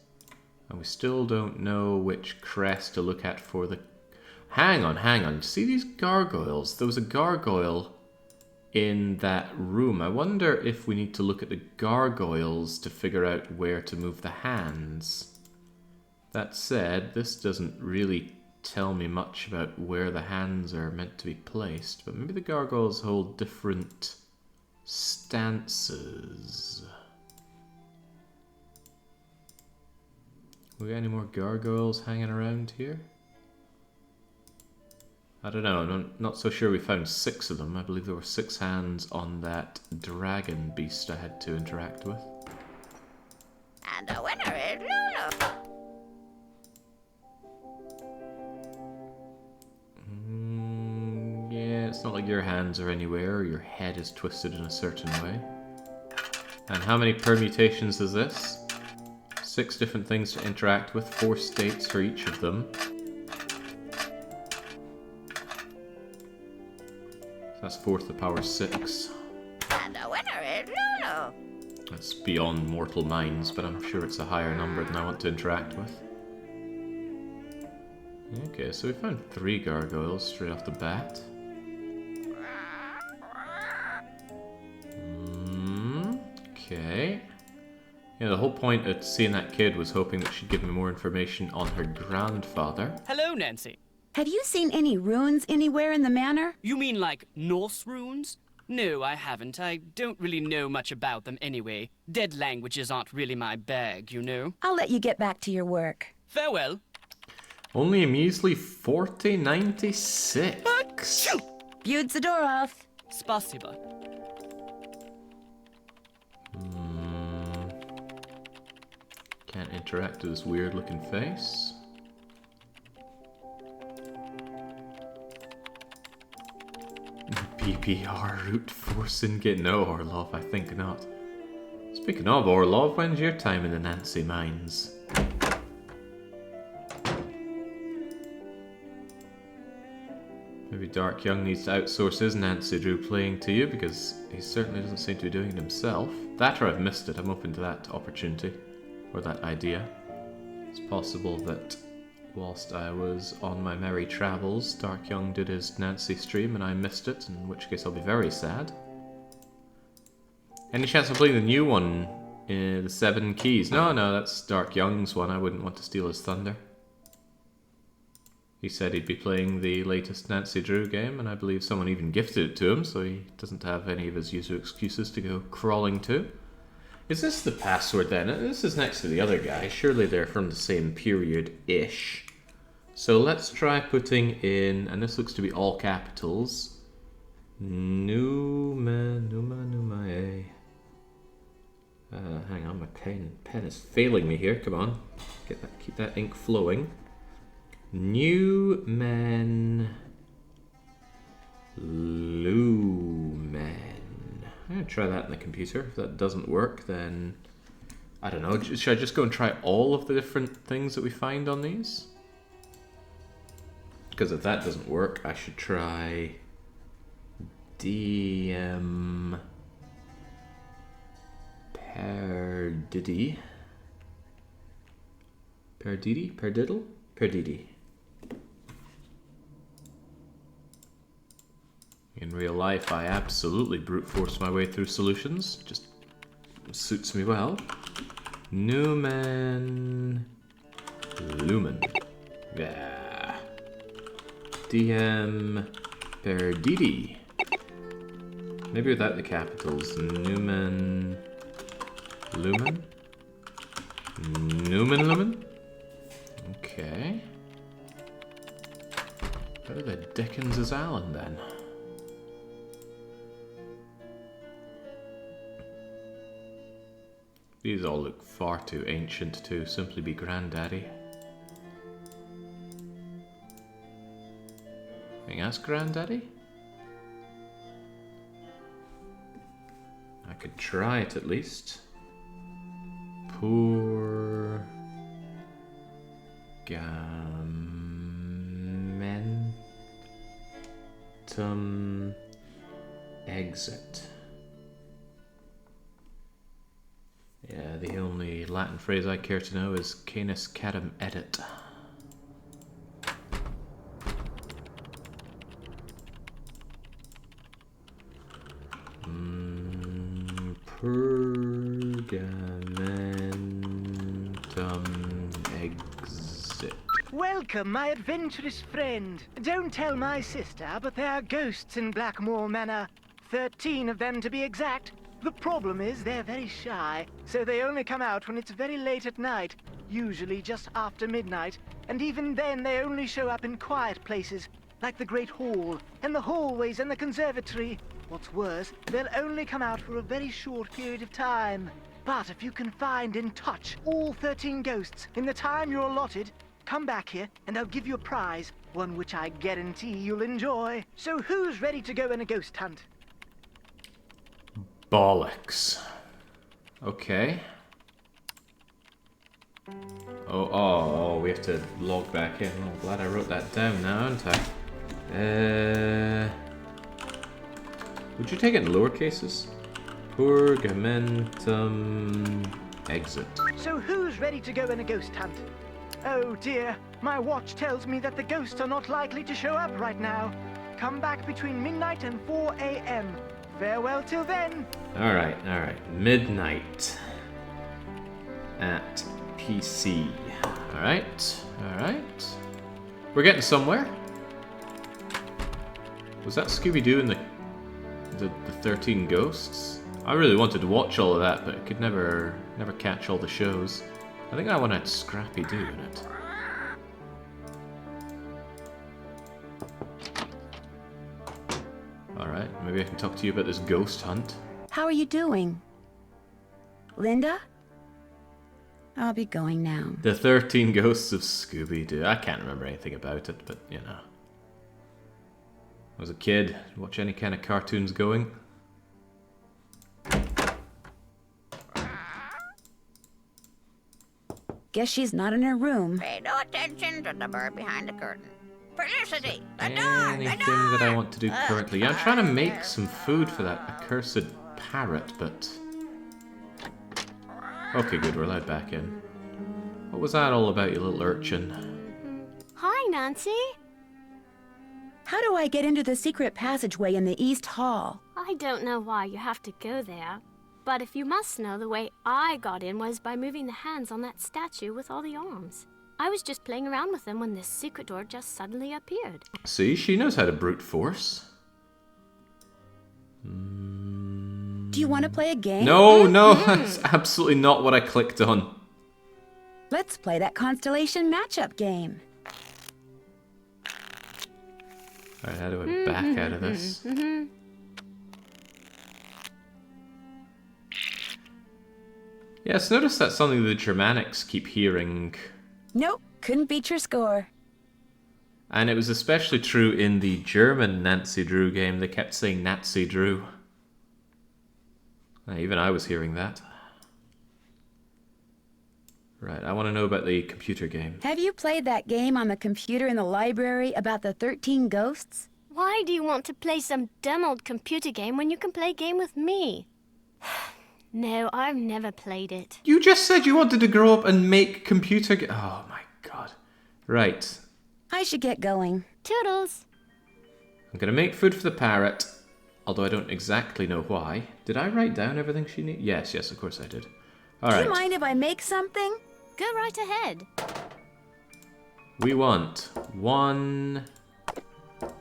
And we still don't know which crest to look at for the... Hang on. See these gargoyles? There was a gargoyle in that room. I wonder if we need to look at the gargoyles to figure out where to move the hands. That said, this doesn't really tell me much about where the hands are meant to be placed, but maybe the gargoyles hold different stances. We got any more gargoyles hanging around here? I don't know, I'm not so sure we found 6 of them. I believe there were 6 hands on that dragon beast I had to interact with. And the winner is Lulu. Yeah, it's not like your hands are anywhere or your head is twisted in a certain way. And how many permutations is this? 6 different things to interact with, 4 states for each of them. That's 4 to the power 6. And the winner is Lulu. That's beyond mortal minds, but I'm sure it's a higher number than I want to interact with. Okay, so we found 3 gargoyles straight off the bat. Okay. Yeah, the whole point of seeing that kid was hoping that she'd give me more information on her grandfather. Hello, Nancy. Have you seen any ruins anywhere in the manor? You mean like Norse runes? No, I haven't. I don't really know much about them anyway. Dead languages aren't really my bag, you know. I'll let you get back to your work. Farewell. Only a measly 40.96. Viewed the door off. Spasiba. Can't interact with this weird looking face. PPR route forcing get no Orlov, I think not. Speaking of Orlov, when's your time in the Nancy mines? Maybe Dark Young needs to outsource his Nancy Drew playing to you, because he certainly doesn't seem to be doing it himself. That or I've missed it, I'm open to that opportunity, or that idea. It's possible that whilst I was on my merry travels, Dark Young did his Nancy stream and I missed it, in which case I'll be very sad. Any chance of playing the new one, the 7 Keys? No, that's Dark Young's one, I wouldn't want to steal his thunder. He said he'd be playing the latest Nancy Drew game, and I believe someone even gifted it to him, so he doesn't have any of his usual excuses to go crawling to. Is this the password then? This is next to the other guy. Surely they're from the same period-ish. So let's try putting in, and this looks to be all capitals, Numa. Hang on, my pen is failing me here. Come on, keep that ink flowing. Newman Lumen. I'm gonna try that in the computer. If that doesn't work, then I don't know. Should I just go and try all of the different things that we find on these? Because if that doesn't work, I should try DM Perdidi. Perdidi. In real life, I absolutely brute force my way through solutions. Just suits me well. Newman Lumen. Yeah. DM Perdidi. Maybe without the capitals. Newman Lumen. Newman Lemon? Okay. Who the dickens is Alan then? These all look far too ancient to simply be Granddaddy. Can you ask Granddaddy? I could try it at least. Poor Gamentum exit. Yeah, the only Latin phrase I care to know is Canis Catum Edit. Pergamentum exit. Welcome, my adventurous friend. Don't tell my sister, but there are ghosts in Blackmore Manor. 13 of them to be exact. The problem is they're very shy, so they only come out when it's very late at night, usually just after midnight, and even then they only show up in quiet places, like the Great Hall, and the hallways and the conservatory. What's worse, they'll only come out for a very short period of time. But if you can find and touch all 13 ghosts in the time you're allotted, come back here and I'll give you a prize, one which I guarantee you'll enjoy. So who's ready to go on a ghost hunt? Bollocks. Okay. Oh, we have to log back in. Oh, glad I wrote that down now, aren't I? Would you take it in lower cases? Pergamentum exit. So who's ready to go on a ghost hunt? Oh dear, my watch tells me that the ghosts are not likely to show up right now. Come back between midnight and 4 a.m. Farewell till then. Alright. Midnight at PC. Alright. We're getting somewhere. Was that Scooby-Doo and the 13 ghosts? I really wanted to watch all of that, but I could never catch all the shows. I think that one had Scrappy-Doo in it. Alright, maybe I can talk to you about this ghost hunt. How are you doing? Linda? I'll be going now. The 13 Ghosts of Scooby-Doo. I can't remember anything about it, but you know. I was a kid, watch any kind of cartoons going. Guess she's not in her room. Pay no attention to the bird behind the curtain. Felicity, the door! Anything that I want to do currently. Yeah, I'm trying to make some food for that accursed parrot, but... Okay, good, we're allowed back in. What was that all about, you little urchin? Hi, Nancy. How do I get into the secret passageway in the East Hall? I don't know why you have to go there. But if you must know, the way I got in was by moving the hands on that statue with all the arms. I was just playing around with them when this secret door just suddenly appeared. See, she knows how to brute force. Do you want to play a game? No, that's absolutely not what I clicked on. Let's play that constellation matchup game. Alright, how do I back out of this? Yes, notice that's something the Germanics keep hearing. Nope, couldn't beat your score. And it was especially true in the German Nancy Drew game. They kept saying Nazi Drew. Even I was hearing that. Right, I want to know about the computer game. Have you played that game on the computer in the library about the 13 ghosts? Why do you want to play some dumb old computer game when you can play a game with me? No, I've never played it. You just said you wanted to grow up and make computer oh my god. Right. I should get going. Toodles. I'm gonna make food for the parrot, although I don't exactly know why. Did I write down everything she needs? Yes, of course I did. Alright. Do you mind if I make something? Go right ahead. We want 1,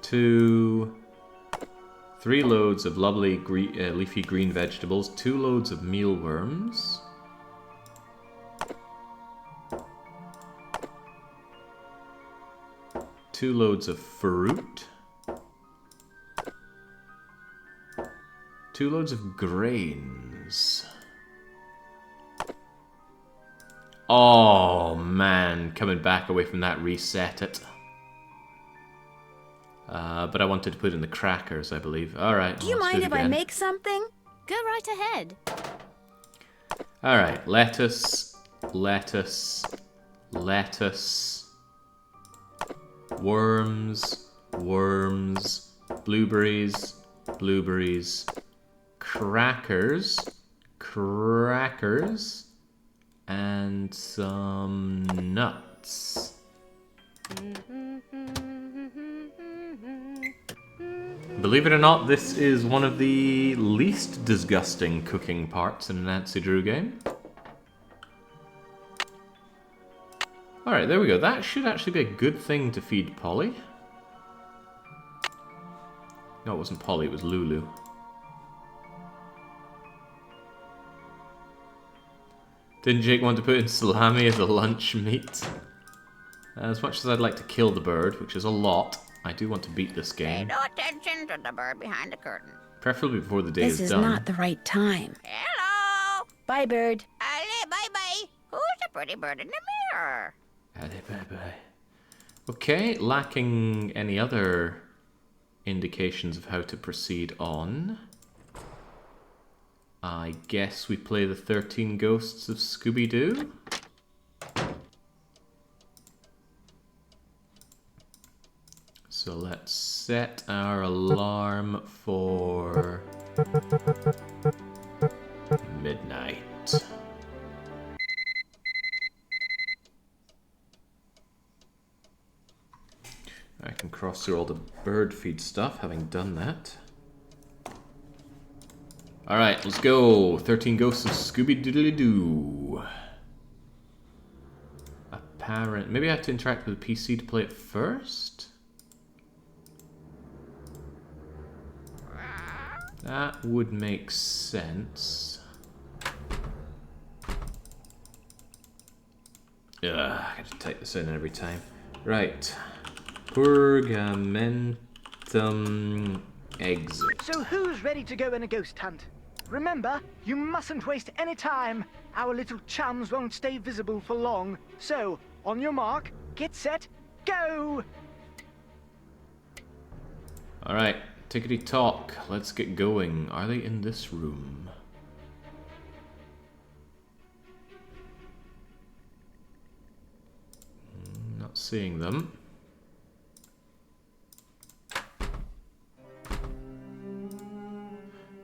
2, 3 loads of lovely leafy green vegetables, 2 loads of mealworms, 2 loads of fruit. 2 loads of grains. Oh man, coming back away from that, reset it. But I wanted to put in the crackers, I believe. Alright. Do you mind if I make something? Go right ahead. Alright, lettuce, lettuce, lettuce, worms, worms, blueberries, blueberries, crackers, crackers, and some nuts. Believe it or not, this is one of the least disgusting cooking parts in a Nancy Drew game. Alright, there we go. That should actually be a good thing to feed Polly. No, it wasn't Polly, it was Lulu. Didn't Jake want to put in salami as a lunch meat? As much as I'd like to kill the bird, which is a lot, I do want to beat this Pay game. no attention to the bird behind the curtain. Preferably before the day is done. This is not the right time. Hello! Bye, bird. Allez, bye-bye. Who's the pretty bird in the mirror? Allez, bye-bye. Okay, lacking any other indications of how to proceed on. I guess we play the 13 Ghosts of Scooby-Doo? So let's set our alarm for midnight. I can cross through all the bird feed stuff, having done that. Alright, let's go. 13 Ghosts of Scooby-Doodly-Doo. Apparent. Maybe I have to interact with the PC to play it first? That would make sense. Ugh, I gotta type this in every time. Right. Purgamentum exit. So who's ready to go on a ghost hunt? Remember, you mustn't waste any time. Our little chums won't stay visible for long. So, on your mark, get set, go! Alright, tickety talk. Let's get going. Are they in this room? Not seeing them.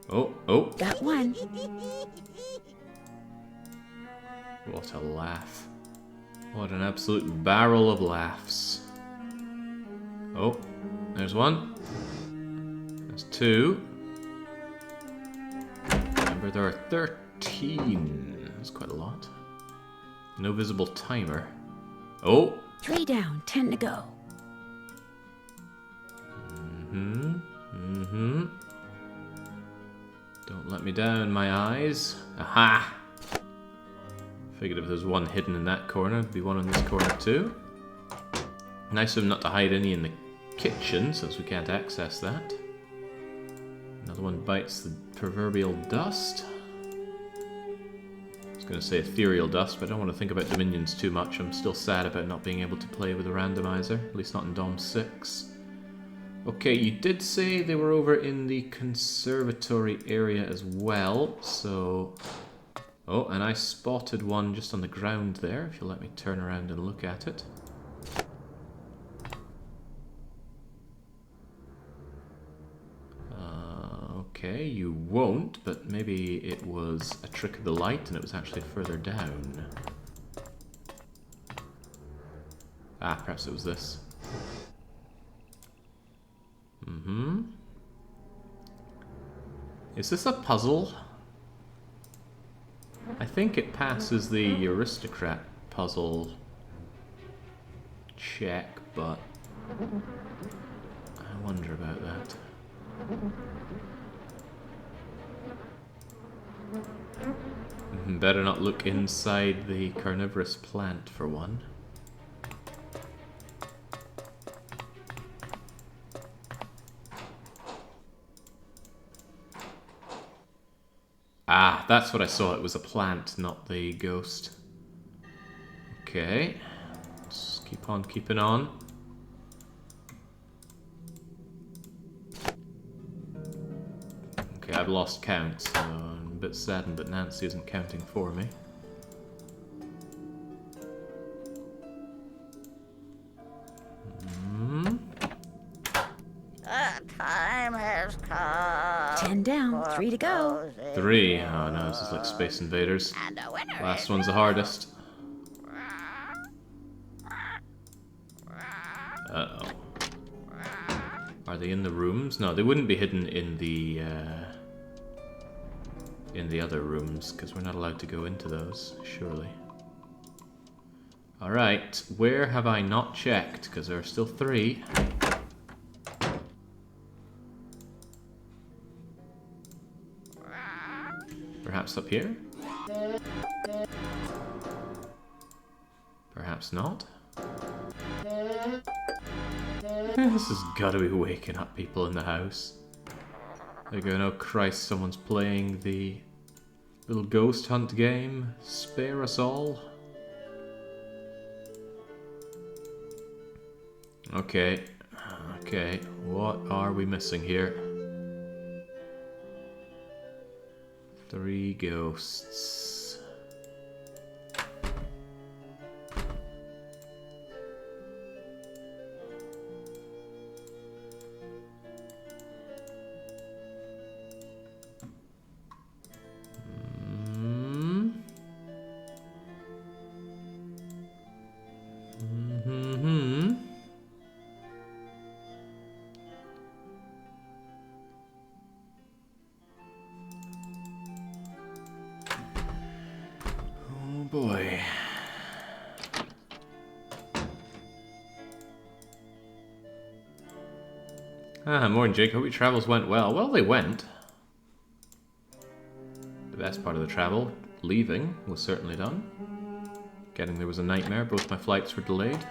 Oh, oh. That one. What a laugh. What an absolute barrel of laughs. Oh, there's one. There's two. Remember, there are 13. That's quite a lot. No visible timer. Oh! 3 down, 10 to go. Don't let me down, my eyes. Aha! Figured if there's one hidden in that corner, there'd be one in this corner too. Nice of them not to hide any in the kitchen, since we can't access that. Another one bites the proverbial dust. I was going to say ethereal dust, but I don't want to think about Dominions too much. I'm still sad about not being able to play with a randomizer, at least not in Dom 6. Okay, you did say they were over in the conservatory area as well, so... Oh, and I spotted one just on the ground there, if you'll let me turn around and look at it. Okay, you won't, but maybe it was a trick of the light and it was actually further down. Ah, perhaps it was this. Is this a puzzle? I think it passes the aristocrat puzzle check, but I wonder about that. Better not look inside the carnivorous plant for one. Ah, that's what I saw. It was a plant, not the ghost. Okay. Let's keep on keeping on. Okay, I've lost count, so I'm a bit saddened that Nancy isn't counting for me. Time has come. 10 down, 3 to go. 3. Oh no, this is like Space Invaders. And the winner Last one's the hardest. Uh-oh. Are they in the rooms? No, they wouldn't be hidden in the other rooms, because we're not allowed to go into those, surely. Alright, where have I not checked? Because there are still 3. Perhaps up here? Perhaps not? This has got to be waking up people in the house. They're going, oh Christ, someone's playing the little ghost hunt game. Spare us all. Okay, okay, what are we missing here? 3 ghosts. Boy. Morning, Jake. Hope your travels went well. Well, they went. The best part of the travel, leaving, was certainly done. Getting there was a nightmare. Both my flights were delayed.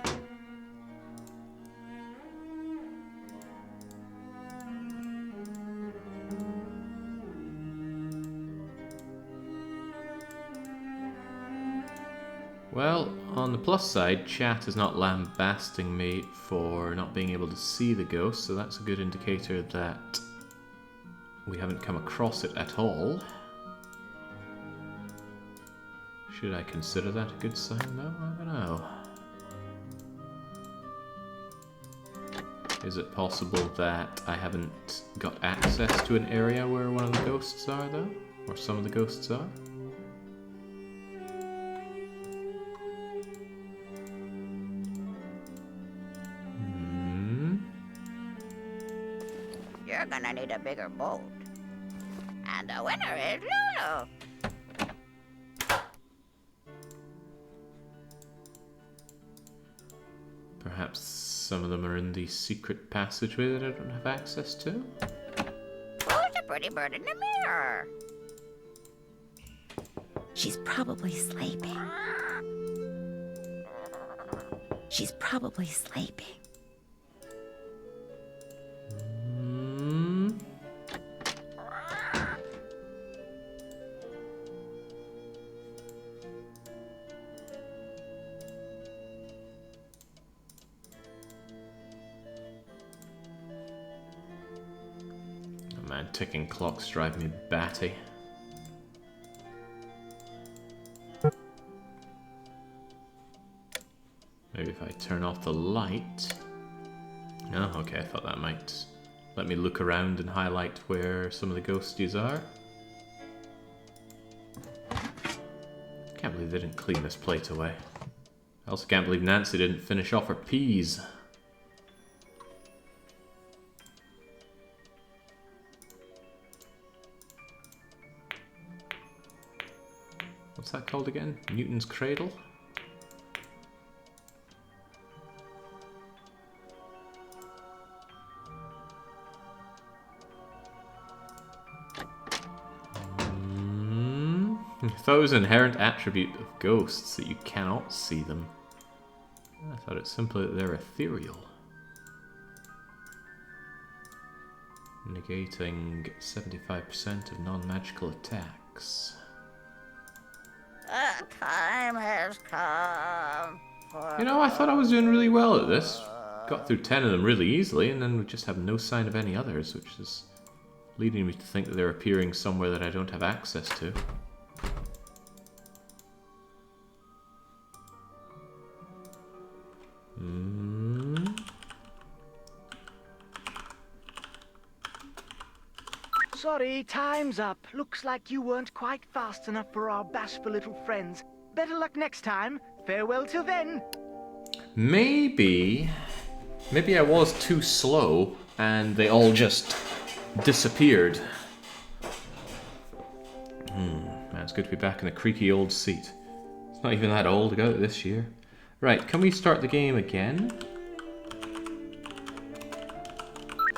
Well, on the plus side, chat is not lambasting me for not being able to see the ghost, so that's a good indicator that we haven't come across it at all. Should I consider that a good sign, though? I don't know. Is it possible that I haven't got access to an area where one of the ghosts are, though? Or some of the ghosts are? You're gonna need a bigger boat. And the winner is Lulu. Perhaps some of them are in the secret passageway that I don't have access to? Who's the pretty bird in the mirror? She's probably sleeping. She's probably sleeping. Man, ticking clocks drive me batty. Maybe if I turn off the light. Oh, okay, I thought that might let me look around and highlight where some of the ghosties are. Can't believe they didn't clean this plate away. I also can't believe Nancy didn't finish off her peas. What's that called again? Newton's Cradle? I thought it was an inherent attribute of ghosts that you cannot see them. I thought it's simply that they're ethereal. Negating 75% of non-magical attacks. time has come. You know, I thought I was doing really well at this. Got through 10 of them really easily, and then we just have no sign of any others, which is leading me to think that they're appearing somewhere that I don't have access to. Sorry, time's up. Looks like you weren't quite fast enough for our bashful little friends. Better luck next time. Farewell till then. Maybe I was too slow and they all just disappeared. Man, it's good to be back in the creaky old seat. It's not even that old, I got it this year. Right, can we start the game again?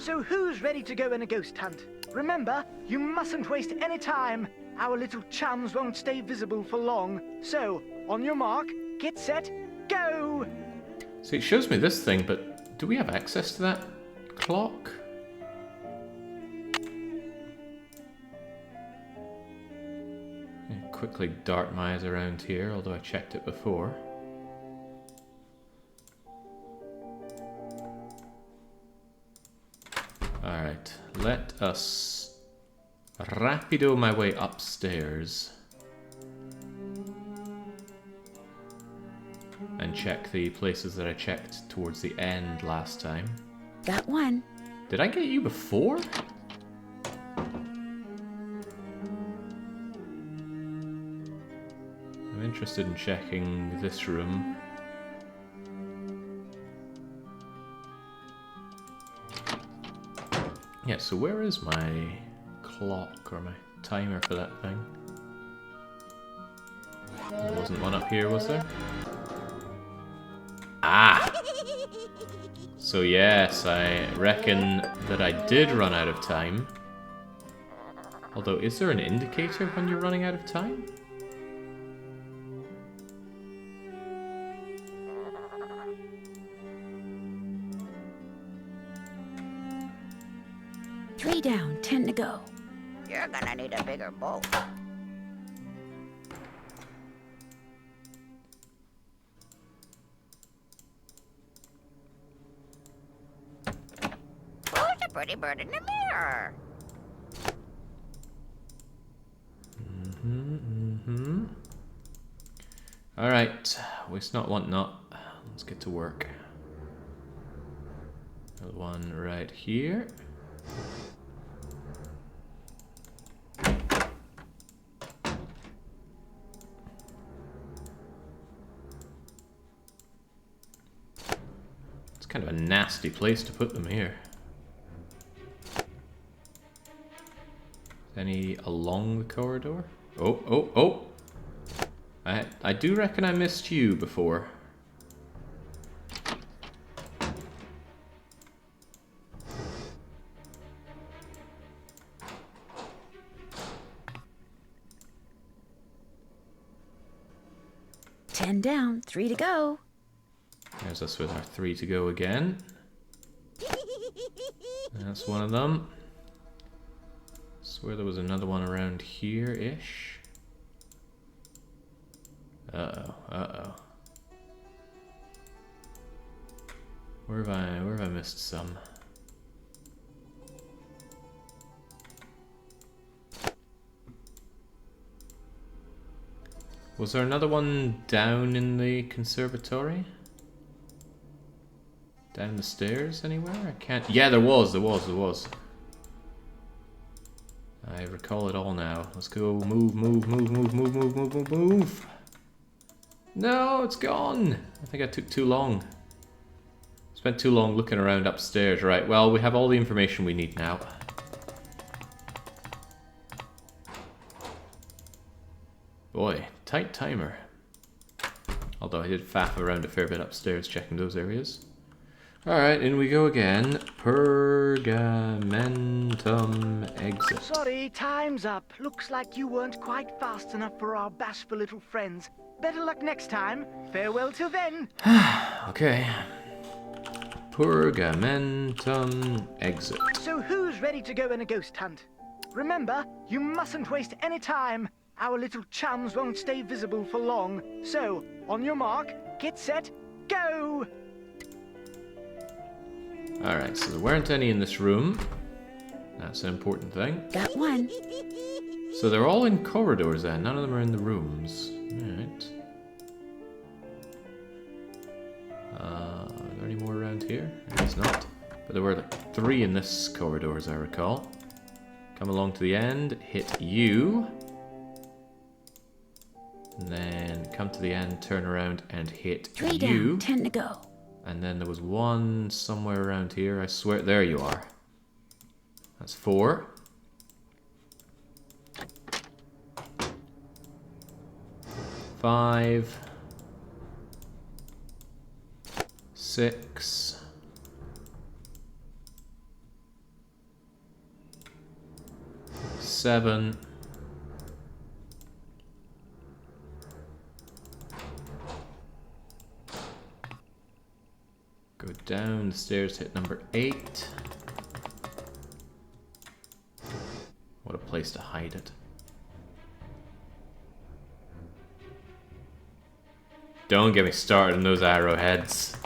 So who's ready to go on a ghost hunt? Remember, you mustn't waste any time. Our little chums won't stay visible for long. So, on your mark, get set, go! See, it shows me this thing, but do we have access to that clock? I quickly dart my eyes around here, although I checked it before. Alright, let us rapido my way upstairs and check the places that I checked towards the end last time. Got one. Did I get you before? I'm interested in checking this room. Yeah, so where is my clock or my timer for that thing? There wasn't one up here, was there? Ah! So yes, I reckon that I did run out of time. Although, is there an indicator when you're running out of time? Three down, 10 to go. You're gonna need a bigger boat. Who's a pretty bird in the mirror? Alright, waste not, want not. Let's get to work. Another one right here. It's kind of a nasty place to put them here. Any along the corridor? Oh, oh, oh! I do reckon I missed you before. Ten down, 3 to go. There's us with our 3 to go again. That's one of them. Swear there was another one around here-ish. Uh-oh, uh-oh. Where have I missed some? Was there another one down in the conservatory? Down the stairs anywhere? I can't... Yeah, there was. I recall it all now. Let's go. Move. No, it's gone. I think I took too long. Spent too long looking around upstairs. Right, well, we have all the information we need now. Boy, tight timer. Although I did faff around a fair bit upstairs checking those areas. Alright, in we go again. Pergamentum exit. Sorry, time's up. Looks like you weren't quite fast enough for our bashful little friends. Better luck next time. Farewell till then. Okay. Pergamentum exit. So who's ready to go on a ghost hunt? Remember, you mustn't waste any time. our little chums won't stay visible for long. So, on your mark, get set, go! Alright, so there weren't any in this room. That's an important thing. Got one. So they're all in corridors then, none of them are in the rooms. Alright. Are there any more around here? I guess not. But there were like 3 in this corridor as I recall. Come along to the end, hit you. And then come to the end, turn around and hit 3 you. down, 10 to go. And then there was 1 somewhere around here, I swear. There you are. That's 4. 5. 6. 7. 'Go down the stairs, hit number 8. What a place to hide it. Don't get me started on those arrowheads.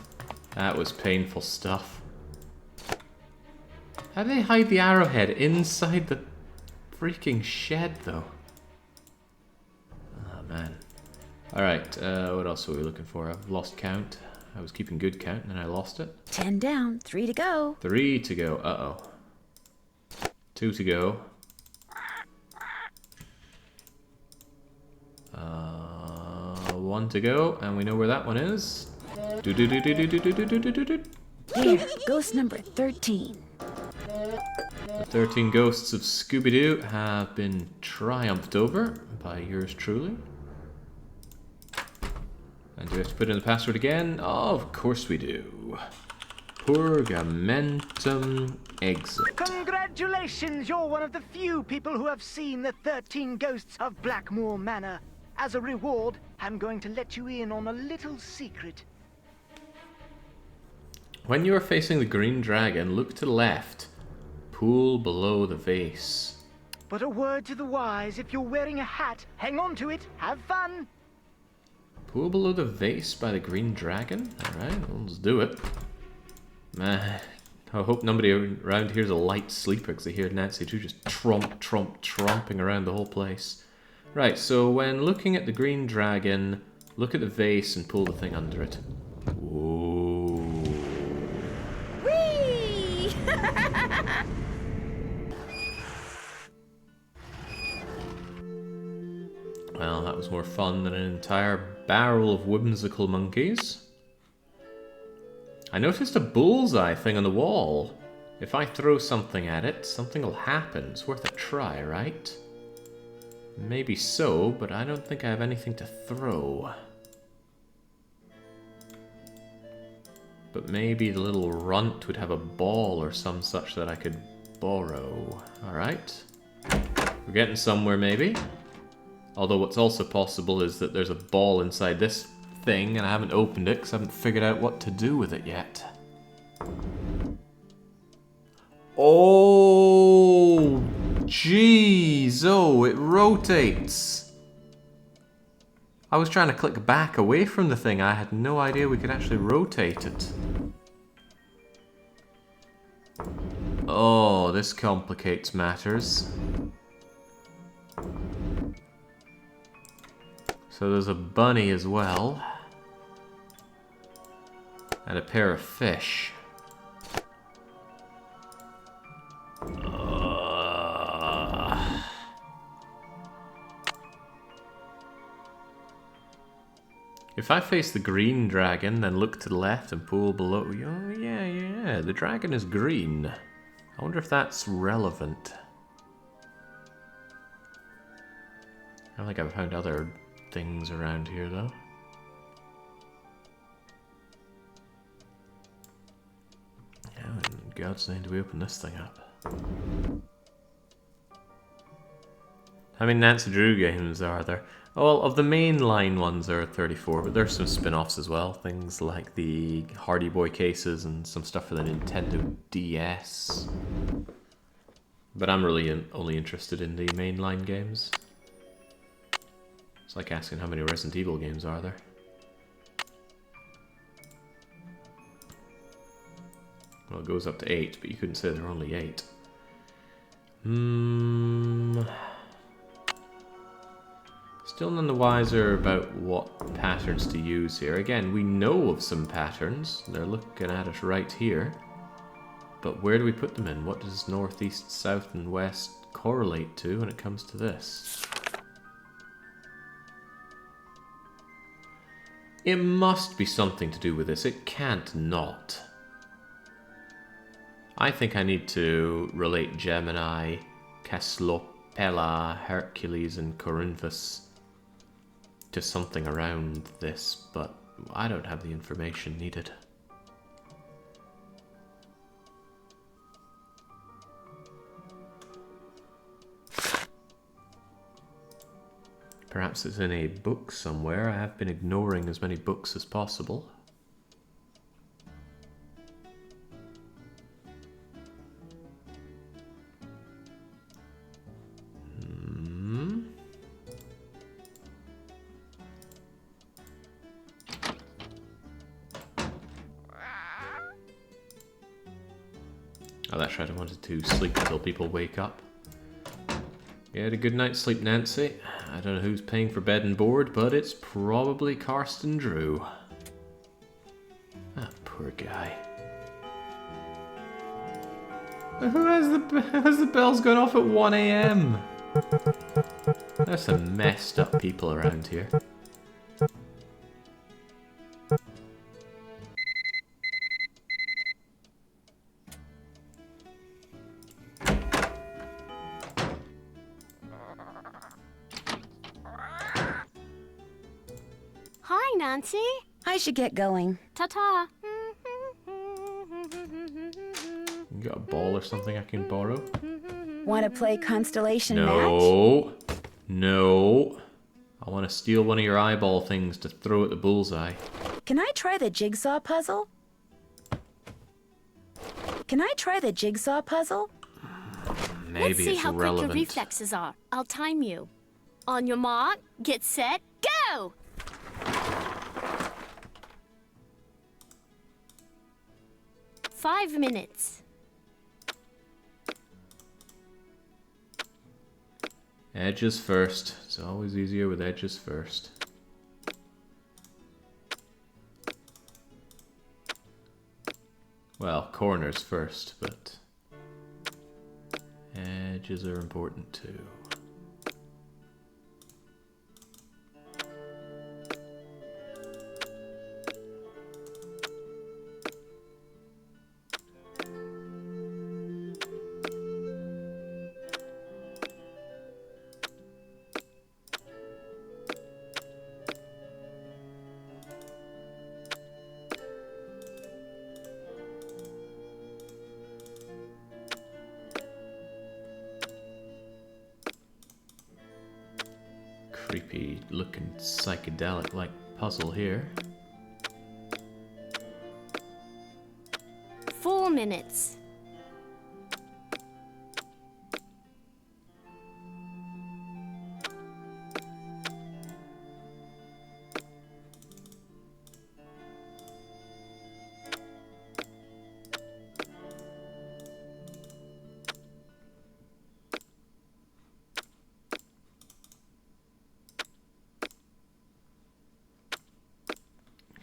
That was painful stuff. How do they hide the arrowhead inside the freaking shed, though? Oh, man. Alright, what else were we looking for? I've lost count. I was keeping good count, and then I lost it. 10 down, 3 to go. 3 to go. Uh-oh. 2 to go. 1 to go, and we know where that one is. There, ghost number 13. The 13 ghosts of Scooby-Doo have been triumphed over by yours truly. And do we have to put in the password again? Oh, of course we do. Purgamentum exit. Congratulations, you're one of the few people who have seen the 13 ghosts of Blackmoor Manor. As a reward, I'm going to let you in on a little secret. When you are facing the green dragon, look to the left. Pool below the vase. But a word to the wise, if you're wearing a hat, hang on to it, have fun. Pool below the vase by the green dragon? Alright, well, let's do it. Man, I hope nobody around here's a light sleeper because I hear Nancy Drew just tromping around the whole place. Right, so when looking at the green dragon, look at the vase and pull the thing under it. Whoa. Whee! Well, that was more fun than an entire barrel of whimsical monkeys. I noticed a bullseye thing on the wall. If I throw something at it, something will happen. It's worth a try, right? Maybe so, but I don't think I have anything to throw. But maybe the little runt would have a ball or some such that I could borrow. Alright. We're getting somewhere, maybe. Although what's also possible is that there's a ball inside this thing and I haven't opened it because I haven't figured out what to do with it yet. Oh, jeez. Oh, it rotates. I was trying to click back away from the thing. I had no idea we could actually rotate it. Oh, this complicates matters. So there's a bunny as well. And a pair of fish. If I face the green dragon, then look to the left and pull below... Oh, yeah, the dragon is green. I wonder if that's relevant. I don't think I've found other things around here, though. How in God's name do we open this thing up? How many Nancy Drew games are there? Oh, well, of the mainline ones there are 34, but there's some spin-offs as well. Things like the Hardy Boy cases and some stuff for the Nintendo DS. But I'm really only interested in the mainline games. It's like asking how many Resident Evil games are there. Well, it goes up to 8, but you couldn't say there are only 8. Still none the wiser about what patterns to use here. Again, we know of some patterns. They're looking at it right here. But where do we put them in? What does north, east, south, and west correlate to when it comes to this? It must be something to do with this. It can't not. I think I need to relate Gemini, Cassiopeia, Hercules, and Corinthus to something around this, but I don't have the information needed. Perhaps it's in a book somewhere. I have been ignoring as many books as possible. Oh, that's right, I wanted to sleep until people wake up. Get a good night's sleep, Nancy. I don't know who's paying for bed and board, but it's probably Karsten Drew. Ah, poor guy. Who has the bells going off at 1 AM? There's some messed up people around here. Hi, Nancy. I should get going. Ta-ta. You got a ball or something I can borrow? Want to play Constellation Match? No. No. I want to steal one of your eyeball things to throw at the bullseye. Can I try the jigsaw puzzle? Can I try the jigsaw puzzle? Maybe Let's see it's how relevant. quick your reflexes are. I'll time you. On your mark, get set, go! Five minutes. Edges first. It's always easier with edges first. Well, corners first, but edges are important too. Creepy looking psychedelic like puzzle here. 4 minutes.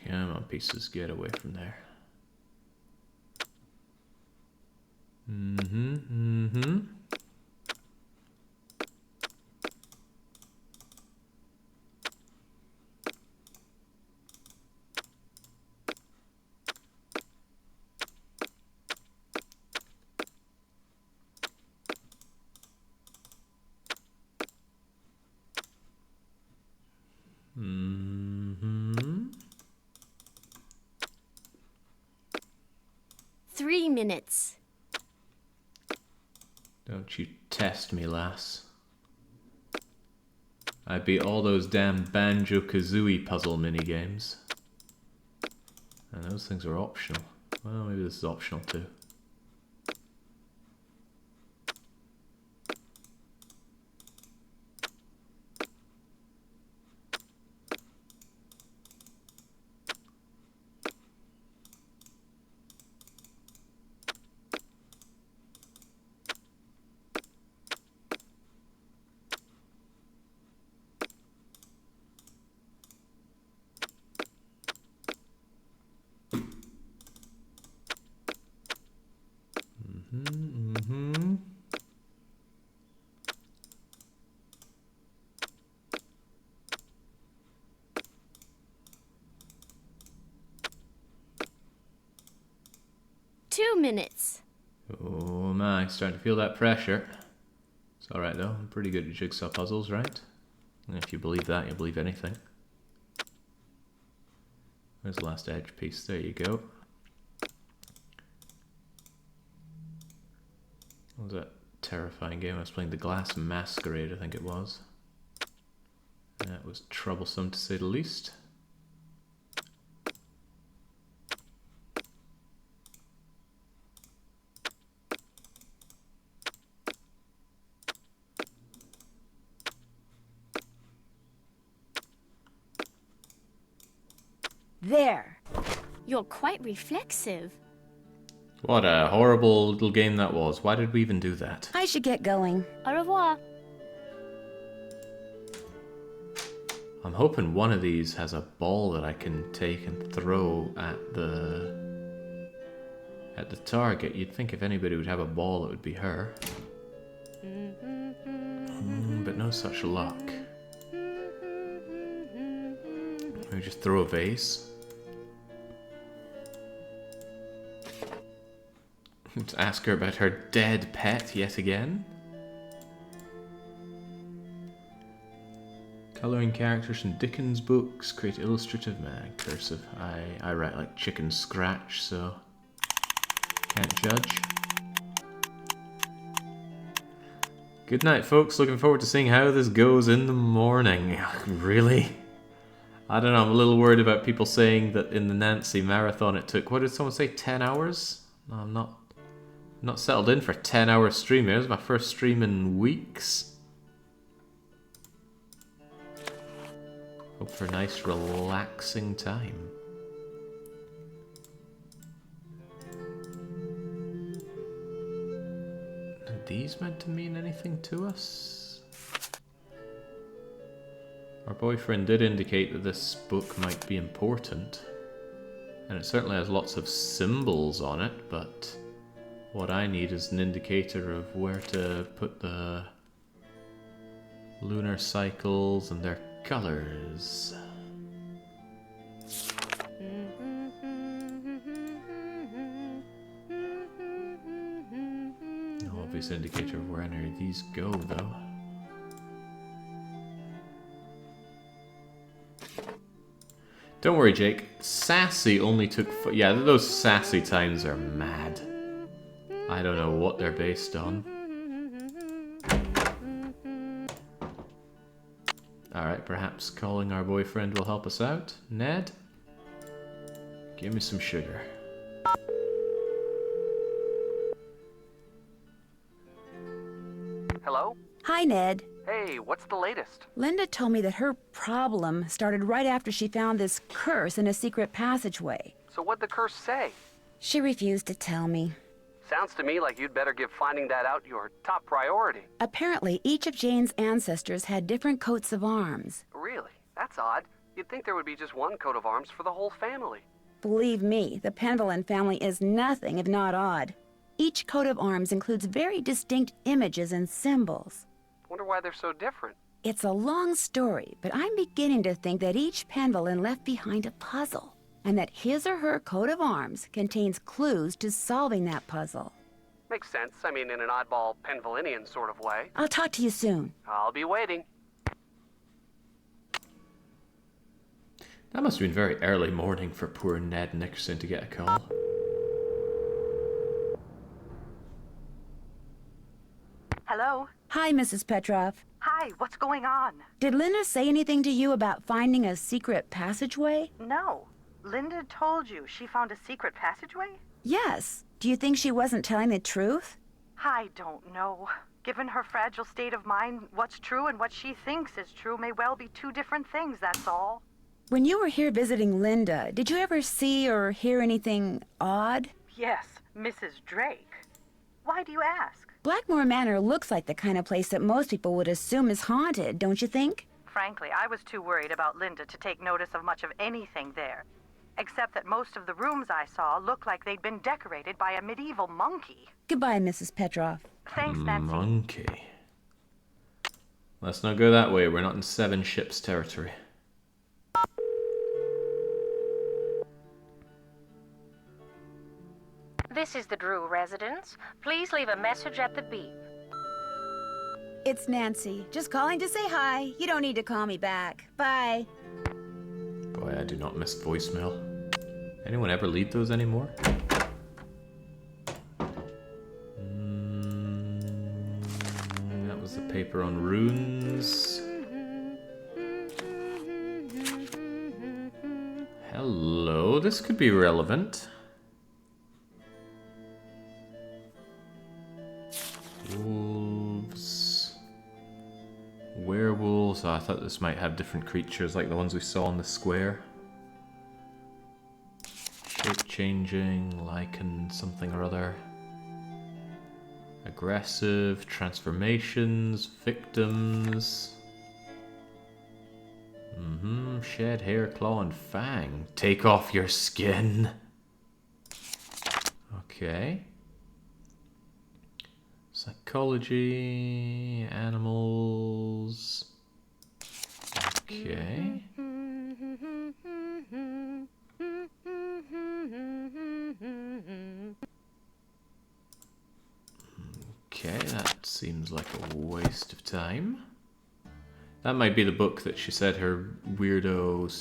Come on, pieces, get away from there. Mm-hmm. 3 minutes. Don't you test me, lass. I beat all those damn Banjo-Kazooie puzzle minigames. And those things are optional. Well, maybe this is optional too. minutes. Oh my, starting to feel that pressure. It's alright though, I'm pretty good at jigsaw puzzles, right? And if you believe that, you'll believe anything. There's the last edge piece, there you go. What was that terrifying game? I was playing The Glass Masquerade, I think it was. That was troublesome to say the least. There. You're quite reflexive. What a horrible little game that was. Why did we even do that? I should get going. Au revoir. I'm hoping one of these has a ball that I can take and throw at the target. You'd think if anybody would have a ball, it would be her. But no such luck. Maybe just throw a vase. Let's ask her about her dead pet yet again. Colouring characters from Dickens books, create illustrative, cursive. I write like chicken scratch, so can't judge. Good night, folks. Looking forward to seeing how this goes in the morning. Really? I don't know, I'm a little worried about people saying that in the Nancy marathon it took, what did someone say, 10 hours? No, I'm not settled in for 10-hour stream. It was my first stream in weeks. Hope for a nice relaxing time. Are these meant to mean anything to us? Our boyfriend did indicate that this book might be important. And it certainly has lots of symbols on it, but what I need is an indicator of where to put the lunar cycles and their colors. No obvious indicator of where any of these go, though. Don't worry, Jake. Sassy only took... yeah, those sassy times are mad. I don't know what they're based on. Alright, perhaps calling our boyfriend will help us out. Ned? Give me some sugar. Hello? Hi, Ned. Hey, what's the latest? Linda told me that her problem started right after she found this curse in a secret passageway. So what'd the curse say? She refused to tell me. Sounds to me like you'd better give finding that out your top priority. Apparently, each of Jane's ancestors had different coats of arms. Really? That's odd. You'd think there would be just one coat of arms for the whole family. Believe me, the Penvillin family is nothing if not odd. Each coat of arms includes very distinct images and symbols. Wonder why they're so different. It's a long story, but I'm beginning to think that each Penvillin left behind a puzzle, and that his or her coat of arms contains clues to solving that puzzle. Makes sense. I mean, in an oddball Penvillinian sort of way. I'll talk to you soon. I'll be waiting. That must have been very early morning for poor Ned Nickerson to get a call. Hello? Hi, Mrs. Petrov. Hi, what's going on? Did Linda say anything to you about finding a secret passageway? No. Linda told you she found a secret passageway? Yes. Do you think she wasn't telling the truth? I don't know. Given her fragile state of mind, what's true and what she thinks is true may well be two different things, that's all. When you were here visiting Linda, did you ever see or hear anything odd? Yes, Mrs. Drake. Why do you ask? Blackmore Manor looks like the kind of place that most people would assume is haunted, don't you think? Frankly, I was too worried about Linda to take notice of much of anything there. Except that most of the rooms I saw looked like they'd been decorated by a medieval monkey. Goodbye, Mrs. Petrov. Thanks, Nancy. Monkey. Let's not go that way. We're not in Seven Ships territory. This is the Drew residence. Please leave a message at the beep. It's Nancy. Just calling to say hi. You don't need to call me back. Bye. Boy, I do not miss voicemail. Anyone ever leave those anymore? That was the paper on runes. Hello, this could be relevant. Wolves. Werewolves. Oh, I thought this might have different creatures like the ones we saw on the square. Shape changing, lichen, something or other. Aggressive, transformations, victims. Shed, hair, claw, and fang. Take off your skin. Okay. Psychology, animals. Okay. Okay, that seems like a waste of time. That might be the book that she said her weirdo